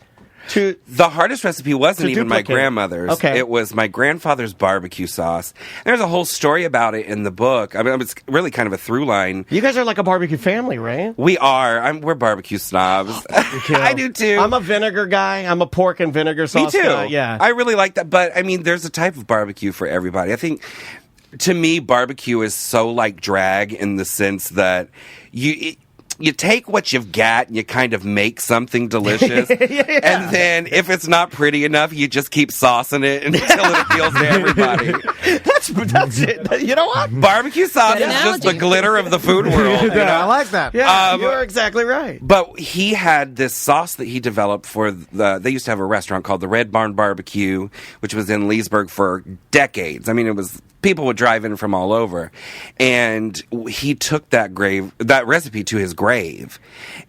Speaker 8: The hardest recipe wasn't even my grandmother's.
Speaker 1: Okay.
Speaker 8: It was my grandfather's barbecue sauce. There's a whole story about it in the book. I mean, it's really kind of a through line.
Speaker 1: You guys are like a barbecue family, right?
Speaker 8: We are. We're barbecue snobs. I do too.
Speaker 1: I'm a vinegar guy. I'm a pork and vinegar sauce
Speaker 8: Me too.
Speaker 1: guy. Yeah.
Speaker 8: I really like that. But, I mean, there's a type of barbecue for everybody. I think, to me, barbecue is so like drag in the sense that you take what you've got and you kind of make something delicious. And then if it's not pretty enough, you just keep saucing it until it appeals to everybody.
Speaker 1: That's it. You know what?
Speaker 8: Barbecue sauce is just the glitter of the food world. You know?
Speaker 2: I like that.
Speaker 1: Yeah, you're exactly right.
Speaker 8: But he had this sauce that he developed for they used to have a restaurant called the Red Barn Barbecue, which was in Leesburg for decades. I mean, people would drive in from all over. And he took that recipe to his grave.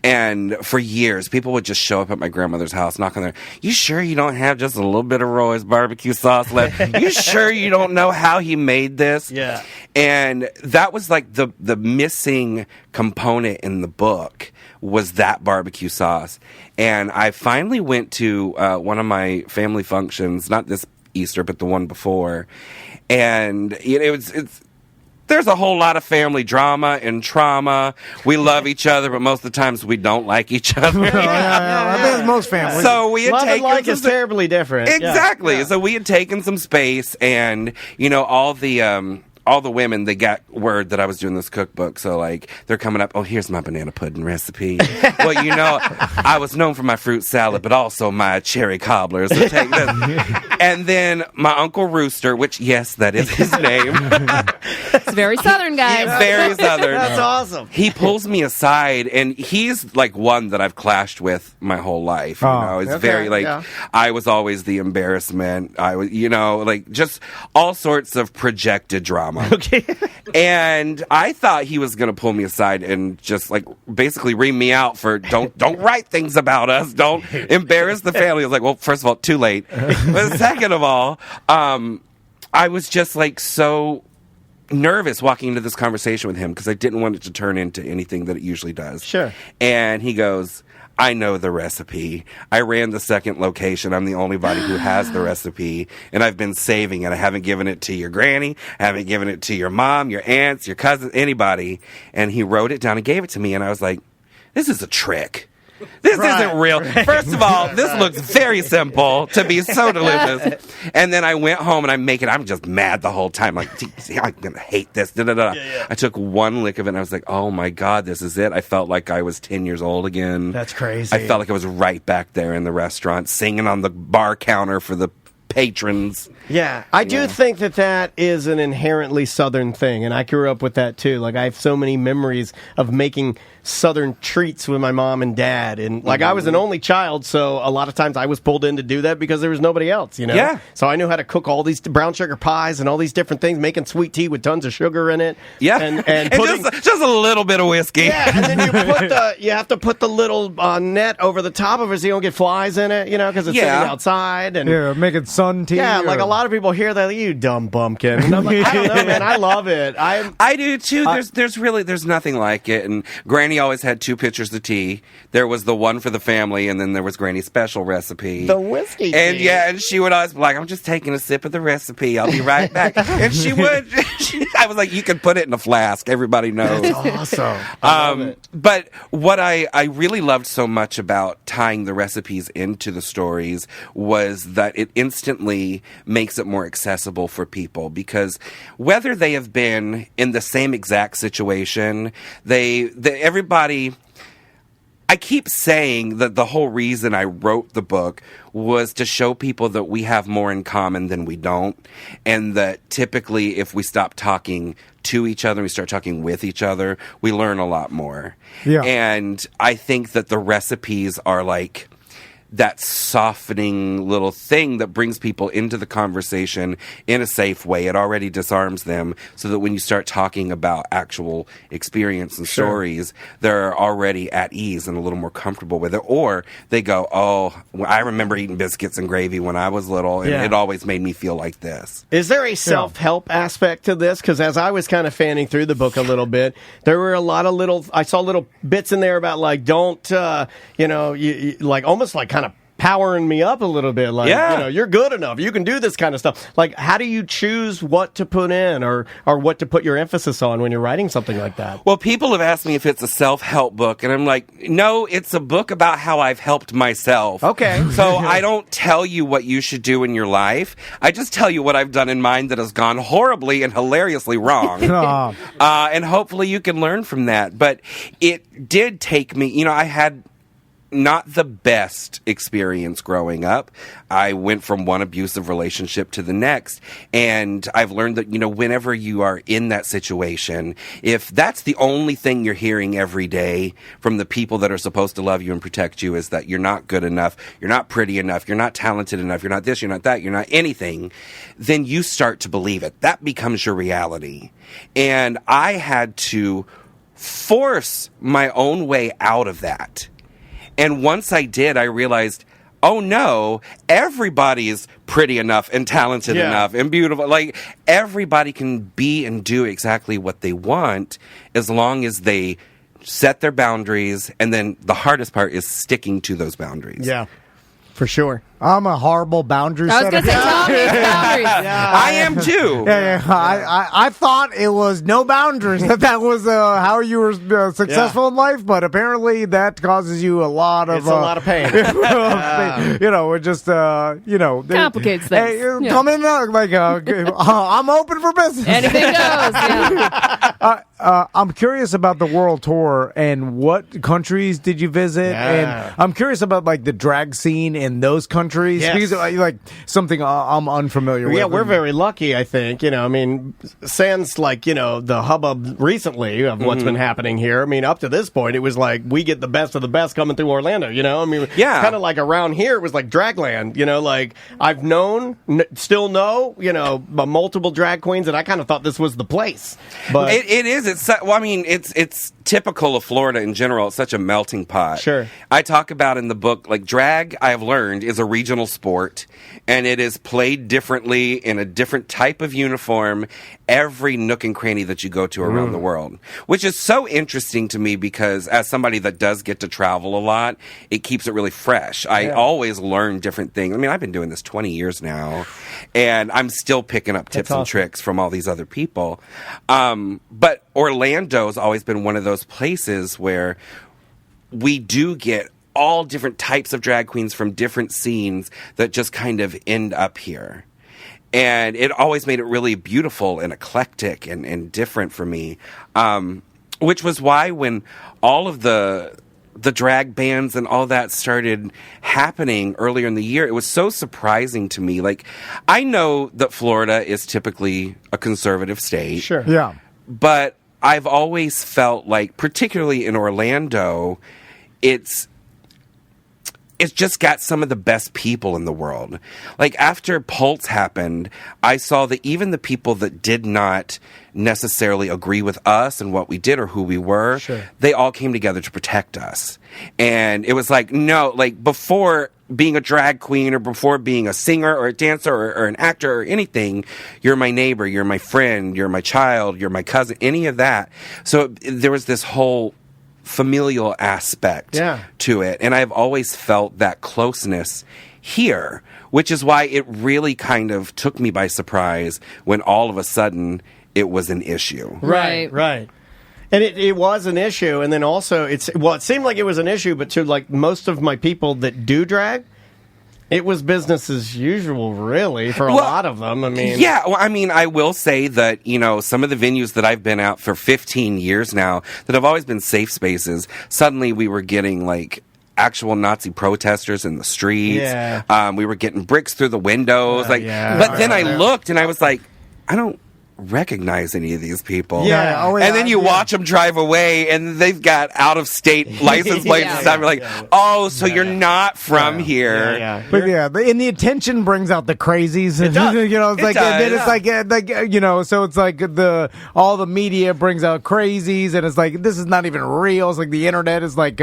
Speaker 8: And for years, people would just show up at my grandmother's house, knock on there. You sure you don't have just a little bit of Roy's barbecue sauce left? You sure you don't know how he made this?
Speaker 1: Yeah.
Speaker 8: And that was like the missing component in the book was that barbecue sauce. And I finally went to one of my family functions, not this Easter, but the one before. And there's a whole lot of family drama and trauma. We love each other, but most of the times we don't like each other.
Speaker 2: I think it's most families.
Speaker 8: So we had
Speaker 1: love
Speaker 8: taken
Speaker 1: and like is terribly different.
Speaker 8: Exactly.
Speaker 1: Yeah.
Speaker 8: So we had taken some space, and all the women, they got word that I was doing this cookbook. So, like, they're coming up, oh, here's my banana pudding recipe. Well, I was known for my fruit salad, but also my cherry cobbler. So take this. And then my Uncle Rooster, which, yes, that is his name.
Speaker 3: It's very Southern, guys.
Speaker 8: Very Southern.
Speaker 1: That's awesome.
Speaker 8: He pulls me aside, and he's, like, one that I've clashed with my whole life. It's very, I was always the embarrassment. I was, just all sorts of projected drama.
Speaker 1: Okay.
Speaker 8: And I thought he was going to pull me aside and just like basically ream me out for don't write things about us. Don't embarrass the family. I was like, well, first of all, too late. But second of all, I was just like so nervous walking into this conversation with him because I didn't want it to turn into anything that it usually does.
Speaker 1: Sure.
Speaker 8: And he goes, I know the recipe. I ran the second location. I'm the only body who has the recipe, and I've been saving it. I haven't given it to your granny. I haven't given it to your mom, your aunts, your cousins, anybody. And he wrote it down and gave it to me, and I was like, this is a trick. This isn't real. First of all, this looks very simple to be so delicious. And then I went home and I'm just mad the whole time. Like, I'm going to hate this. Yeah. I took one lick of it and I was like, oh my God, this is it. I felt like I was 10 years old again.
Speaker 1: That's crazy.
Speaker 8: I felt like I was right back there in the restaurant singing on the bar counter for the patrons.
Speaker 1: Yeah, I do think that is an inherently Southern thing, and I grew up with that too. Like, I have so many memories of making Southern treats with my mom and dad. And like I was an only child, so a lot of times I was pulled in to do that because there was nobody else, you know?
Speaker 8: Yeah.
Speaker 1: So I knew how to cook all these brown sugar pies and all these different things, making sweet tea with tons of sugar in it.
Speaker 8: Yeah.
Speaker 1: And putting,
Speaker 8: just a little bit of whiskey.
Speaker 1: yeah, and then you have to put the little net over the top of it so you don't get flies in it, you know, because it's sitting outside. And
Speaker 2: Yeah, making sun tea.
Speaker 1: yeah, like a lot of people hear that, you dumb bumpkin. And I'm like, I don't know, man, I love it.
Speaker 8: I do too. There's nothing like it. And Granny always had 2 pitchers of tea. There was the one for the family, and then there was Granny's special recipe,
Speaker 1: the whiskey
Speaker 8: and
Speaker 1: tea.
Speaker 8: and she would always be like, I'm just taking a sip of the recipe, I'll be right back. And she would. I was like, you can put it in a flask, everybody knows.
Speaker 1: That's awesome. I love it.
Speaker 8: But what I really loved so much about tying the recipes into the stories was that it instantly makes it more accessible for people, because whether they have been in the same exact situation, everybody... I keep saying that the whole reason I wrote the book was to show people that we have more in common than we don't, and that typically if we stop talking to each other and we start talking with each other, we learn a lot more.
Speaker 2: Yeah.
Speaker 8: And I think that the recipes are like that softening little thing that brings people into the conversation in a safe way. It already disarms them so that when you start talking about actual experience and stories, they're already at ease and a little more comfortable with it. Or they go, oh, I remember eating biscuits and gravy when I was little, and it always made me feel like this.
Speaker 1: Is there a self-help aspect to this? Because as I was kind of fanning through the book a little bit, there were a lot of I saw little bits in there about like, don't, you like almost like kind of powering me up a little bit, like, you're good enough, you can do this kind of stuff. Like, how do you choose what to put in or what to put your emphasis on when you're writing something like that?
Speaker 8: Well, people have asked me if it's a self-help book, and I'm like, no, it's a book about how I've helped myself.
Speaker 1: Okay.
Speaker 8: So I don't tell you what you should do in your life. I just tell you what I've done in mine that has gone horribly and hilariously wrong. And hopefully you can learn from that. But it did take me, I had not the best experience growing up. I went from one abusive relationship to the next, and I've learned that, whenever you are in that situation, if that's the only thing you're hearing every day from the people that are supposed to love you and protect you is that you're not good enough, you're not pretty enough, you're not talented enough, you're not this, you're not that, you're not anything, then you start to believe it. That becomes your reality. And I had to force my own way out of that. And once I did, I realized, oh no, everybody is pretty enough and talented enough and beautiful. Like, everybody can be and do exactly what they want as long as they set their boundaries. And then the hardest part is sticking to those boundaries.
Speaker 1: Yeah, for sure.
Speaker 2: I'm a horrible boundary
Speaker 3: I was
Speaker 2: setter.
Speaker 3: going to say, Tom needs boundaries.
Speaker 8: I am too.
Speaker 2: I thought it was no boundaries. That was how you were successful in life, but apparently that causes you a lot of...
Speaker 1: It's a lot of pain.
Speaker 2: It just,
Speaker 3: complicates things.
Speaker 2: Come in, I'm open for business.
Speaker 3: Anything goes. Yeah.
Speaker 2: I'm curious about the world tour and what countries did you visit?
Speaker 1: Yeah.
Speaker 2: And I'm curious about like the drag scene in those countries.
Speaker 1: Yes.
Speaker 2: Because like something I'm unfamiliar with.
Speaker 1: Yeah, we're very lucky, I think. Sans like, the hubbub recently of what's been happening here. I mean, up to this point, it was like we get the best of the best coming through Orlando, kind of like around here, it was like Dragland, like I've known, still know, multiple drag queens, and I kind of thought this was the place. But
Speaker 8: it is. It's typical of Florida in general. It's such a melting pot.
Speaker 1: Sure.
Speaker 8: I talk about in the book, like, drag, I have learned, is a regional sport, and it is played differently in a different type of uniform every nook and cranny that you go to around the world, which is so interesting to me because as somebody that does get to travel a lot, it keeps it really fresh. I always learn different things. I mean, I've been doing this 20 years now, and I'm still picking up tips and tricks from all these other people. But Orlando's always been one of those places where we do get all different types of drag queens from different scenes that just kind of end up here. And it always made it really beautiful and eclectic and different for me. Which was why when all of the drag bands and all that started happening earlier in the year, it was so surprising to me. Like, I know that Florida is typically a conservative state.
Speaker 1: sure.
Speaker 2: Yeah.
Speaker 8: But I've always felt like, particularly in Orlando, it's just got some of the best people in the world. Like, after Pulse happened, I saw that even the people that did not necessarily agree with us and what we did or who we were, they all came together to protect us. And it was like, no, like, before being a drag queen or before being a singer or a dancer or an actor or anything, you're my neighbor, you're my friend, you're my child, you're my cousin, any of that. So there was this whole familial aspect to it, and I've always felt that closeness here, which is why it really kind of took me by surprise when all of a sudden it was an issue.
Speaker 1: Right. And it was an issue, and then also it seemed like it was an issue, but to like most of my people that do drag, it was business as usual, really, for a lot of them. I mean...
Speaker 8: Yeah, well, I mean, I will say that, you know, some of the venues that I've been out for 15 years now that have always been safe spaces, suddenly we were getting, like, actual Nazi protesters in the streets.
Speaker 1: Yeah.
Speaker 8: We were getting bricks through the windows. But then I looked, and I was like, I don't recognize any of these people.
Speaker 2: Yeah.
Speaker 8: And then you watch them drive away, and they've got out-of-state license plates and stuff. You're like, oh, so you're not from here.
Speaker 2: But and the attention brings out the crazies.
Speaker 8: It does.
Speaker 2: You know, it's
Speaker 8: It
Speaker 2: like,
Speaker 8: does.
Speaker 2: and then it's like, you know, so it's like all the media brings out crazies, and it's like, this is not even real. It's like the internet is like,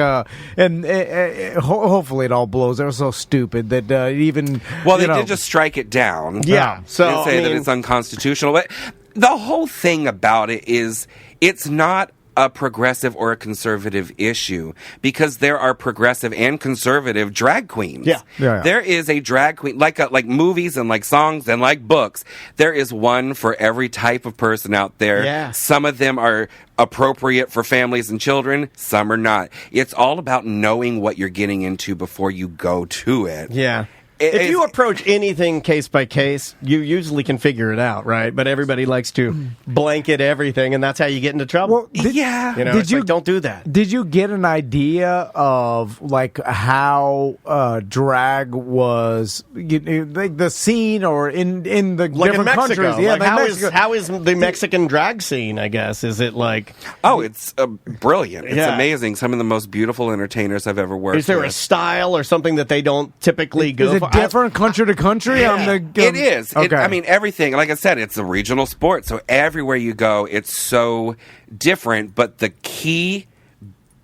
Speaker 2: hopefully it all blows. They're so stupid that even.
Speaker 8: Well, they did just strike it down.
Speaker 1: Yeah.
Speaker 8: So they say that it's unconstitutional. But the whole thing about it is it's not a progressive or a conservative issue because there are progressive and conservative drag queens.
Speaker 2: Yeah.
Speaker 8: There is a drag queen, like movies and like songs and like books. There is one for every type of person out there.
Speaker 1: Yeah.
Speaker 8: Some of them are appropriate for families and children. Some are not. It's all about knowing what you're getting into before you go to it.
Speaker 1: Yeah. If you approach anything case by case, you usually can figure it out, right? But everybody likes to blanket everything, and that's how you get into trouble.
Speaker 2: Well,
Speaker 8: yeah.
Speaker 1: You know, it's like, don't do that.
Speaker 2: Did you get an idea of like how drag was, like the scene, or in the
Speaker 1: Like
Speaker 2: different
Speaker 1: in Mexico.
Speaker 2: countries? Yeah,
Speaker 1: like how is the Mexican drag scene, I guess? Is it like...
Speaker 8: Oh, it's brilliant. It's
Speaker 1: Yeah.
Speaker 8: amazing. Some of the most beautiful entertainers I've ever worked with.
Speaker 1: Is there a style or something that they don't typically go
Speaker 2: Is it
Speaker 1: for?
Speaker 2: different country to country?
Speaker 8: It is.
Speaker 2: Okay.
Speaker 8: I mean, everything. Like I said, it's a regional sport, so everywhere you go, it's so different. But the key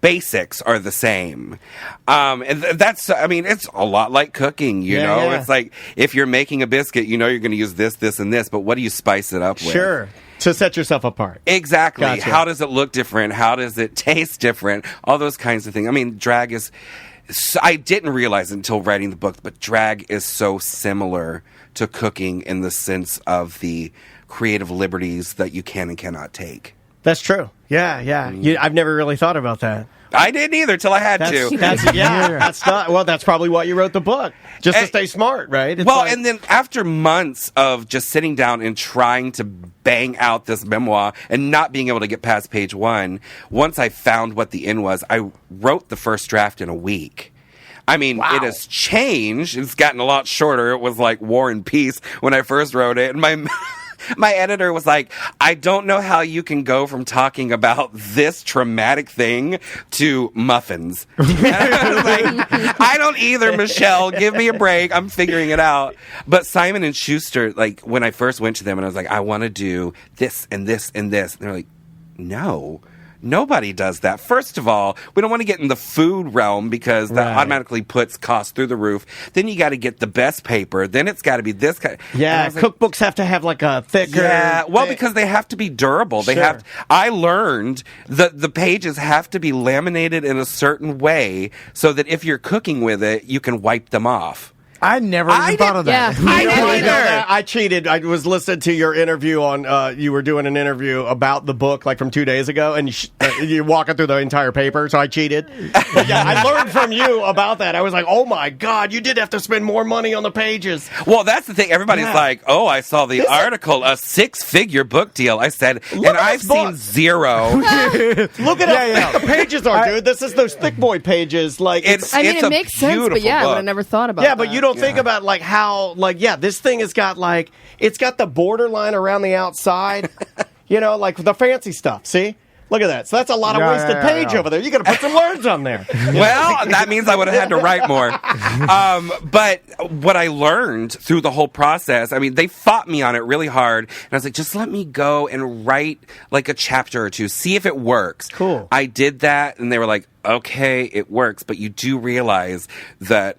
Speaker 8: basics are the same, and that's. I mean, it's a lot like cooking. You know, it's like if you're making a biscuit, you know you're going to use this, this, and this. But what do you spice it up with?
Speaker 1: Sure. To set yourself apart.
Speaker 8: Exactly.
Speaker 1: Gotcha.
Speaker 8: How does it look different? How does it taste different? All those kinds of things. I mean, drag is... So I didn't realize it until writing the book, but drag is so similar to cooking in the sense of the creative liberties that you can and cannot take.
Speaker 1: That's true. Yeah. I've never really thought about that.
Speaker 8: I didn't either till I had to.
Speaker 1: That's probably why you wrote the book. Just to stay smart, right? It's
Speaker 8: And then after months of just sitting down and trying to bang out this memoir and not being able to get past page 1, once I found what the end was, I wrote the first draft in a week. I mean, It has changed. It's gotten a lot shorter. It was like War and Peace when I first wrote it. And my editor was like, I don't know how you can go from talking about this traumatic thing to muffins. And I was like, I don't either, Michelle. Give me a break. I'm figuring it out. But Simon & Schuster, like, when I first went to them and I was like, I want to do this and this and this. And they're like, no. Nobody does that. First of all, we don't want to get in the food realm because that automatically puts costs through the roof. Then you got to get the best paper. Then it's got to be this kind.
Speaker 1: Yeah, cookbooks have to have like a thicker.
Speaker 8: Yeah, well, because they have to be durable. They have. I learned that the pages have to be laminated in a certain way so that if you're cooking with it, you can wipe them off.
Speaker 2: I never even thought of that.
Speaker 3: Yeah.
Speaker 8: I didn't either.
Speaker 1: I cheated. I was listening to your interview on. You were doing an interview about the book like from 2 days ago, and you're walking through the entire paper. So I cheated. I learned from you about that. I was like, oh my god, you did have to spend more money on the pages.
Speaker 8: Well, that's the thing. Everybody's like, oh, I saw the article, a 6-figure book deal. I said, and I've seen 0.
Speaker 1: Look at how thick the pages are, dude. This is those thick boy pages. Like
Speaker 8: it
Speaker 3: makes sense, but I would have never thought about.
Speaker 1: Yeah, but you don't think about like how this thing has got like it's got the borderline around the outside, like the fancy stuff. See, Look at that. So that's a lot of wasted page over there. You got to put some words on there.
Speaker 8: Well, that means I would have had to write more. But what I learned through the whole process, I mean, they fought me on it really hard. And I was like, just let me go and write like a chapter or two, see if it works.
Speaker 1: Cool.
Speaker 8: I did that, and they were like, okay, it works. But you do realize that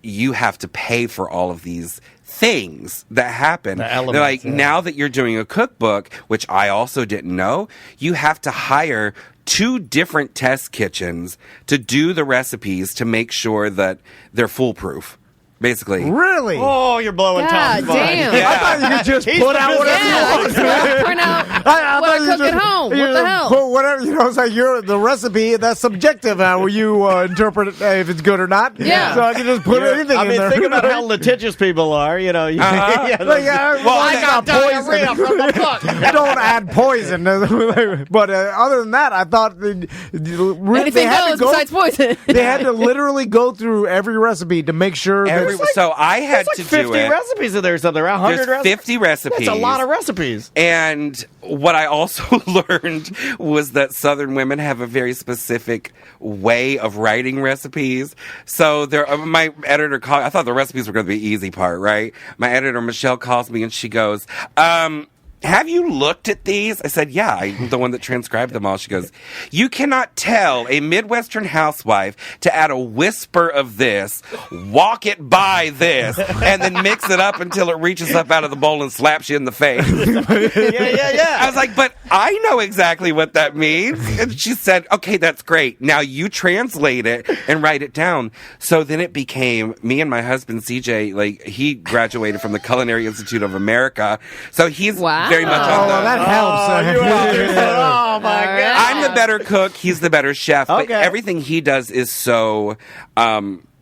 Speaker 8: you have to pay for all of these things that happen.
Speaker 1: The elements,
Speaker 8: they're like, now that you're doing a cookbook, which I also didn't know, you have to hire 2 different test kitchens to do the recipes to make sure that they're foolproof. Basically.
Speaker 2: Really?
Speaker 1: Oh, you're blowing Tom's mind.
Speaker 3: Damn.
Speaker 8: Yeah.
Speaker 2: I thought you could just put out whatever you want.
Speaker 3: Print out what I cook at home. What the hell?
Speaker 2: Put whatever, it's like the recipe, that's subjective how you interpret it, if it's good or not.
Speaker 3: Yeah.
Speaker 2: So I can just put anything in there.
Speaker 1: Think about how litigious people are, you know.
Speaker 2: Well,
Speaker 1: I got diarrhea from the book.
Speaker 2: Don't add poison. But other than that, I thought
Speaker 3: Anything goes besides poison.
Speaker 2: They had to literally go through every recipe to make sure that
Speaker 8: So I had to do
Speaker 1: 50
Speaker 8: it.
Speaker 1: recipes in there, something around 100
Speaker 8: There's 50 recipes.
Speaker 1: That's a lot of recipes.
Speaker 8: And what I also learned was that Southern women have a very specific way of writing recipes. So my editor called. I thought the recipes were going to be the easy part, right? My editor Michelle calls me and she goes, have you looked at these? I said, yeah, I'm the one that transcribed them all. She goes, you cannot tell a Midwestern housewife to add a whisper of this, walk it by this, and then mix it up until it reaches up out of the bowl and slaps you in the face.
Speaker 1: Yeah.
Speaker 8: I was like, but I know exactly what that means. And she said, okay, that's great. Now you translate it and write it down. So then it became me and my husband, CJ, like he graduated from the Culinary Institute of America. So he's very much on the...
Speaker 2: that helps.
Speaker 1: Oh, my God.
Speaker 8: I'm the better cook. He's the better chef. But
Speaker 1: Okay.
Speaker 8: everything he does is so...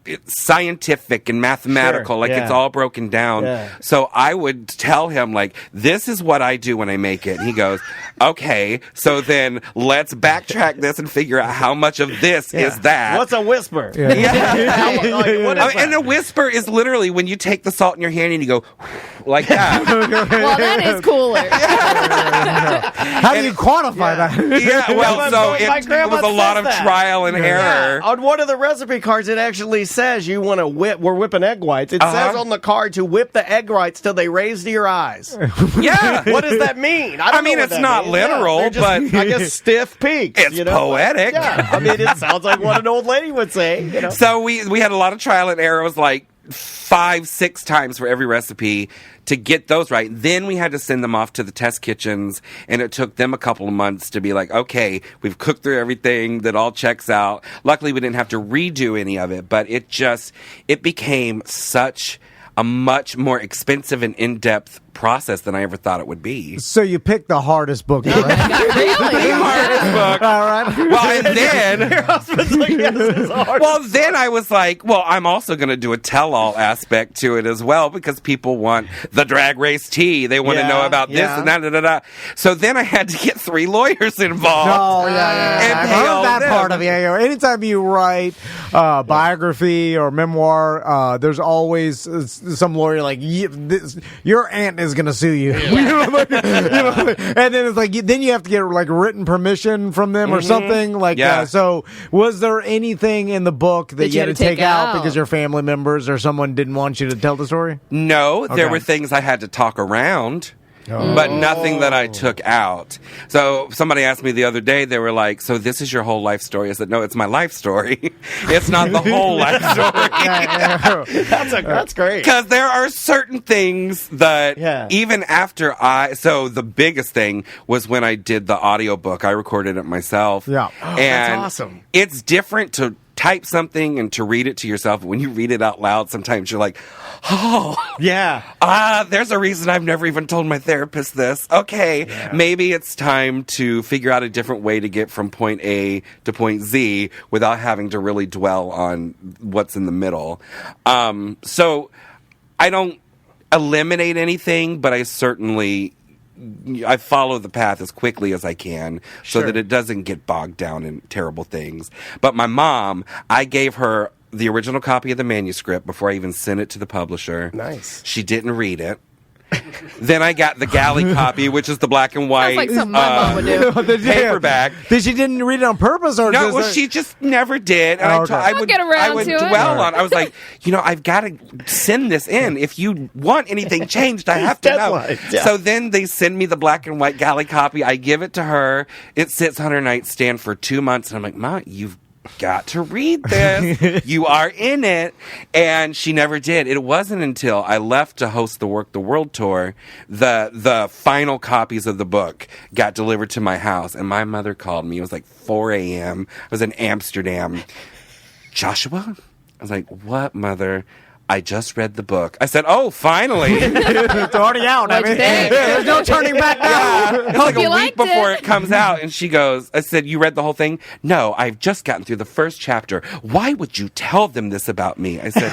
Speaker 8: it's scientific and mathematical, it's all broken down.
Speaker 1: Yeah.
Speaker 8: So I would tell him, like, this is what I do when I make it. And he goes, okay, so then let's backtrack this and figure out how much of this is that.
Speaker 1: What's a whisper?
Speaker 8: Yeah.
Speaker 1: What is that?
Speaker 8: And a whisper is literally when you take the salt in your hand and you go like that.
Speaker 3: Well, that is cooler.
Speaker 2: How do you quantify that?
Speaker 8: Yeah, well, so
Speaker 1: My
Speaker 8: it
Speaker 1: grandma
Speaker 8: was a lot
Speaker 1: says
Speaker 8: of
Speaker 1: that.
Speaker 8: trial and error.
Speaker 1: On one of the recipe cards, it actually says you want to whip. We're whipping egg whites. It says on the card to whip the egg whites till they raise to your eyes.
Speaker 8: Yeah.
Speaker 1: What does that mean?
Speaker 8: I mean, it's not literal,
Speaker 1: they're just,
Speaker 8: but
Speaker 1: I guess stiff peaks.
Speaker 8: it's poetic.
Speaker 1: Yeah, I mean, it sounds like what an old lady would say. You know?
Speaker 8: So we had a lot of trial and error. It was like 5-6 times for every recipe to get those right. Then we had to send them off to the test kitchens, and it took them a couple of months to be like, okay, we've cooked through everything that all checks out. Luckily, we didn't have to redo any of it, but it became such a much more expensive and in-depth process than I ever thought it would be.
Speaker 2: So you picked the hardest book.
Speaker 3: Really?
Speaker 8: The hardest book.
Speaker 2: All right.
Speaker 8: Well, and then...
Speaker 1: Your husband's like, yes, this is hard.
Speaker 8: Well, then I was like, well, I'm also going to do a tell-all aspect to it as well because people want the drag race tea. They want to know about this and that. So then I had to get 3 lawyers involved.
Speaker 2: Oh, yeah.
Speaker 8: And
Speaker 2: I've
Speaker 8: pay
Speaker 2: heard
Speaker 8: all
Speaker 2: that
Speaker 8: them.
Speaker 2: part of it. Yeah. Anytime you write biography or memoir, there's always some lawyer like, your aunt is going to sue you. And then it's like, then you have to get like written permission from them or something like that. So was there anything in the book that you had to take out because your family members or someone didn't want you to tell the story?
Speaker 8: No, there were things I had to talk around. But nothing that I took out. So somebody asked me the other day, they were like, so this is your whole life story? I said, no, it's my life story. It's not the whole life story.
Speaker 1: That's great.
Speaker 8: Because there are certain things that even after so the biggest thing was when I did the audiobook. I recorded it myself.
Speaker 2: Yeah.
Speaker 8: And
Speaker 1: that's awesome.
Speaker 8: It's different to type something and to read it to yourself. When you read it out loud, sometimes you're like, oh, there's a reason I've never even told my therapist this. Okay, maybe it's time to figure out a different way to get from point A to point Z without having to really dwell on what's in the middle. So I don't eliminate anything, but I follow the path as quickly as I can so that it doesn't get bogged down in terrible things. But my mom, I gave her the original copy of the manuscript before I even sent it to the publisher.
Speaker 1: Nice.
Speaker 8: She didn't read it. Then I got the galley copy, which is the black and white
Speaker 3: Sounds like something my mom would do.
Speaker 8: paperback.
Speaker 2: Did she didn't read it on purpose, or
Speaker 8: No, well, she just never did. And
Speaker 2: Okay.
Speaker 8: I would
Speaker 3: get around
Speaker 8: I would
Speaker 3: to it.
Speaker 8: dwell on. I was like, I've got to send this in. If you want anything changed, I have to know.
Speaker 1: Deadlines, yeah.
Speaker 8: So then they send me the black and white galley copy. I give it to her. It sits on her nightstand for 2 months, and I'm like, Ma, you've got to read this. You are in it. And she never did. It wasn't until I left to host the Work the World tour, the final copies of the book got delivered to my house, and my mother called me. It was like 4 a.m. I was in Amsterdam. Joshua? I was like, what, Mother? I just read the book. I said, oh, finally.
Speaker 2: it's already out.
Speaker 3: What'd you think?
Speaker 2: There's no turning back now.
Speaker 8: It's like
Speaker 3: You
Speaker 8: a week
Speaker 3: liked
Speaker 8: before
Speaker 3: it.
Speaker 8: it comes out, and she goes, I said, you read the whole thing? No, I've just gotten through the first chapter. Why would you tell them this about me? I said,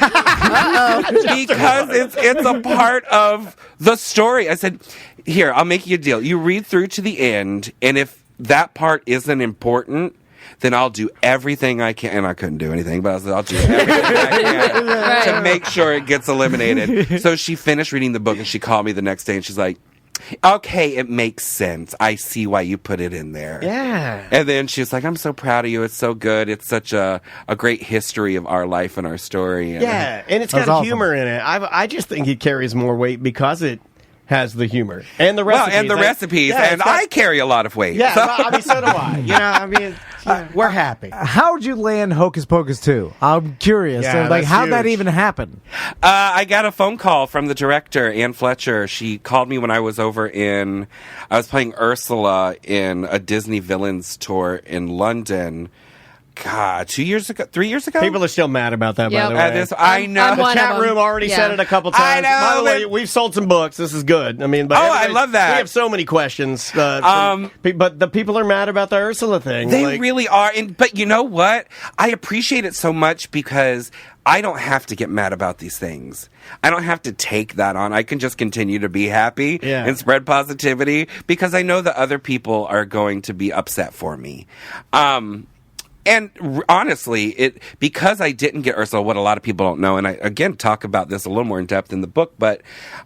Speaker 8: because it's a part of the story. I said, here, I'll make you a deal. You read through to the end, and if that part isn't important, then I'll do everything I can. And I couldn't do anything, but I said, I'll do everything I can to make sure it gets eliminated. So she finished reading the book, and she called me the next day, and she's like, okay, it makes sense. I see why you put it in there.
Speaker 1: Yeah.
Speaker 8: And then she was like, I'm so proud of you. It's so good. It's such a great history of our life and our story. And
Speaker 1: Yeah, and it's got
Speaker 2: That's awesome.
Speaker 1: humor in it. I just think it carries more weight because it has the humor and the recipes.
Speaker 8: Well, and the recipes.
Speaker 1: Yeah,
Speaker 8: and I carry a lot of weight.
Speaker 1: Yeah,
Speaker 8: So-
Speaker 1: I mean, so do I. We're happy.
Speaker 2: How'd you land Hocus Pocus 2? I'm curious.
Speaker 1: Yeah,
Speaker 2: Like,
Speaker 1: that's
Speaker 2: how'd that
Speaker 1: huge.
Speaker 2: even happen?
Speaker 8: I got a phone call from the director, Ann Fletcher. She called me when I was I was playing Ursula in a Disney Villains tour in London. God, 3 years ago?
Speaker 1: People are still mad about that,
Speaker 3: Yep.
Speaker 1: by the way.
Speaker 8: I know.
Speaker 3: I'm
Speaker 1: The
Speaker 3: one
Speaker 1: chat
Speaker 3: of them.
Speaker 1: room already
Speaker 3: Yeah.
Speaker 1: said it a couple
Speaker 8: I
Speaker 1: times.
Speaker 8: know,
Speaker 1: By the way,
Speaker 8: but-
Speaker 1: we've sold some books. This is good. I mean, but
Speaker 8: Oh, I
Speaker 1: everybody-
Speaker 8: love that.
Speaker 1: We have so many questions. But the people are mad about the Ursula thing.
Speaker 8: They
Speaker 1: Like,
Speaker 8: really are. But you know what? I appreciate it so much because I don't have to get mad about these things. I don't have to take that on. I can just continue to be happy
Speaker 1: Yeah.
Speaker 8: and spread positivity because I know that other people are going to be upset for me. And honestly, because I didn't get Ursula, what a lot of people don't know, and I, again, talk about this a little more in depth in the book, but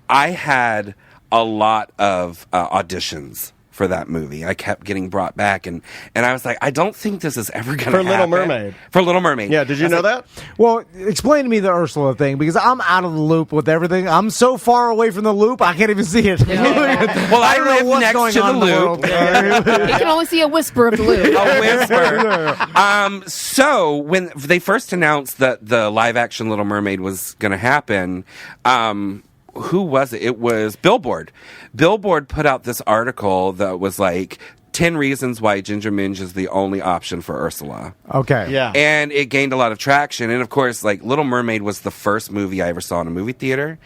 Speaker 8: I had a lot of auditions for that movie. I kept getting brought back, and I was like, I don't think this is ever going to happen.
Speaker 1: For Little Mermaid.
Speaker 8: For Little Mermaid.
Speaker 1: Yeah, did you know that?
Speaker 2: Well, explain to me the Ursula thing, because I'm out of the loop with everything. I'm so far away from the loop, I can't even see it.
Speaker 8: Well, I
Speaker 2: don't know
Speaker 8: live
Speaker 2: what's
Speaker 8: next
Speaker 2: going
Speaker 8: to the
Speaker 2: on in the
Speaker 8: loop.
Speaker 2: world.
Speaker 3: You can only see a whisper of the loop.
Speaker 8: A whisper. So when they first announced that the live action Little Mermaid was going to happen, who was it? It was Billboard. Billboard put out this article that was like 10 reasons why Ginger Minge is the only option for Ursula.
Speaker 2: Okay.
Speaker 1: Yeah.
Speaker 8: And it gained a lot of traction. And of course, like Little Mermaid was the first movie I ever saw in a movie theater.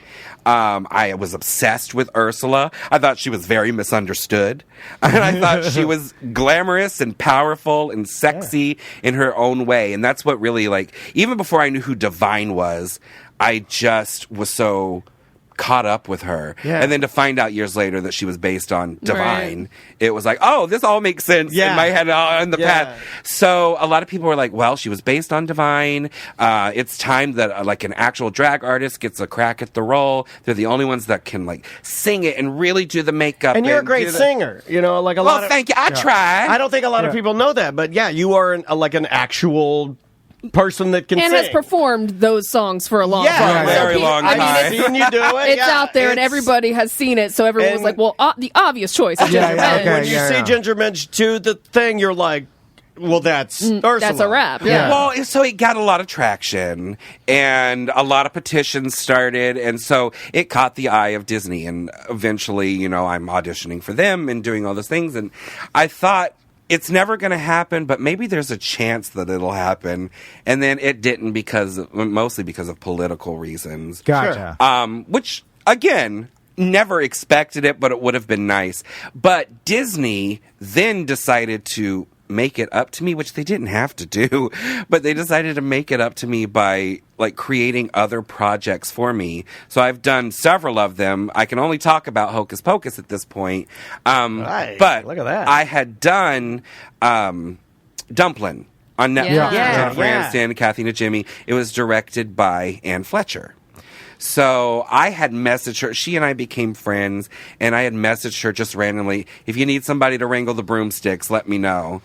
Speaker 8: I was obsessed with Ursula. I thought she was very misunderstood. And I thought she was glamorous and powerful and sexy in her own way. And that's what really, like, even before I knew who Divine was, I just was so caught up with her.
Speaker 1: Yeah.
Speaker 8: And then to find out years later that she was based on Divine, it was like, oh, this all makes sense in my head in the past. So a lot of people were like, well, she was based on Divine. It's time that like an actual drag artist gets a crack at the role. They're the only ones that can like sing it and really do the makeup.
Speaker 1: And you're a great singer. You know, like a lot of...
Speaker 8: Thank you. I try.
Speaker 1: I don't think a lot of people know that, but yeah, you are like an actual person that can
Speaker 3: And
Speaker 1: sing.
Speaker 3: has performed those songs for a long time.
Speaker 8: very
Speaker 3: So
Speaker 8: long
Speaker 3: I mean,
Speaker 8: time.
Speaker 1: I've seen you do it.
Speaker 3: It's
Speaker 1: yeah.
Speaker 3: out there, and
Speaker 1: It's-
Speaker 3: everybody has seen it. So everyone was
Speaker 1: And-
Speaker 3: like, "Well, the obvious choice is
Speaker 2: Yeah,
Speaker 3: Ginger
Speaker 2: yeah,
Speaker 3: Minge."
Speaker 2: okay.
Speaker 1: When you see Ginger Minge do the thing, you're like, well, that's Ursula.
Speaker 3: That's a wrap. Yeah.
Speaker 8: Well, so it got a lot of traction, and a lot of petitions started, and so it caught the eye of Disney. And eventually, you know, I'm auditioning for them and doing all those things, and I thought, it's never going to happen, but maybe there's a chance that it'll happen. And then it didn't mostly because of political reasons.
Speaker 2: Gotcha.
Speaker 8: Which, again, never expected it, but it would have been nice. But Disney then decided to make it up to me, which they didn't have to do, but they decided to make it up to me by like creating other projects for me. So I've done several of them. I can only talk about Hocus Pocus at this point.
Speaker 1: Right.
Speaker 8: But
Speaker 1: Look at that.
Speaker 8: I had done Dumplin' on Netflix.
Speaker 3: Yeah.
Speaker 8: Jennifer Aniston, Kathy Najimy. It was directed by Ann Fletcher. So I had messaged her. She and I became friends, and I had messaged her just randomly, if you need somebody to wrangle the broomsticks, let me know.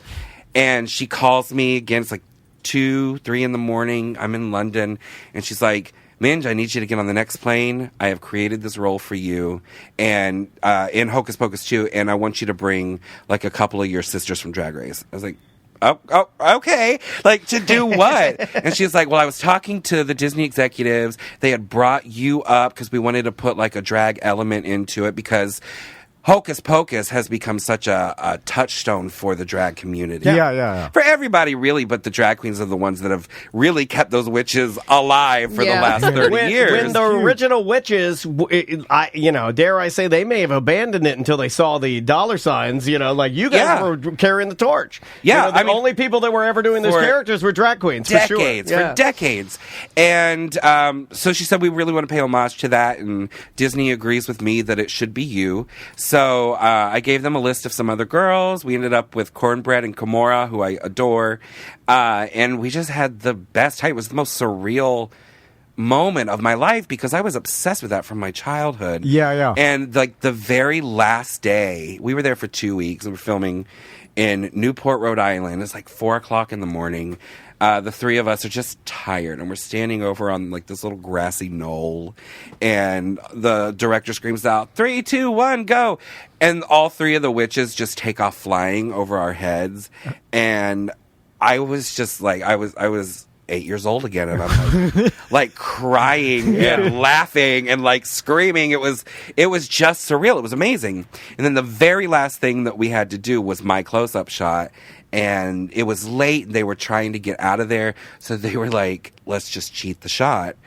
Speaker 8: And she calls me again. It's like 2, 3 in the morning. I'm in London, and she's like, Minge, I need you to get on the next plane. I have created this role for you, and in Hocus Pocus 2, and I want you to bring like a couple of your sisters from Drag Race. I was like, oh, okay. Like, to do what? And she's like, well, I was talking to the Disney executives. They had brought you up because we wanted to put like a drag element into it, because Hocus Pocus has become such a touchstone for the drag community.
Speaker 2: Yeah.
Speaker 8: For everybody, really, but the drag queens are the ones that have really kept those witches alive for the last 30 years.
Speaker 1: When the original witches, dare I say, they may have abandoned it until they saw the dollar signs, like you guys were carrying the torch.
Speaker 8: Yeah.
Speaker 1: The only people that were ever doing those characters were drag queens,
Speaker 8: for decades. And so she said, we really want to pay homage to that, and Disney agrees with me that it should be you. So I gave them a list of some other girls. We ended up with Cornbread and Kimora, who I adore. And we just had the best time. It was the most surreal moment of my life because I was obsessed with that from my childhood.
Speaker 2: Yeah.
Speaker 8: And like the very last day, we were there for 2 weeks and we're filming in Newport, Rhode Island. It's like 4:00 in the morning. The three of us are just tired, and we're standing over on like this little grassy knoll, and the director screams out, 3, 2, 1, go! And all three of the witches just take off flying over our heads, and I was just like, I was 8 years old again, and I'm like crying and laughing and like screaming. It was just surreal. It was amazing. And then the very last thing that we had to do was my close-up shot. And it was late, and they were trying to get out of there, so they were like, let's just cheat the shot.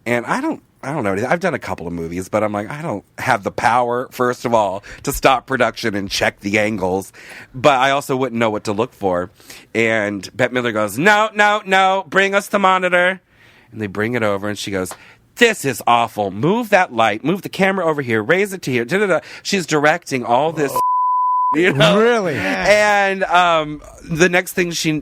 Speaker 8: And I don't know. I've done a couple of movies, but I'm like, I don't have the power, first of all, to stop production and check the angles. But I also wouldn't know what to look for. And Bette Midler goes, no, bring us the monitor. And they bring it over, and she goes, this is awful. Move that light. Move the camera over here. Raise it to here. Da-da-da. She's directing all this.
Speaker 2: Really?
Speaker 8: And the next thing she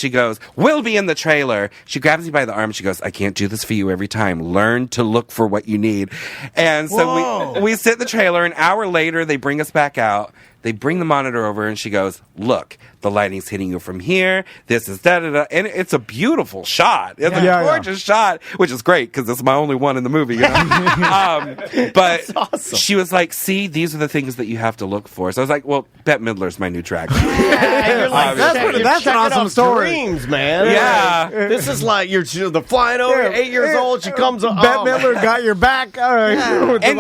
Speaker 8: goes, we'll be in the trailer. She grabs me by the arm. She goes, I can't do this for you every time. Learn to look for what you need. And so we sit in the trailer. An hour later, they bring us back out. They bring the monitor over, and she goes, look, the lighting's hitting you from here. This is da-da-da. And it's a beautiful shot. It's a gorgeous shot, which is great because it's my only one in the movie. But awesome. She was like, see, these are the things that you have to look for. So I was like, well, Bette Midler's my new drag queen.
Speaker 1: That's an awesome story. Dreams, man.
Speaker 8: Yeah.
Speaker 1: This is like you're the flying over, 8 years old. She comes up.
Speaker 2: Bette Midler got your back.
Speaker 8: And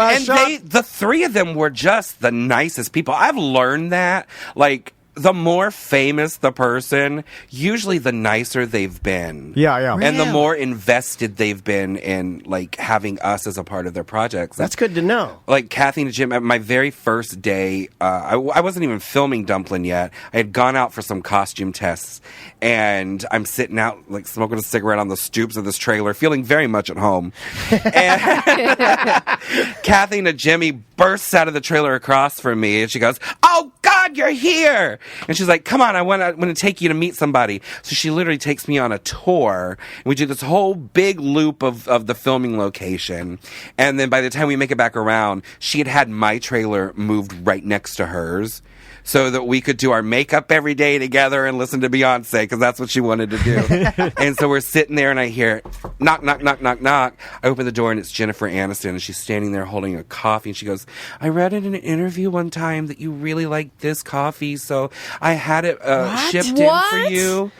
Speaker 8: the three of them were just the nicest people. I've learned that, like, the more famous the person, usually the nicer they've been.
Speaker 2: Yeah.
Speaker 8: And the more invested they've been in, like, having us as a part of their projects.
Speaker 1: That's good to know.
Speaker 8: Like, Kathy and Jim, at my very first day, I wasn't even filming Dumplin' yet. I had gone out for some costume tests, and I'm sitting out, like, smoking a cigarette on the stoops of this trailer, feeling very much at home. And Kathy and Jimmy bursts out of the trailer across from me, and she goes, oh, God, you're here! And she's like, come on, I want to take you to meet somebody. So she literally takes me on a tour. And we do this whole big loop of the filming location. And then by the time we make it back around, she had my trailer moved right next to hers, so that we could do our makeup every day together and listen to Beyonce, because that's what she wanted to do. And so we're sitting there, and I hear, knock, knock, knock, knock, knock. I open the door, and it's Jennifer Aniston, and she's standing there holding a coffee, and she goes, I read in an interview one time that you really like this coffee, so I had it shipped in for you.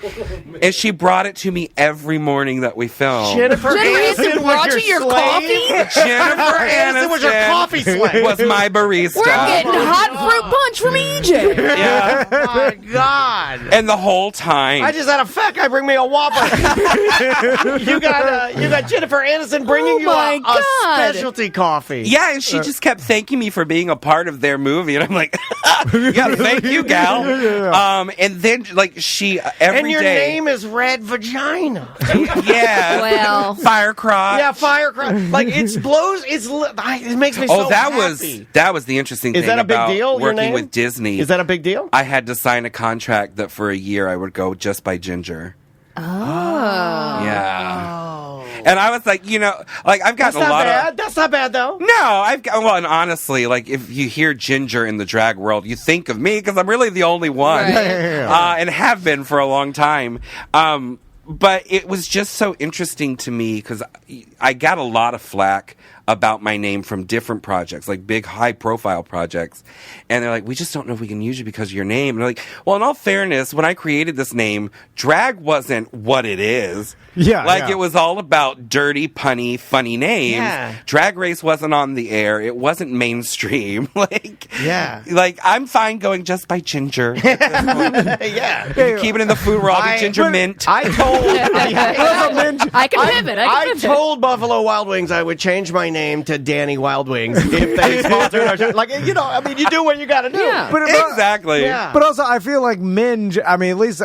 Speaker 8: And she brought it to me every morning that we filmed.
Speaker 1: Jennifer Aniston brought you your coffee?
Speaker 8: Jennifer Aniston
Speaker 1: was your coffee slave.
Speaker 8: Was my barista.
Speaker 9: We're getting hot fruit punch from EJ.
Speaker 8: Yeah.
Speaker 1: Oh my God.
Speaker 8: And the whole time,
Speaker 1: I just had a fat guy bring me a Whopper. you got Jennifer Aniston bringing you a specialty coffee.
Speaker 8: Yeah, and she just kept thanking me for being a part of their movie, and I'm like, yeah, thank you, gal. And then like she every
Speaker 1: and your
Speaker 8: day,
Speaker 1: name is Red Vagina.
Speaker 8: Yeah.
Speaker 9: Well,
Speaker 8: Firecrotch.
Speaker 1: Yeah, Firecrotch. Like it blows. It makes me so happy.
Speaker 8: that was the interesting thing.
Speaker 1: Is that a big
Speaker 8: about
Speaker 1: deal?
Speaker 8: Working with Disney.
Speaker 1: Is that a big deal?
Speaker 8: I had to sign a contract that for a year I would go just by Ginger.
Speaker 9: oh.
Speaker 8: Yeah. And I was like, you know, like I've gotten
Speaker 1: That's
Speaker 8: a
Speaker 1: not
Speaker 8: lot
Speaker 1: bad.
Speaker 8: of.
Speaker 1: That's not bad though.
Speaker 8: No, I've got, well, and honestly, like if you hear Ginger in the drag world, you think of me because I'm really the only one,
Speaker 3: Right.
Speaker 8: and have been for a long time. But it was just so interesting to me because I got a lot of flack about my name from different projects, like big, high-profile projects. And they're like, we just don't know if we can use you because of your name. And they're like, well, in all fairness, when I created this name, drag wasn't what it is.
Speaker 2: Yeah,
Speaker 8: Like,
Speaker 2: yeah.
Speaker 8: it was all about dirty, punny, funny names.
Speaker 1: Yeah.
Speaker 8: Drag Race wasn't on the air. It wasn't mainstream.
Speaker 1: Yeah.
Speaker 8: Like, I'm fine going just by Ginger.
Speaker 1: Yeah.
Speaker 8: Keep it in the food where I'll get Ginger Mint.
Speaker 1: I told
Speaker 3: I can pivot.
Speaker 1: I told Buffalo Wild Wings I would change my name to Danny Wild Wings if they sponsored our show. Like, you know, I mean, you do what you got to do.
Speaker 3: Yeah.
Speaker 2: But
Speaker 8: Exactly.
Speaker 1: Yeah.
Speaker 2: But also, I feel like Minge. I mean, at least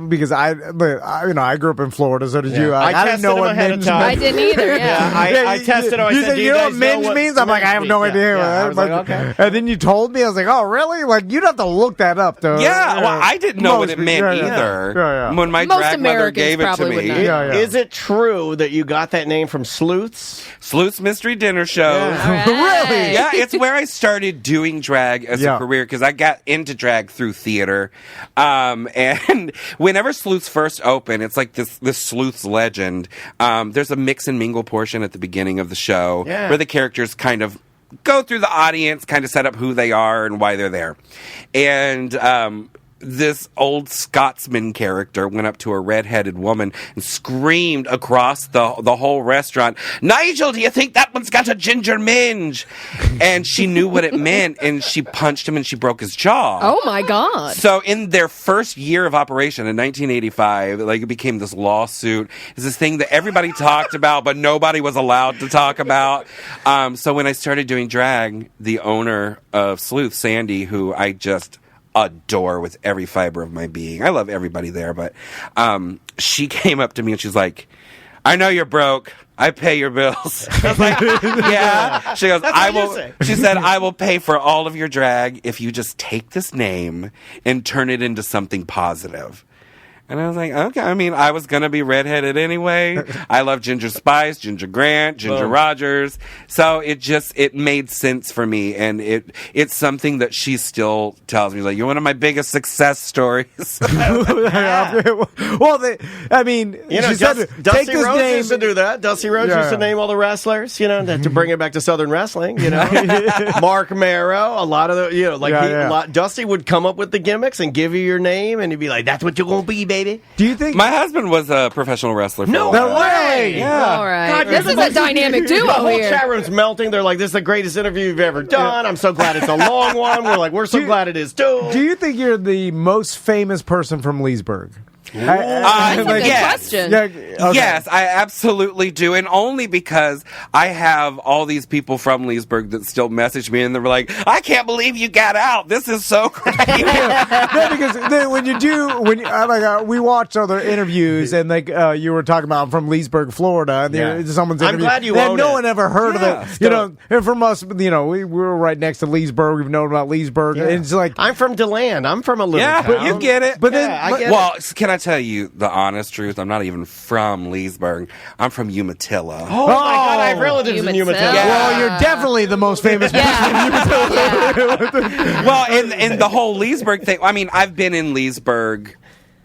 Speaker 2: because I grew up in Florida, so did you.
Speaker 1: I
Speaker 2: didn't
Speaker 1: tested
Speaker 2: know
Speaker 1: him
Speaker 2: what
Speaker 1: ahead of
Speaker 2: Minge
Speaker 1: time.
Speaker 3: I didn't either. Yeah.
Speaker 1: I tested him. I
Speaker 2: you
Speaker 1: said,
Speaker 2: said,
Speaker 1: "Do
Speaker 2: you know what
Speaker 1: guys
Speaker 2: Minge means?" I'm like, I have no
Speaker 1: Minge
Speaker 2: idea.
Speaker 1: means?" Yeah, I was like, okay.
Speaker 2: And then you told me, I was like, oh, really? Like, you'd have to look that up, though.
Speaker 8: Yeah, well, I didn't know what it meant
Speaker 2: yeah.
Speaker 8: either.
Speaker 2: Yeah.
Speaker 8: When my
Speaker 3: Most
Speaker 8: drag mother
Speaker 3: Americans
Speaker 8: gave it to
Speaker 3: probably would
Speaker 8: me.
Speaker 3: not.
Speaker 2: Yeah.
Speaker 1: Is it true that you got that name from Sleuths?
Speaker 8: Sleuth's Mystery Dinner Show.
Speaker 3: All right.
Speaker 2: Really?
Speaker 8: Yeah, it's where I started doing drag as
Speaker 2: Yeah.
Speaker 8: a career because I got into drag through theater. And whenever Sleuths first open, it's like this Sleuths legend. There's a mix and mingle portion at the beginning of the show where the characters kind of go through the audience, kind of set up who they are and why they're there. And this old Scotsman character went up to a redheaded woman and screamed across the whole restaurant, "Nigel, do you think that one's got a ginger minge?" And she knew what it meant, and she punched him and she broke his jaw.
Speaker 3: Oh my God.
Speaker 8: So in their first year of operation in 1985, like it became this lawsuit. It's this thing that everybody talked about, but nobody was allowed to talk about. So when I started doing drag, the owner of Sleuth, Sandy, who I just adore with every fiber of my being. I love everybody there, but she came up to me and she's like, "I know you're broke. I pay your bills." I was like, "Yeah." She goes, "I will." She said, "I will pay for all of your drag if you just take this name and turn it into something positive." And I was like, okay. I mean, I was going to be redheaded anyway. I love Ginger Spice, Ginger Grant, Ginger Rogers. So it made sense for me. And it's something that she still tells me. Like, you're one of my biggest success stories.
Speaker 2: Well, I mean,
Speaker 1: You know,
Speaker 2: she said,
Speaker 1: Dusty
Speaker 2: take this
Speaker 1: Rhodes
Speaker 2: name.
Speaker 1: used to do that. Dusty Rhodes used to name all the wrestlers, you know, to bring it back to Southern wrestling, you know. Mark Marrow, a lot of the, you know, like Dusty would come up with the gimmicks and give you your name, and he'd be like, "That's what you're going to be, baby."
Speaker 2: Do you think
Speaker 8: My husband was a professional wrestler for a while.
Speaker 2: No way!
Speaker 3: All right.
Speaker 1: God,
Speaker 3: This is a dynamic
Speaker 1: The
Speaker 3: duo
Speaker 1: whole
Speaker 3: here.
Speaker 1: chat room's melting. They're like, "This is the greatest interview you've ever done. I'm so glad it's a long one." We're like, "We're so glad it is too."
Speaker 2: Do you think you're the most famous person from Leesburg?
Speaker 3: That's a good question.
Speaker 2: Yeah, okay.
Speaker 8: Yes, I absolutely do. And only because I have all these people from Leesburg that still message me and they're like, "I can't believe you got out. This is so great."
Speaker 2: No, because then we watched other interviews and you were talking about I'm from Leesburg, Florida. And someone's
Speaker 1: I'm
Speaker 2: interview.
Speaker 1: glad you
Speaker 2: and
Speaker 1: own
Speaker 2: no
Speaker 1: it.
Speaker 2: one ever heard of it.
Speaker 1: still.
Speaker 2: You know, and from us, you know, we were right next to Leesburg. We've known about Leesburg. And it's like,
Speaker 1: I'm from DeLand. I'm from a little
Speaker 8: Yeah,
Speaker 1: town.
Speaker 8: you get it.
Speaker 2: But then-
Speaker 1: I get
Speaker 8: Well, can I tell you the honest truth? I'm not even from Leesburg. I'm from Umatilla.
Speaker 1: Oh, my God, I have relatives in
Speaker 3: Umatilla.
Speaker 1: Umatilla.
Speaker 8: Yeah.
Speaker 2: well, you're definitely the most famous person.
Speaker 8: Well, and the whole Leesburg thing. I mean, I've been in Leesburg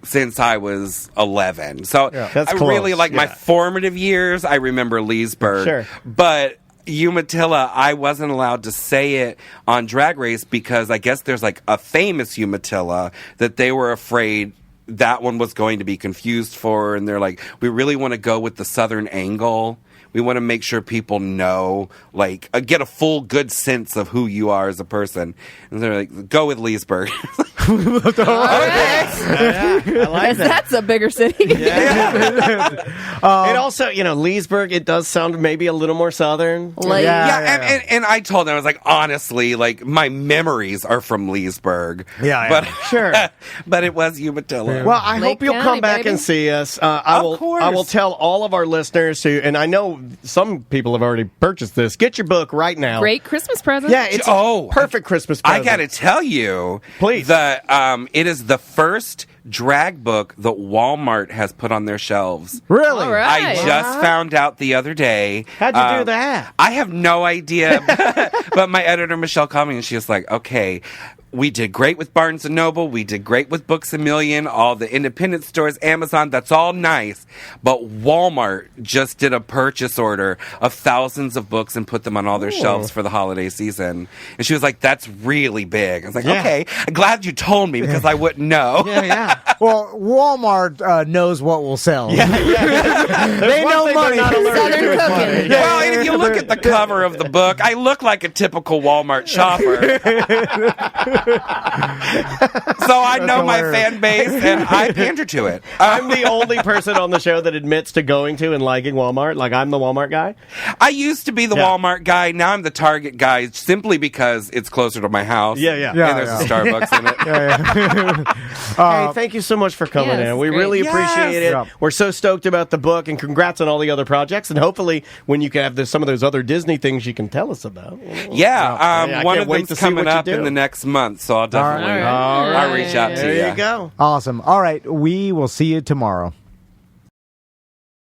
Speaker 8: since I was 11. So
Speaker 1: That's
Speaker 8: I
Speaker 1: close.
Speaker 8: really like my
Speaker 1: Yeah.
Speaker 8: formative years. I remember Leesburg.
Speaker 1: Sure.
Speaker 8: But Umatilla, I wasn't allowed to say it on Drag Race because I guess there's like a famous Umatilla that they were afraid that one was going to be confused for. And they're like, we really want to go with the Southern angle. We want to make sure people know, like, get a full, good sense of who you are as a person. And they're like, go with Leesburg.
Speaker 3: All right.
Speaker 1: I like that.
Speaker 3: That's a bigger city.
Speaker 1: It also, you know, Leesburg, it does sound maybe a little more Southern.
Speaker 3: Like,
Speaker 8: And I told them, I was like, honestly, like, my memories are from Leesburg.
Speaker 2: Yeah,
Speaker 8: But,
Speaker 1: sure.
Speaker 8: but it was Umatilla.
Speaker 1: Well, I
Speaker 3: Lake
Speaker 1: hope you'll
Speaker 3: County,
Speaker 1: come back
Speaker 3: baby.
Speaker 1: and see us. I
Speaker 8: course.
Speaker 1: will tell all of our listeners who, and I know some people have already purchased this. Get your book right now.
Speaker 3: Great Christmas present.
Speaker 1: Yeah, it's a perfect Christmas
Speaker 8: I
Speaker 1: present.
Speaker 8: got to tell you,
Speaker 1: Please.
Speaker 8: that it is the first drag book that Walmart has put on their shelves.
Speaker 2: Really?
Speaker 3: All right.
Speaker 8: I just found out the other day.
Speaker 1: How'd you do that?
Speaker 8: I have no idea. But my editor, Michelle, called me and she was like, okay, we did great with Barnes & Noble. We did great with Books A Million, all the independent stores, Amazon. That's all nice. But Walmart just did a purchase order of thousands of books and put them on all their shelves for the holiday season. And she was like, that's really big. I was like, okay, I'm glad you told me because I wouldn't know.
Speaker 2: Well, Walmart knows what will sell. They know money.
Speaker 9: Southern cooking.
Speaker 8: Well, and if you look at the cover of the book, I look like a typical Walmart shopper. So I know my fan base, and I pander to it.
Speaker 1: I'm the only person on the show that admits to going to and liking Walmart. Like, I'm the Walmart guy.
Speaker 8: I used to be the Walmart guy. Now I'm the Target guy, simply because it's closer to my house. And there's a Starbucks in it.
Speaker 1: Hey, thank you so much for coming in. We really appreciate it. We're so stoked about the book, and congrats on all the other projects. And hopefully, when you can have some of those other Disney things you can tell us about.
Speaker 8: One of them's coming up in the next month, so I'll definitely I'll reach out to you.
Speaker 1: There you go.
Speaker 2: Awesome. All right. We will see you tomorrow.